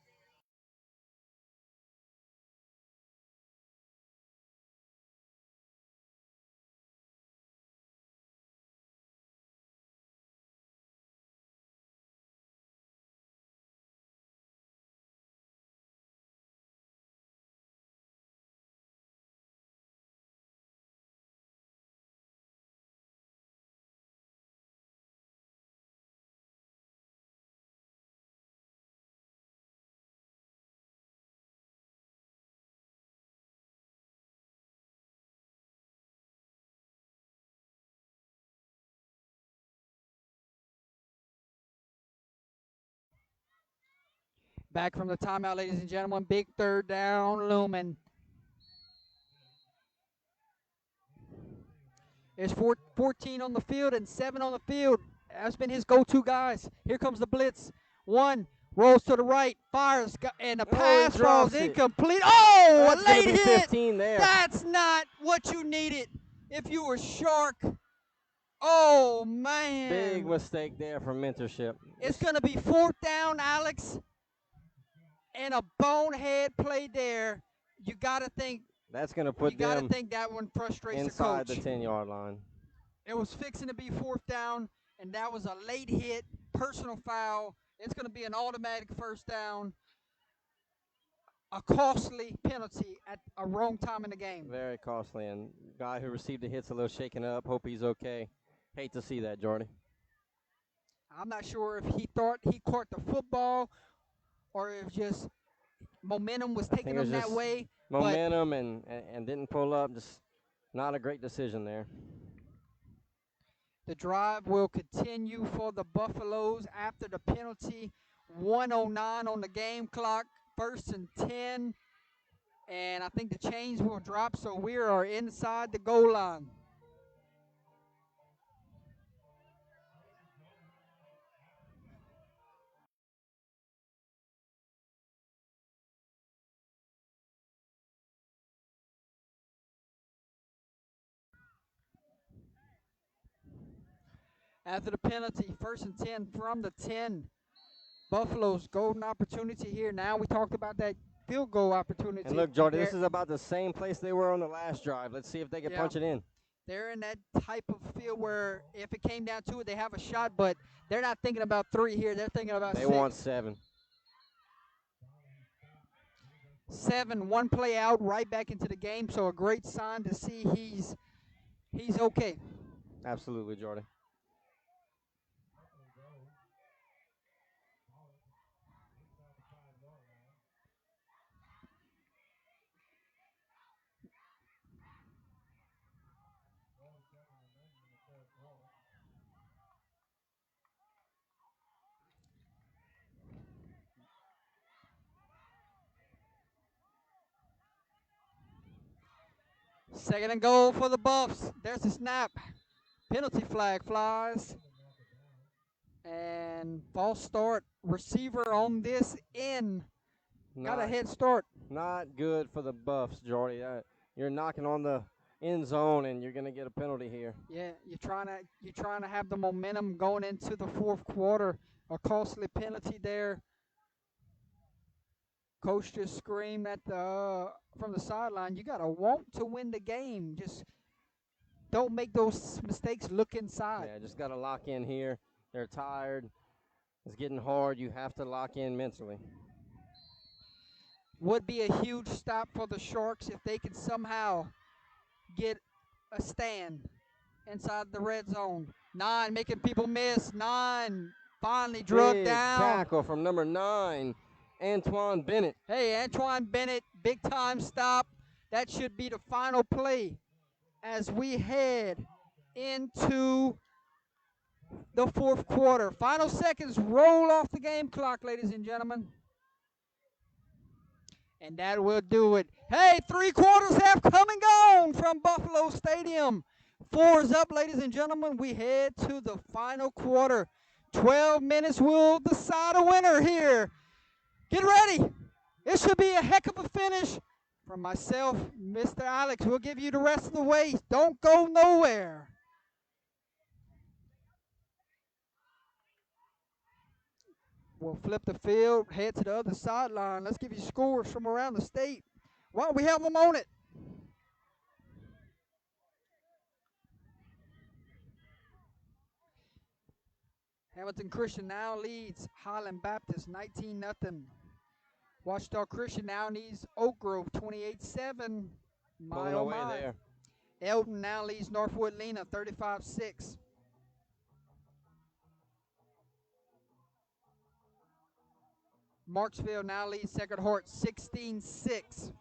Back from the timeout, ladies and gentlemen. Big 3rd down looming. There's 14 on the field and 7 on the field. That's been his go-to guys. Here comes the blitz. 1 rolls to the right, fires, and the pass falls incomplete. Oh, That's a late gonna be hit. 15 there. That's not what you needed if you were Shark. Oh, man. Big mistake there from Mentorship. It's going to be 4th down, Alex, and a bonehead play there. You got to think. That's going to put You got to them think that one frustrates inside the the coach. 10-yard line. It was fixing to be 4th down, and that was a late hit, personal foul. It's going to be an automatic 1st down. A costly penalty at a wrong time in the game. Very costly, and guy who received the hit's a little shaken up. Hope he's okay. Hate to see that, Jordy. I'm not sure if he thought he caught the football or if just momentum was taking him that way. Momentum and didn't pull up. Just not a great decision there. The drive will continue for the Buffaloes after the penalty. 1:09 on the game clock. 1st and 10. And I think the chains will drop, so we are inside the goal line. After the penalty, 1st and 10 from the 10. Buffalo's golden opportunity here. Now we talked about that field goal opportunity. And look, Jordy, this is about the same place they were on the last drive. Let's see if they can punch it in. They're in that type of field where if it came down to it, they have a shot, but they're not thinking about 3 here. They're thinking about 6. They want 7. 7, one play out, right back into the game. So a great sign to see he's okay. Absolutely, Jordy. Second and goal for the Buffs. There's the snap. Penalty flag flies. And false start. Receiver on this end. Got a head start. Not good for the Buffs, Jordy. You're knocking on the end zone, and you're going to get a penalty here. Yeah, you're trying to have the momentum going into the 4th quarter. A costly penalty there. Coach just screamed at from the sideline, you got to want to win the game. Just don't make those mistakes. Look inside. Yeah, just got to lock in here. They're tired. It's getting hard. You have to lock in mentally. Would be a huge stop for the Sharks if they could somehow get a stand inside the red zone. 9 making people miss. 9 finally drugged down. Tackle from number 9. Antoine Bennett. Hey, Antoine Bennett, big time stop. That should be the final play as we head into the 4th quarter. Final seconds roll off the game clock, ladies and gentlemen. And that will do it. Hey, 3 quarters have come and gone from Buffalo Stadium. 4 is up, ladies and gentlemen. We head to the final quarter. 12 minutes will decide a winner here. Get ready. It should be a heck of a finish. From myself, Mr. Alex, we'll give you the rest of the way. Don't go nowhere. We'll flip the field, head to the other sideline. Let's give you scores from around the state. Well, we have them on it. Hamilton Christian now leads Highland Baptist 19-0. Washita Christian now leads Oak Grove 28-7. My oh my. There. Eldon now leads Northwood Lena 35-6. Marksville now leads Sacred Heart 16-6.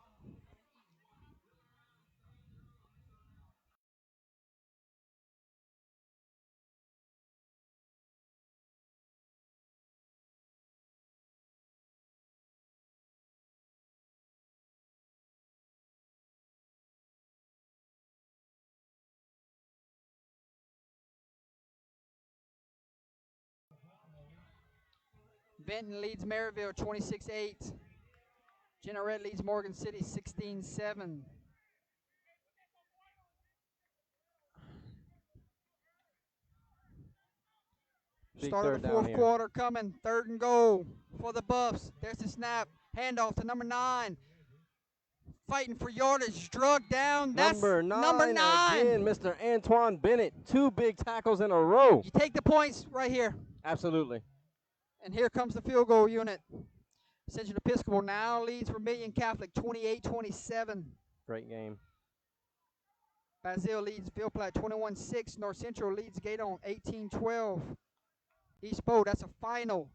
Benton leads Maryville 26-8. Jeanerette leads Morgan City 16-7. Start of the 4th quarter coming. 3rd and goal for the Buffs. There's the snap. Handoff to number 9. Fighting for yardage. Drugged down. That's number 9. Again, Mr. Antoine Bennett. 2 big tackles in a row. You take the points right here. Absolutely. And here comes the field goal unit. Ascension Episcopal now leads Vermilion Catholic 28-27. Great game. Basile leads Ville Platte 21-6. North Central leads Gaydon 18-12. East Bow, that's a final.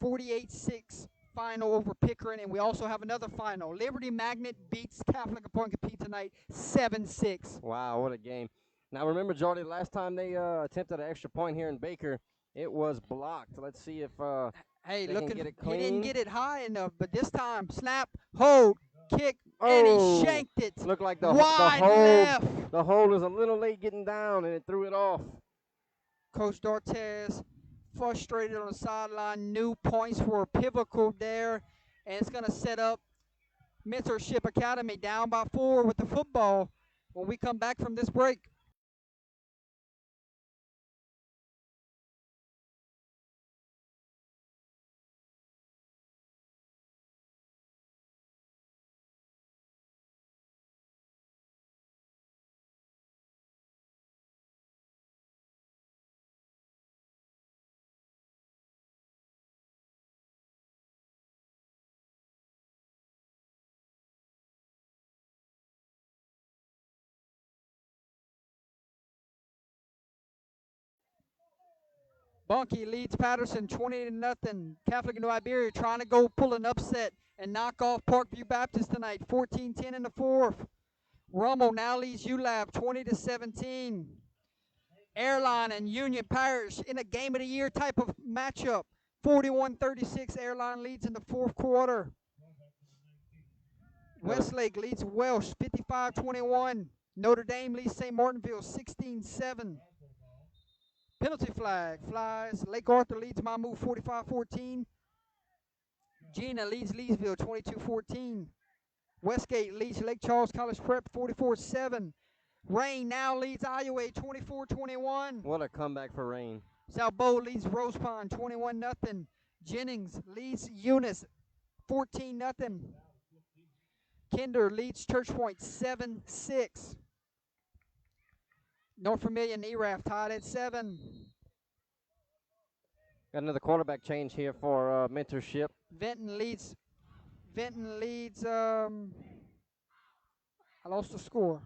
48-6 final over Pickering. And we also have another final. Liberty Magnet beats Catholic upon Compete tonight 7-6. Wow, what a game. Now remember, Jordy, last time they attempted an extra point here in Baker, it was blocked. Let's see if hey, they can get it clean. He didn't get it high enough, but this time, snap, hold, kick, And he Oh, shanked it. looked like Wide left. the hold was a little late getting down, and it threw it off. Coach Dortez frustrated on the sideline. New points were pivotal there, and it's going to set up Mentorship Academy down by 4 with the football when we come back from this break. Bunkie leads Patterson 20-0. Catholic New Iberia trying to go pull an upset and knock off Parkview Baptist tonight, 14-10 in the fourth. Rummel now leads ULAB 20-17. Airline and Union Parish in a game of the year type of matchup. 41-36, Airline leads in the fourth quarter. Westlake leads Welsh 55-21. Notre Dame leads St. Martinville 16-7. Penalty flag flies. Lake Arthur leads Mamou 45-14. Gina leads Leesville 22-14. Westgate leads Lake Charles College Prep 44-7. Rain now leads Iowa 24-21. What a comeback for Rain. South Bow leads Rose Pond 21-0. Jennings leads Eunice 14-0. Kinder leads Church Point 7-6. North Vermilion ERAF tied at 7. Got another quarterback change here for Mentorship. Vinton leads. I lost the score.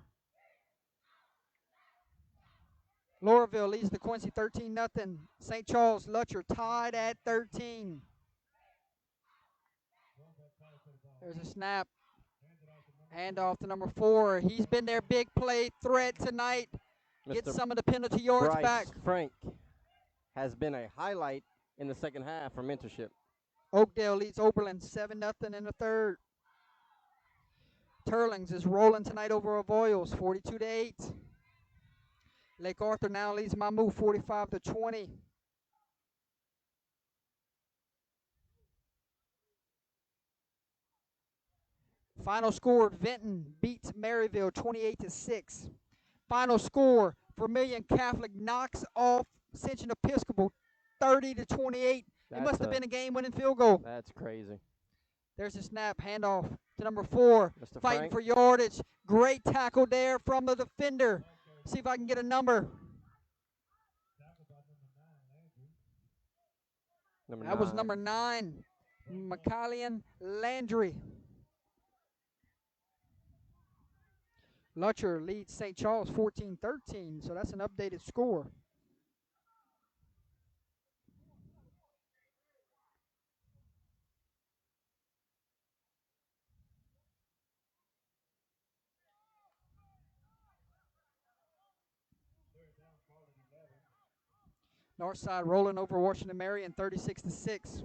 Laurelville leads the Quincy 13-0. St. Charles Lutcher tied at 13. There's a snap. Handoff to number 4. He's been their big play threat tonight. Get some of the penalty yards Bryce back. Frank has been a highlight in the second half for Mentorship. Oakdale leads Oberlin 7-0 in the third. Turlings is rolling tonight over Avoyles 42-8. Lake Arthur now leads Mamou 45-20. Final score, Vinton beats Maryville 28-6. Final score, Vermilion Catholic knocks off Ascension Episcopal 30-28. It must have been a game-winning field goal. That's crazy. There's a snap, handoff to number 4. Mr. Fighting Frank. for yardage. Great tackle there from the defender. See if I can get a number. That was number 9, Macallian Landry. Lutcher leads St. Charles 14-13, so that's an updated score. Northside rolling over Washington Marion 36-6.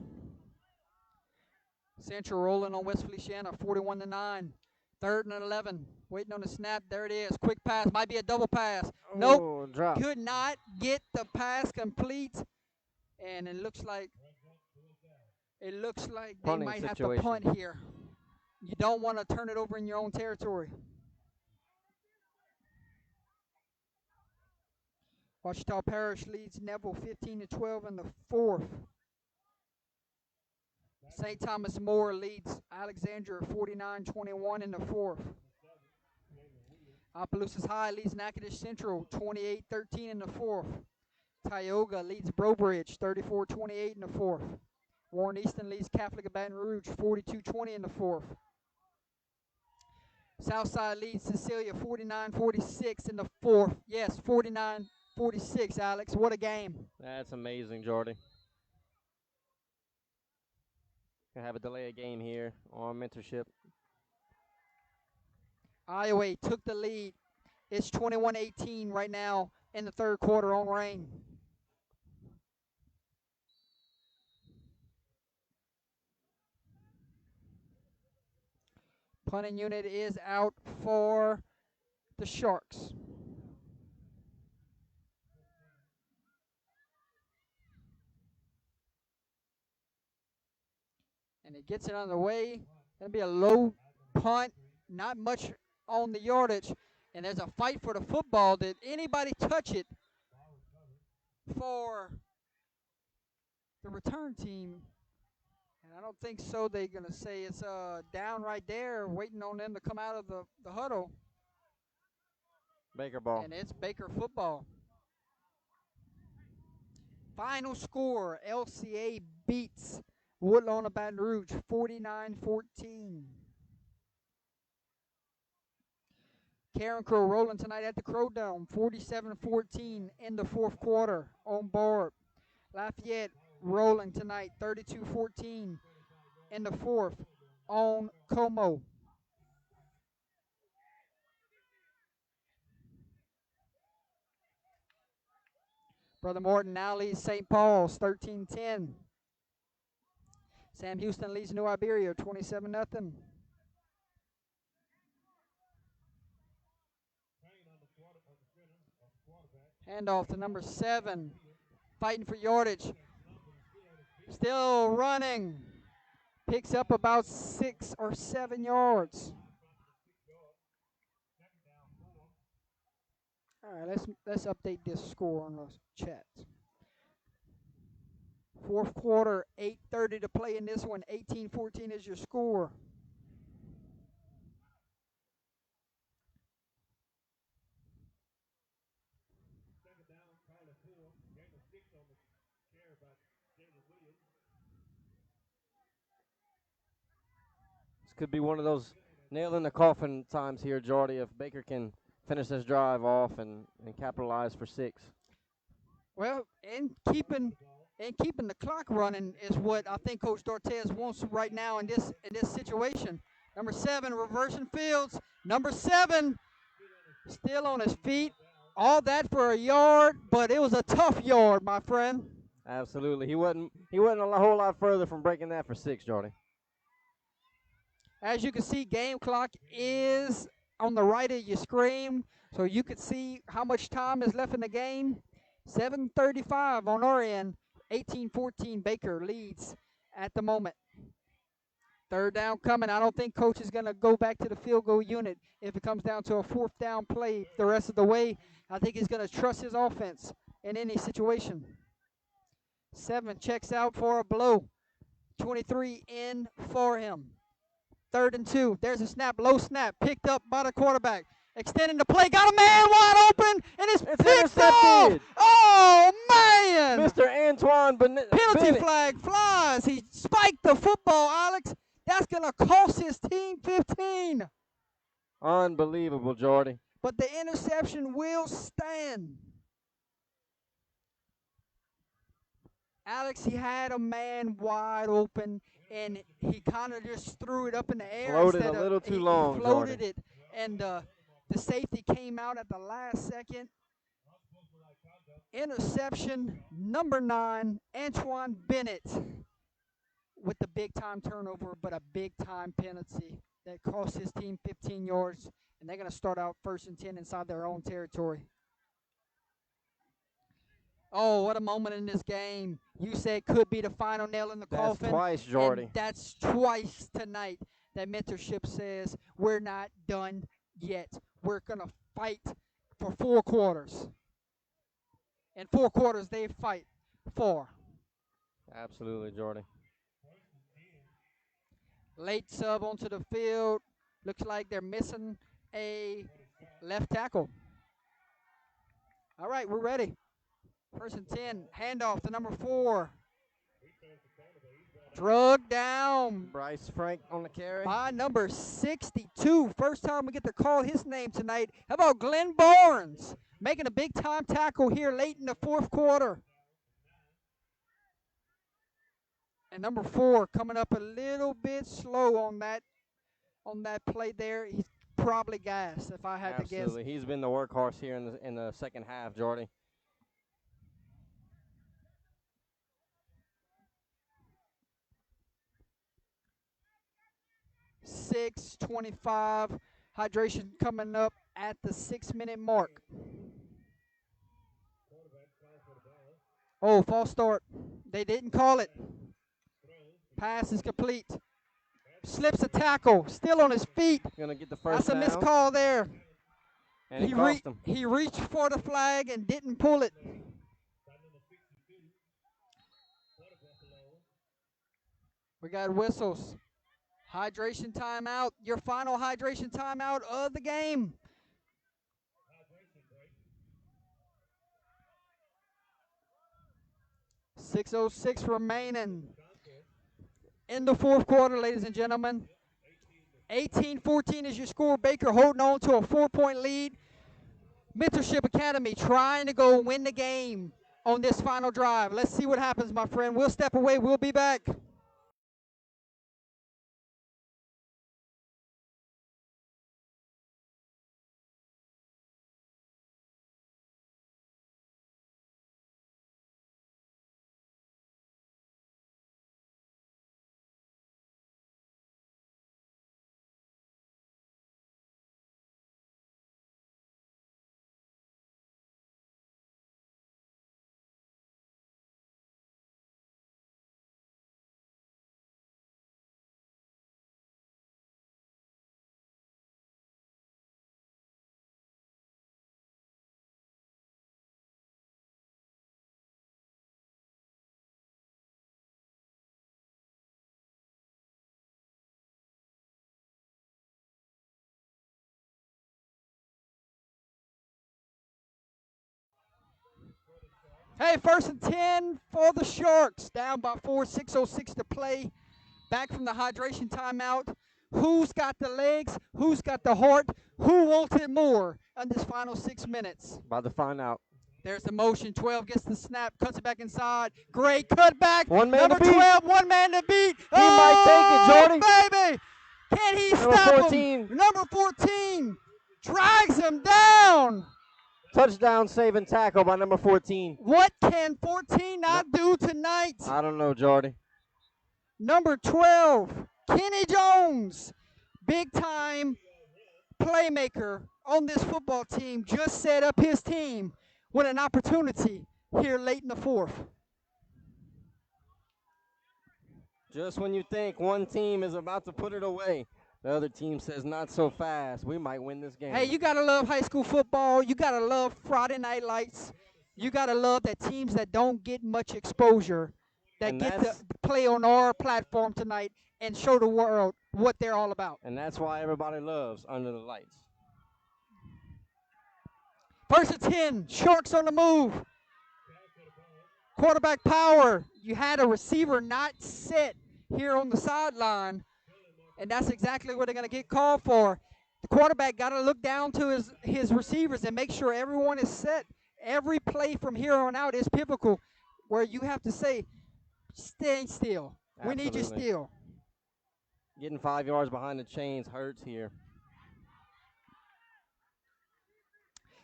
Central rolling on West Feliciana 41-9. 3rd and 11. Waiting on the snap. There it is. Quick pass. Might be a double pass. Nope. Drop. Could not get the pass complete. And it looks like they might have to punt here. You don't want to turn it over in your own territory. Ouachita Parish leads Neville 15-12 in the fourth. St. Thomas More leads Alexandria 49-21 in the fourth. Opelousas High leads Natchitoches Central 28-13 in the fourth. Tioga leads Brobridge 34-28 in the fourth. Warren Easton leads Catholic of Baton Rouge 42-20 in the fourth. Southside leads Cecilia 49-46 in the fourth. Yes, 49-46, Alex. What a game. That's amazing, Jordy. Gonna have a delay of game here on Mentorship. Iowa took the lead. It's 21-18 right now in the third quarter on Rain. Punting unit is out for the Sharks. And it gets it on the way. Going to be a low punt, not much on the yardage. And there's a fight for the football. Did anybody touch it for the return team? And I don't think so. They're going to say it's down right there, waiting on them to come out of the huddle. Baker ball. And it's Baker football. Final score, LCA beats Woodlawn of Baton Rouge 49-14. Karen Crow rolling tonight at the Crow Dome, 47-14 in the fourth quarter on board. Lafayette rolling tonight, 32-14 in the fourth on Como. Brother Morton now leads St. Paul's 13-10. Sam Houston leads New Iberia 27-0. Handoff to number 7, fighting for yardage. Still running. Picks up about 6 or 7 yards. All right, let's update this score on the chat. Fourth quarter, 8:30 to play in this one. 18-14 is your score. This could be one of those nail in the coffin times here, Jordy, if Baker can finish this drive off and capitalize for 6. Well, and keeping the clock running is what I think Coach Dortez wants right now in this situation. Number 7, reversing fields. Number 7, still on his feet. All that for a yard, but it was a tough yard, my friend. Absolutely. He wasn't a whole lot further from breaking that for 6, Jordy. As you can see, game clock is on the right of your screen, so you can see how much time is left in the game. 7:35 on our end. 18-14 Baker leads at the moment. Third down coming. I don't think Coach is going to go back to the field goal unit if it comes down to a fourth down play the rest of the way. I think he's going to trust his offense in any situation. 7 checks out for a blow. 23 in for him. 3rd and 2. There's a snap, low snap, picked up by the quarterback. Extending the play, got a man wide open, and it's picked off. Oh, man. Mr. Antoine Bennett. Penalty flag flies. He spiked the football, Alex. That's going to cost his team 15. Unbelievable, Jordy. But the interception will stand. Alex, he had a man wide open, and he kind of just threw it up in the air. Floated a little too long, He floated Jordy. it, and the safety came out at the last second. Interception, number 9, Antoine Bennett, with the big-time turnover, but a big-time penalty that cost his team 15 yards, and they're going to start out 1st and 10 inside their own territory. Oh, what a moment in this game. You said could be the final nail in the coffin. That's twice, Jordy. And that's twice tonight that Mentorship says we're not done yet. We're going to fight for 4 quarters. In 4 quarters, they fight 4. Absolutely, Jordy. Late sub onto the field. Looks like they're missing a left tackle. All right, we're ready. 1st and 10, handoff to number 4. Drug down. Bryce Frank on the carry. By number 62. First time we get to call his name tonight. How about Glenn Barnes making a big-time tackle here late in the 4th quarter. And number 4 coming up a little bit slow on that play there. He's probably gassed, if I had to guess. Absolutely. He's been the workhorse here in the second half, Jordy. 6:25. Hydration coming up at the 6-minute mark. Oh, false start. They didn't call it. Pass is complete. Slips a tackle. Still on his feet. Gonna get the first That's a down. missed call there. And it cost him. He reached for the flag and didn't pull it. We got whistles. Hydration timeout. Your final hydration timeout of the game. .606 remaining in the fourth quarter, ladies and gentlemen. 18-14 is your score. Baker holding on to a 4-point lead. Mentorship Academy trying to go win the game on this final drive. Let's see what happens, my friend. We'll step away. We'll be back. Hey, 1st and 10 for the Sharks. Down by 4, 6:06 to play. Back from the hydration timeout. Who's got the legs? Who's got the heart? Who wants it more in this final 6 minutes? About to find out. There's the motion. 12 gets the snap, cuts it back inside. Great cutback. One man Number to beat. 12, one man to beat. He might take it, Jordy. Baby. Can he Number stop 14. him? Number 14 drags him down. Touchdown saving tackle by number 14. What can 14 not do tonight? I don't know, Jordy. Number 12, Kenny Jones, big time playmaker on this football team, just set up his team with an opportunity here late in the fourth. Just when you think one team is about to put it away, the other team says not so fast. We might win this game. Hey, you got to love high school football. You got to love Friday Night Lights. You got to love that teams that don't get much exposure that And get to play on our platform tonight and show the world what they're all about. And that's why everybody loves Under the Lights. 1st and 10, Sharks on the move. Quarterback power. You had a receiver not set here on the sideline, and that's exactly what they're going to get called for. The quarterback got to look down to his receivers and make sure everyone is set. Every play from here on out is pivotal, where you have to say, stay still. Absolutely. We need you still. Getting 5 yards behind the chains hurts here.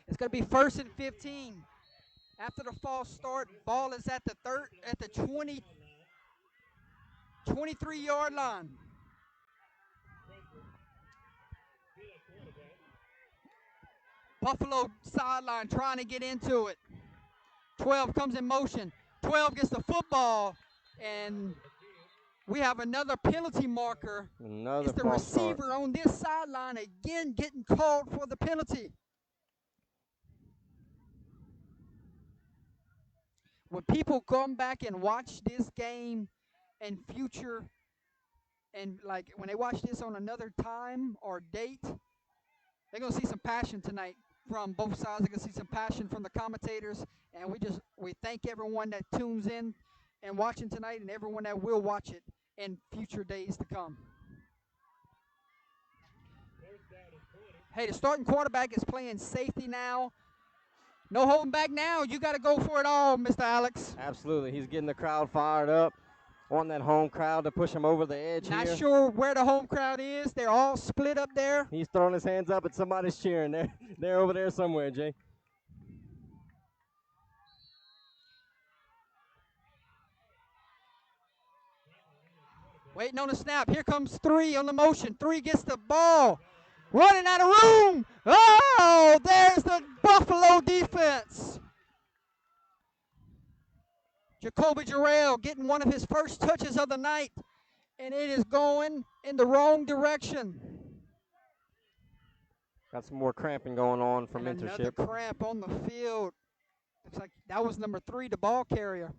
It's going to be 1st and 15. After the false start, ball is at the 23-yard line. Buffalo sideline trying to get into it. 12 comes in motion. 12 gets the football, and we have another penalty marker. Another it's the receiver on this sideline again getting called for the penalty. When people come back and watch this game in future, and like when they watch this on another time or date, they're going to see some passion tonight from both sides. They're going to see some passion from the commentators, and we thank everyone that tunes in and watching tonight and everyone that will watch it in future days to come. Hey, the starting quarterback is playing safety now. No holding back now. You got to go for it all, Mr. Alex. Absolutely. He's getting the crowd fired up. Want that home crowd to push him over the edge Not here. sure where the home crowd is. They're all split up there. He's throwing his hands up and somebody's cheering. They're over there somewhere, Jay. Waiting on the snap. Here comes 3 on the motion. 3 gets the ball. Running out of room. Oh, there's the Buffalo defense. Jacoby Jarrell getting one of his first touches of the night, and it is going in the wrong direction. Got some more cramping going on for and mentorship. Another cramp on the field. Looks like that was number 3, the ball carrier.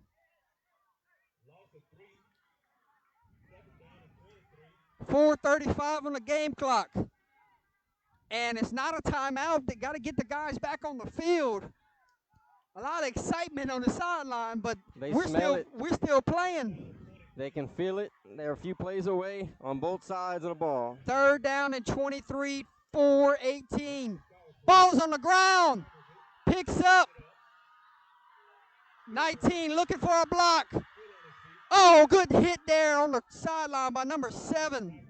4:35 on the game clock. And it's not a timeout. They got to get the guys back on the field. A lot of excitement on the sideline, but we're still playing. They can feel it. They're a few plays away on both sides of the ball. 3rd down and 23, 4:18. Ball's on the ground. Picks up. 19 looking for a block. Oh, good hit there on the sideline by number 7.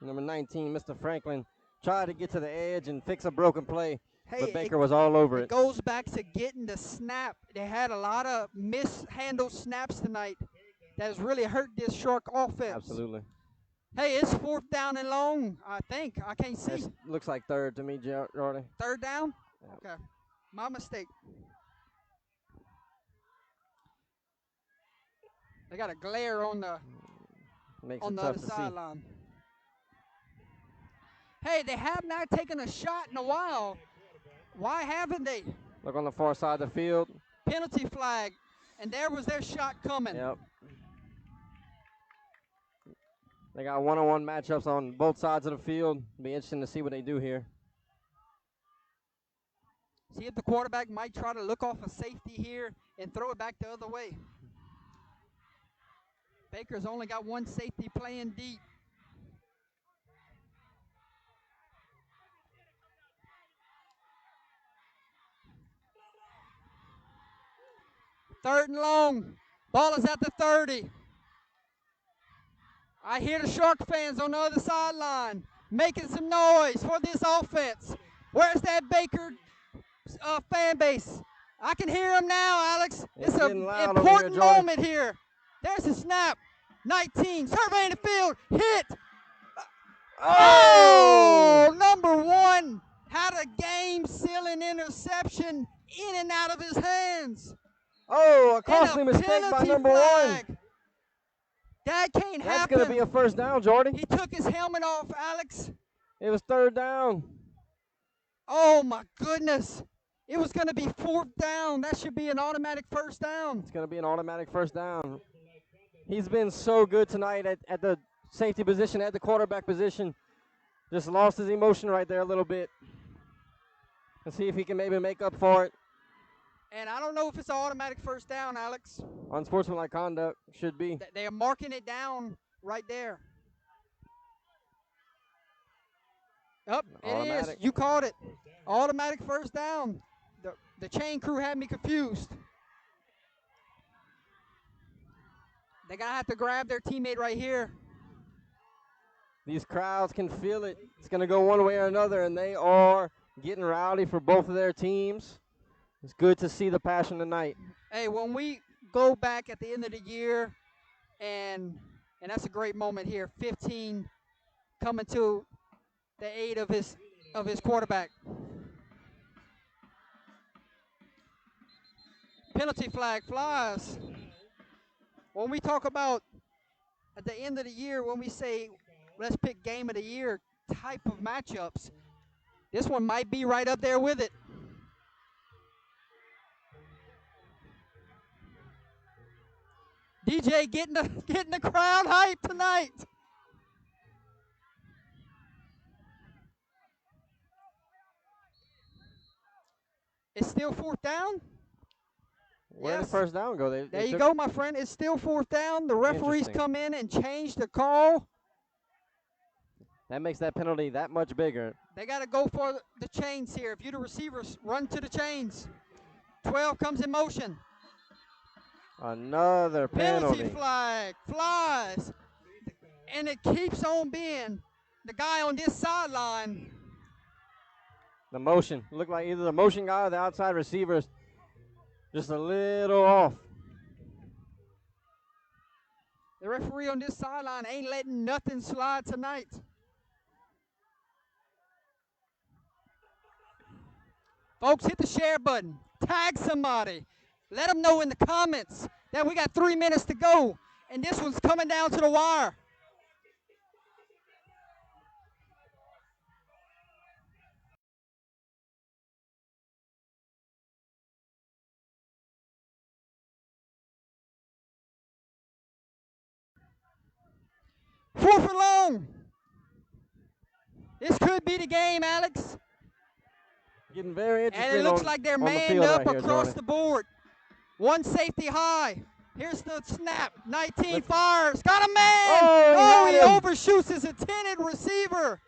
Number 19, Mr. Franklin, tried to get to the edge and fix a broken play, Hey, but Baker was all over it. It goes back to getting the snap. They had a lot of mishandled snaps tonight that has really hurt this Shark offense. Absolutely. Hey, it's 4th down and long, I think. I can't see. It looks like 3rd to me, Jordy. 3rd down? Yeah. Okay. My mistake. They got a glare on the other sideline. Hey, they have not taken a shot in a while. Why haven't they? Look on the far side of the field. Penalty flag, and there was their shot coming. Yep. They got one-on-one matchups on both sides of the field. Be interesting to see what they do here. See if the quarterback might try to look off a safety here and throw it back the other way. Baker's only got one safety playing deep. Third and long. Ball is at the 30. I hear the Shark fans on the other sideline making some noise for this offense. Where's that Baker fan base? I can hear them now, Alex. It's an important moment here. There's a snap. 19, surveying the field, hit. Oh, number 1 had a game-sealing interception in and out of his hands. Oh, a costly mistake by number 1. That can't happen. That's going to be a first down, Jordy. He took his helmet off, Alex. It was 3rd down. Oh, my goodness. It was going to be 4th down. That should be an automatic first down. It's going to be an automatic first down. He's been so good tonight at the safety position, at the quarterback position. Just lost his emotion right there a little bit. Let's see if he can maybe make up for it. And I don't know if it's an automatic first down, Alex. Unsportsmanlike conduct should be. They are marking it down right there. It is. You called it. Automatic first down. The chain crew had me confused. They're going to have to grab their teammate right here. These crowds can feel it. It's going to go one way or another, and they are getting rowdy for both of their teams. It's good to see the passion tonight. Hey, when we go back at the end of the year, and that's a great moment here, 15 coming to the aid of his quarterback. Penalty flag flies. When we talk about at the end of the year, when we say let's pick game of the year type of matchups, this one might be right up there with it. DJ getting the crowd hype tonight. It's still 4th down. Where did the first down go? There you go, my friend. It's still 4th down. The referees come in and change the call. That makes that penalty that much bigger. They got to go for the chains here. If you're the receivers, run to the chains. 12 comes in motion. Another penalty. Penalty flag flies. And it keeps on being the guy on this sideline. The motion. Looked like either the motion guy or the outside receivers just a little off. The referee on this sideline ain't letting nothing slide tonight. Folks, hit the share button. Tag somebody. Let them know in the comments that we got 3 minutes to go, and this one's coming down to the wire. Fourth and long. This could be the game, Alex. Getting very interesting. And it looks like they're manned up across the board. One safety high. Here's the snap. 19 fires. Got a man. Oh, he overshoots his intended receiver.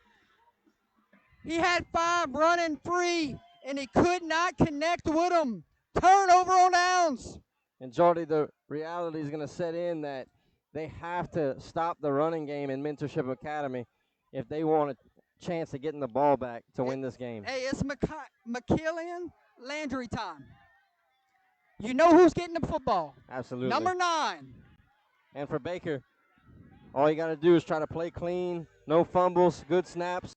He had 5 running free, and he could not connect with him. Turnover on downs. And Jordy, the reality is going to set in that they have to stop the running game in Mentorship Academy if they want a chance of getting the ball back to win this game. Hey, it's McKillian Landry time. You know who's getting the football. Absolutely. Number 9. And for Baker, all you got to do is try to play clean, no fumbles, good snaps.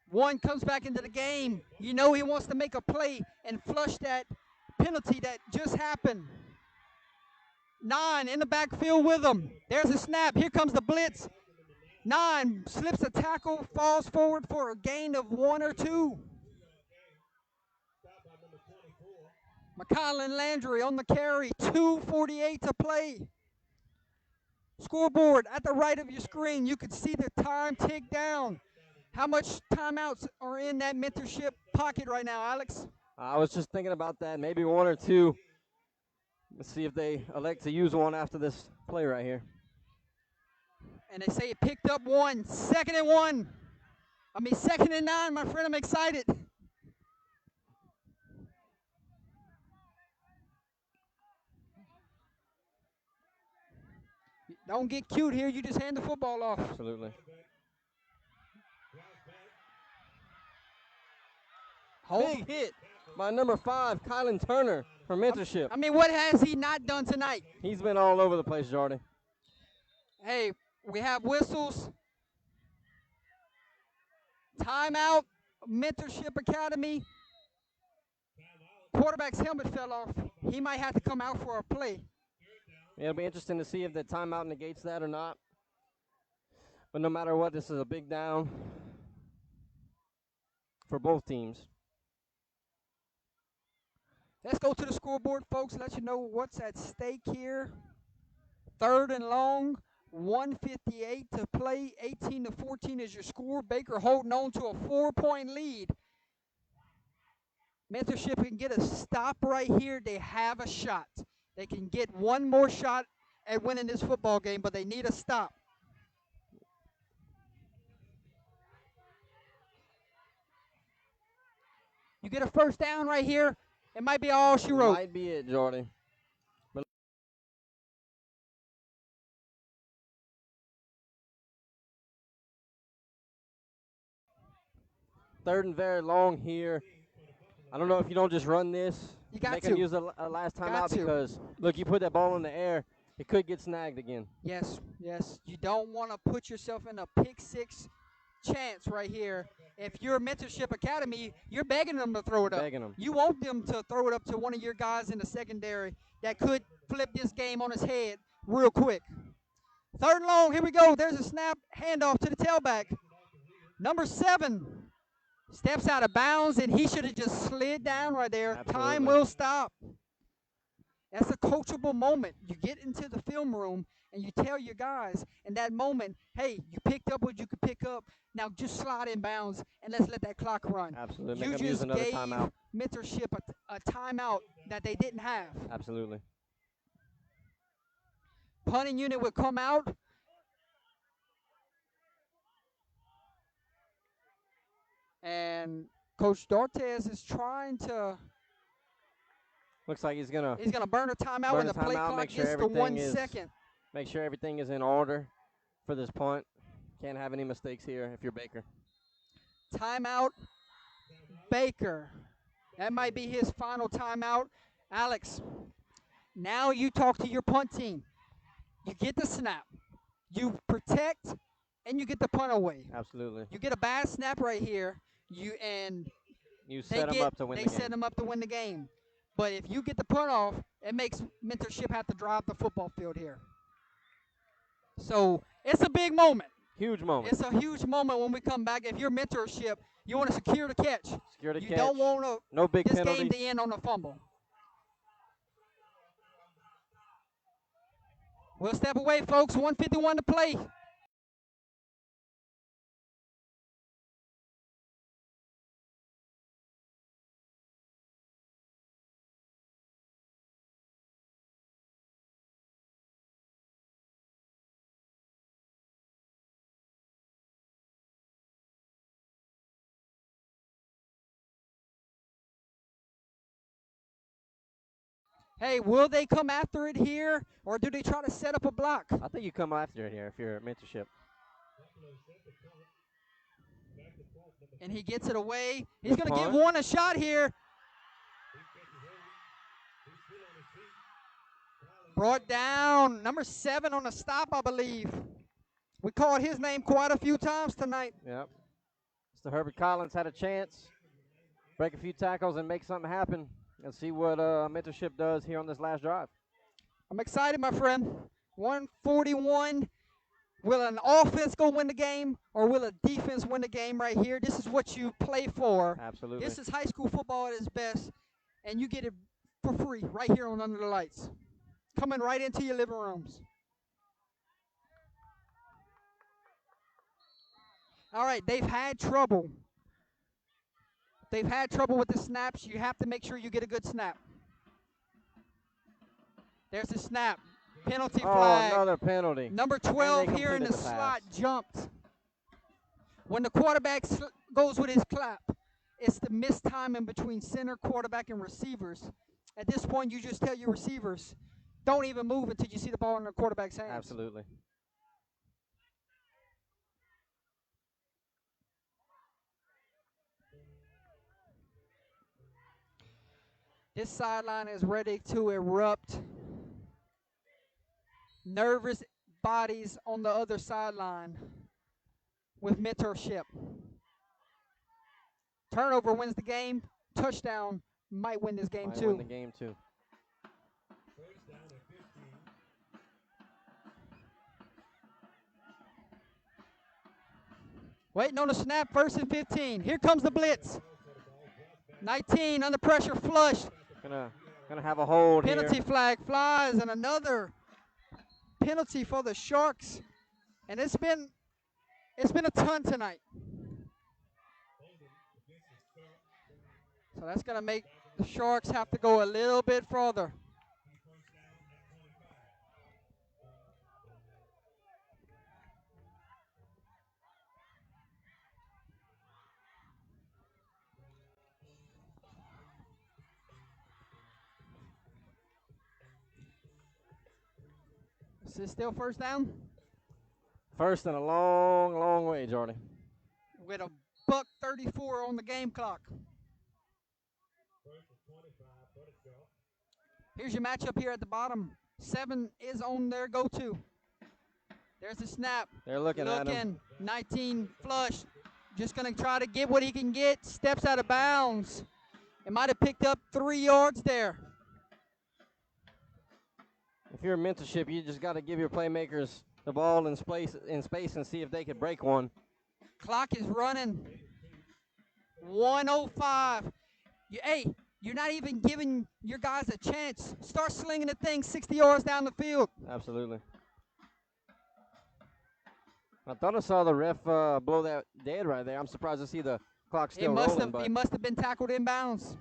One comes back into the game. You know he wants to make a play and flush that penalty that just happened. 9 in the backfield with him. There's a snap. Here comes the blitz. 9 slips a tackle, falls forward for a gain of 1 or 2. McKillian Landry on the carry. 2:48 to play. Scoreboard at the right of your screen. You can see the time tick down. How much timeouts are in that mentorship pocket right now, Alex? I was just thinking about that. Maybe 1 or 2. Let's see if they elect to use one after this play right here. And they say it picked up 1. 2nd and 1. 2nd and 9, my friend. I'm excited. Don't get cute here. You just hand the football off. Absolutely. Big hit by number 5, Kylan Turner from Mentorship. What has he not done tonight? He's been all over the place, Jordy. Hey, we have whistles. Timeout, Mentorship Academy. Quarterback's helmet fell off. He might have to come out for a play. It'll be interesting to see if the timeout negates that or not. But no matter what, this is a big down for both teams. Let's go to the scoreboard, folks. Let you know what's at stake here. 3rd and long, 1:58 to play. 18-14 is your score. Baker holding on to a 4-point lead. Mentorship can get a stop right here. They have a shot. They can get one more shot at winning this football game, but they need a stop. You get a first down right here, it might be all she wrote. Might be it, Jordy. But 3rd and very long here. I don't know if you don't just run this. You got Make to. them use a last timeout because, look, you put that ball in the air, it could get snagged again. Yes, yes. You don't want to put yourself in a pick 6 chance right here. If you're Mentorship Academy, you're begging them to throw it up. Begging them. You want them to throw it up to one of your guys in the secondary that could flip this game on his head real quick. 3rd and long, here we go. There's a snap, handoff to the tailback. Number 7 steps out of bounds, and he should have just slid down right there. Absolutely. Time will stop. That's a coachable moment. You get into the film room and you tell your guys in that moment, hey, you picked up what you could pick up. Now just slide in bounds and let's let that clock run. Absolutely. You Make them use just another gave timeout. Mentorship a timeout that they didn't have. Absolutely. Punting unit would come out. And Coach Dortez is trying to. Looks like he's gonna burn a timeout when the play clock gets to 1 second. Make sure everything is in order for this punt. Can't have any mistakes here if you're Baker. Timeout, Baker. That might be his final timeout. Alex, now you talk to your punt team. You get the snap. You protect, and you get the punt away. Absolutely. You get a bad snap right here. You set them up to win the game. They set them up to win the game. But if you get the punt off, it makes Mentorship have to drive the football field here. So it's a big moment. Huge moment. It's a huge moment when we come back. If you're Mentorship, you want to secure the catch. Secure the catch. You don't want no big this penalties. game to end on a fumble. We'll step away, folks. 1:51 to play. Hey, will they come after it here, or do they try to set up a block? I think you come after it here if you're Mentorship. And he gets it away. He's going to give one a shot here. Brought down, number 7 on the stop, I believe. We called his name quite a few times tonight. Yep. Mr. Herbert Collins had a chance. Break a few tackles and make something happen. And see what Mentorship does here on this last drive. I'm excited, my friend. 141. Will an offense go win the game, or will a defense win the game right here? This is what you play for. Absolutely. This is high school football at its best, and you get it for free right here on Under the Lights. Coming right into your living rooms. All right, they've had trouble. They've had trouble with the snaps. You have to make sure you get a good snap. There's the snap. Penalty flag. Another penalty. Number 12 here in the slot jumped. When the quarterback goes with his clap, it's the missed time in between center, quarterback, and receivers. At this point, you just tell your receivers, don't even move until you see the ball in the quarterback's hands. Absolutely. This sideline is ready to erupt. Nervous bodies on the other sideline with Mentorship. Turnover wins the game. Touchdown might win this game too. Win the game too. Waiting on the snap, 1st and 15. Here comes the blitz. 19 under pressure, flush. Gonna have a hold here. Penalty flag flies, and another penalty for the Sharks. And it's been a ton tonight. So that's gonna make the Sharks have to go a little bit further. Is it still 1st down? 1st and a long, long way, Jordy. With a $1:34 on the game clock. Here's your matchup here at the bottom. 7 is on their go-to. There's the snap. They're looking at him. 19 flush. Just going to try to get what he can get. Steps out of bounds. It might have picked up 3 yards there. If you're a Mentorship, you just got to give your playmakers the ball in space and see if they could break one. Clock is running. 1:05. Hey, you're not even giving your guys a chance. Start slinging the thing 60 yards down the field. Absolutely. I thought I saw the ref blow that dead right there. I'm surprised to see the clock still rolling. He must have been tackled inbounds.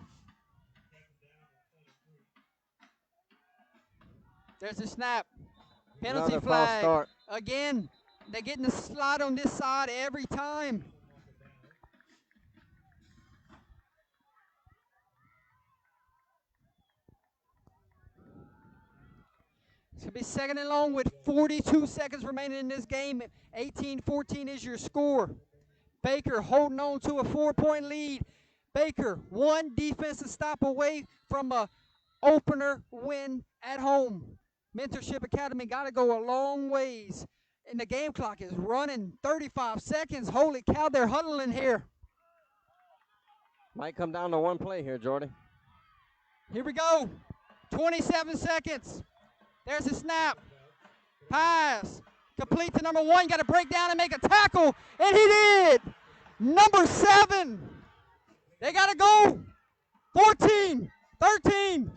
There's a snap. Penalty flag. Start. Again, they're getting the slot on this side every time. going to be second and long with 42 seconds remaining in this game. 18-14 is your score. Baker holding on to a 4-point lead. Baker, one defensive stop away from a opener win at home. Mentorship Academy got to go a long ways. And the game clock is running 35 seconds. Holy cow, they're huddling here. Might come down to one play here, Jordy. Here we go. 27 seconds. There's a snap. Pass. Complete to number 1. Got to break down and make a tackle. And he did. Number 7. They got to go. 14. 13.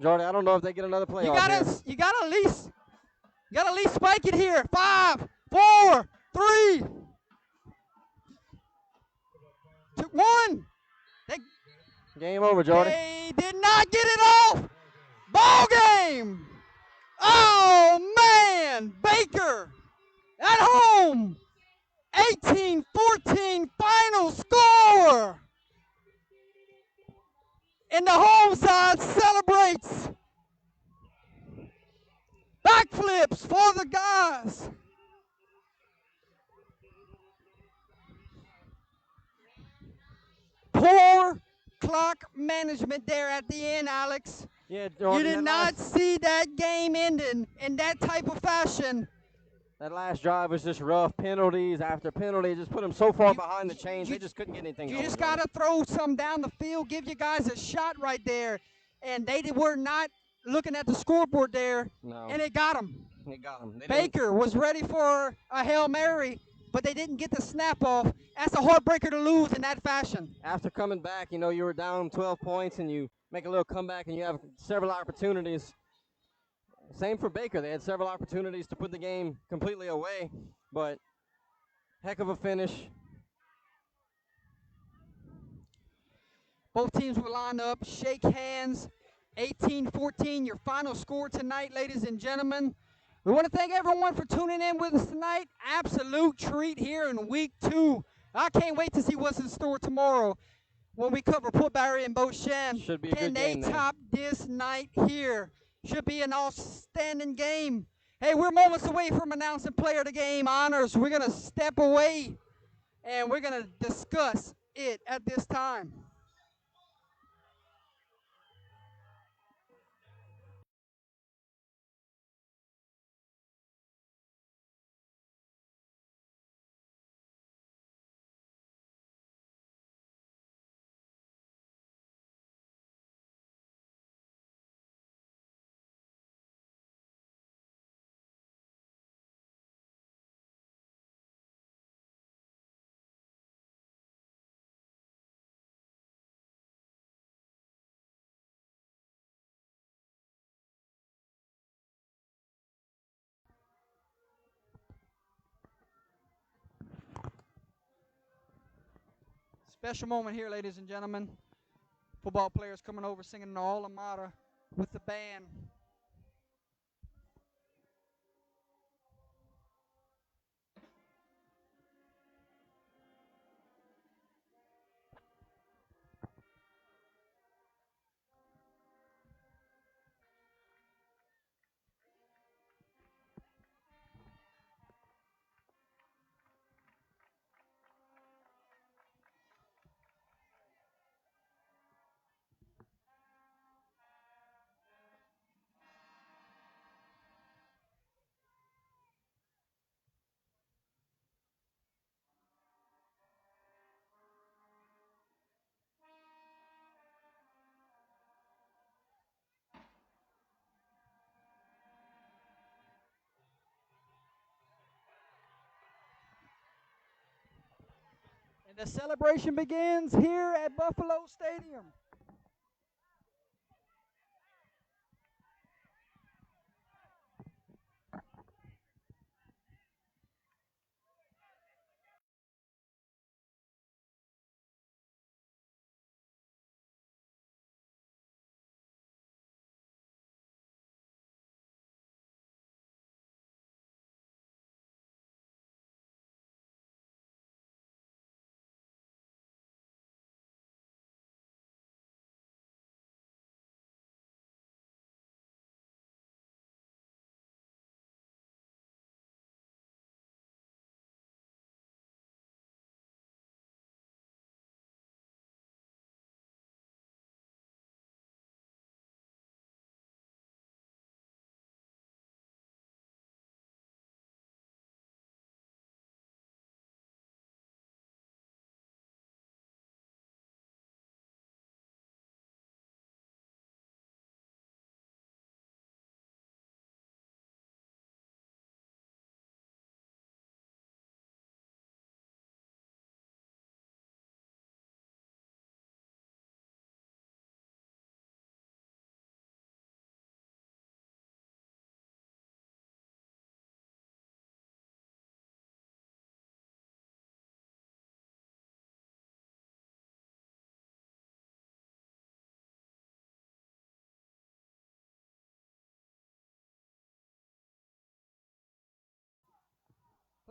Jordy, I don't know if they get another play off here. You got to at least spike it here. 5, 4, 3, 2, 1. Game over, Jordy. They did not get it off. Ball game. Oh, man. Baker at home. 18-14 final score. And the home side celebrates. Backflips for the guys. Poor clock management there at the end, Alex. Yeah, Jordy, you did not see that game ending in that type of fashion. That last drive was just rough. Penalties after penalty. Just put them so far behind the chains. They just couldn't get anything going. You just got to throw some down the field, give you guys a shot right there. And they were not looking at the scoreboard there. No. And it got them. It got them. Baker was ready for a Hail Mary, but they didn't get the snap off. That's a heartbreaker to lose in that fashion. After coming back, you know, you were down 12 points and you make a little comeback and you have several opportunities. Same for Baker. They had several opportunities to put the game completely away, but heck of a finish. Both teams will line up, shake hands. 18-14, your final score tonight, ladies and gentlemen. We want to thank everyone for tuning in with us tonight. Absolute treat here in week 2. I can't wait to see what's in store tomorrow when we cover Port Barre and Beauchene. Should be a good game. Can they top this night here? Should be an outstanding game. Hey, we're moments away from announcing player of the game honors. We're going to step away, and we're going to discuss it at this time. Special moment here, ladies and gentlemen. Football players coming over singing the alma mater with the band. And the celebration begins here at Buffalo Stadium.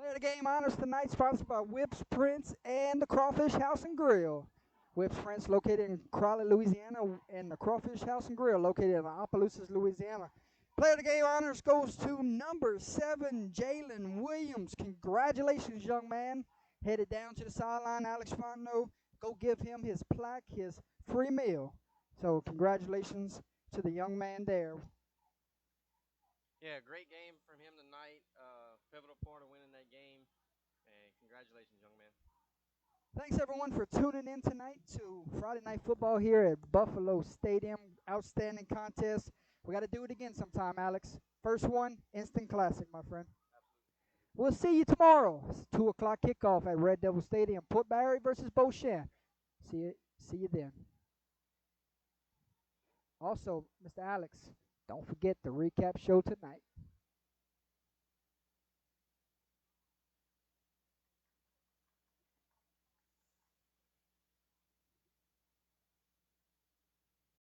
Player of the game honors tonight sponsored by Whips Prince and the Crawfish House and Grill. Whips Prince located in Crowley, Louisiana, and the Crawfish House and Grill located in Opelousas, Louisiana. Player of the game honors goes to number 7, Jalen Williams. Congratulations, young man. Headed down to the sideline, Alex Fontenot. Go give him his plaque, his free meal. So congratulations to the young man there. Yeah, great game from him tonight. Pivotal part of winning that game. And congratulations, young man. Thanks everyone for tuning in tonight to Friday Night Football here at Buffalo Stadium. Outstanding contest. We got to do it again sometime, Alex. First one, instant classic, my friend. We'll see you tomorrow. It's 2 o'clock kickoff at Red Devil Stadium. Port Barry versus Beauchamp. See you then. Also, Mr. Alex, don't forget the recap show tonight.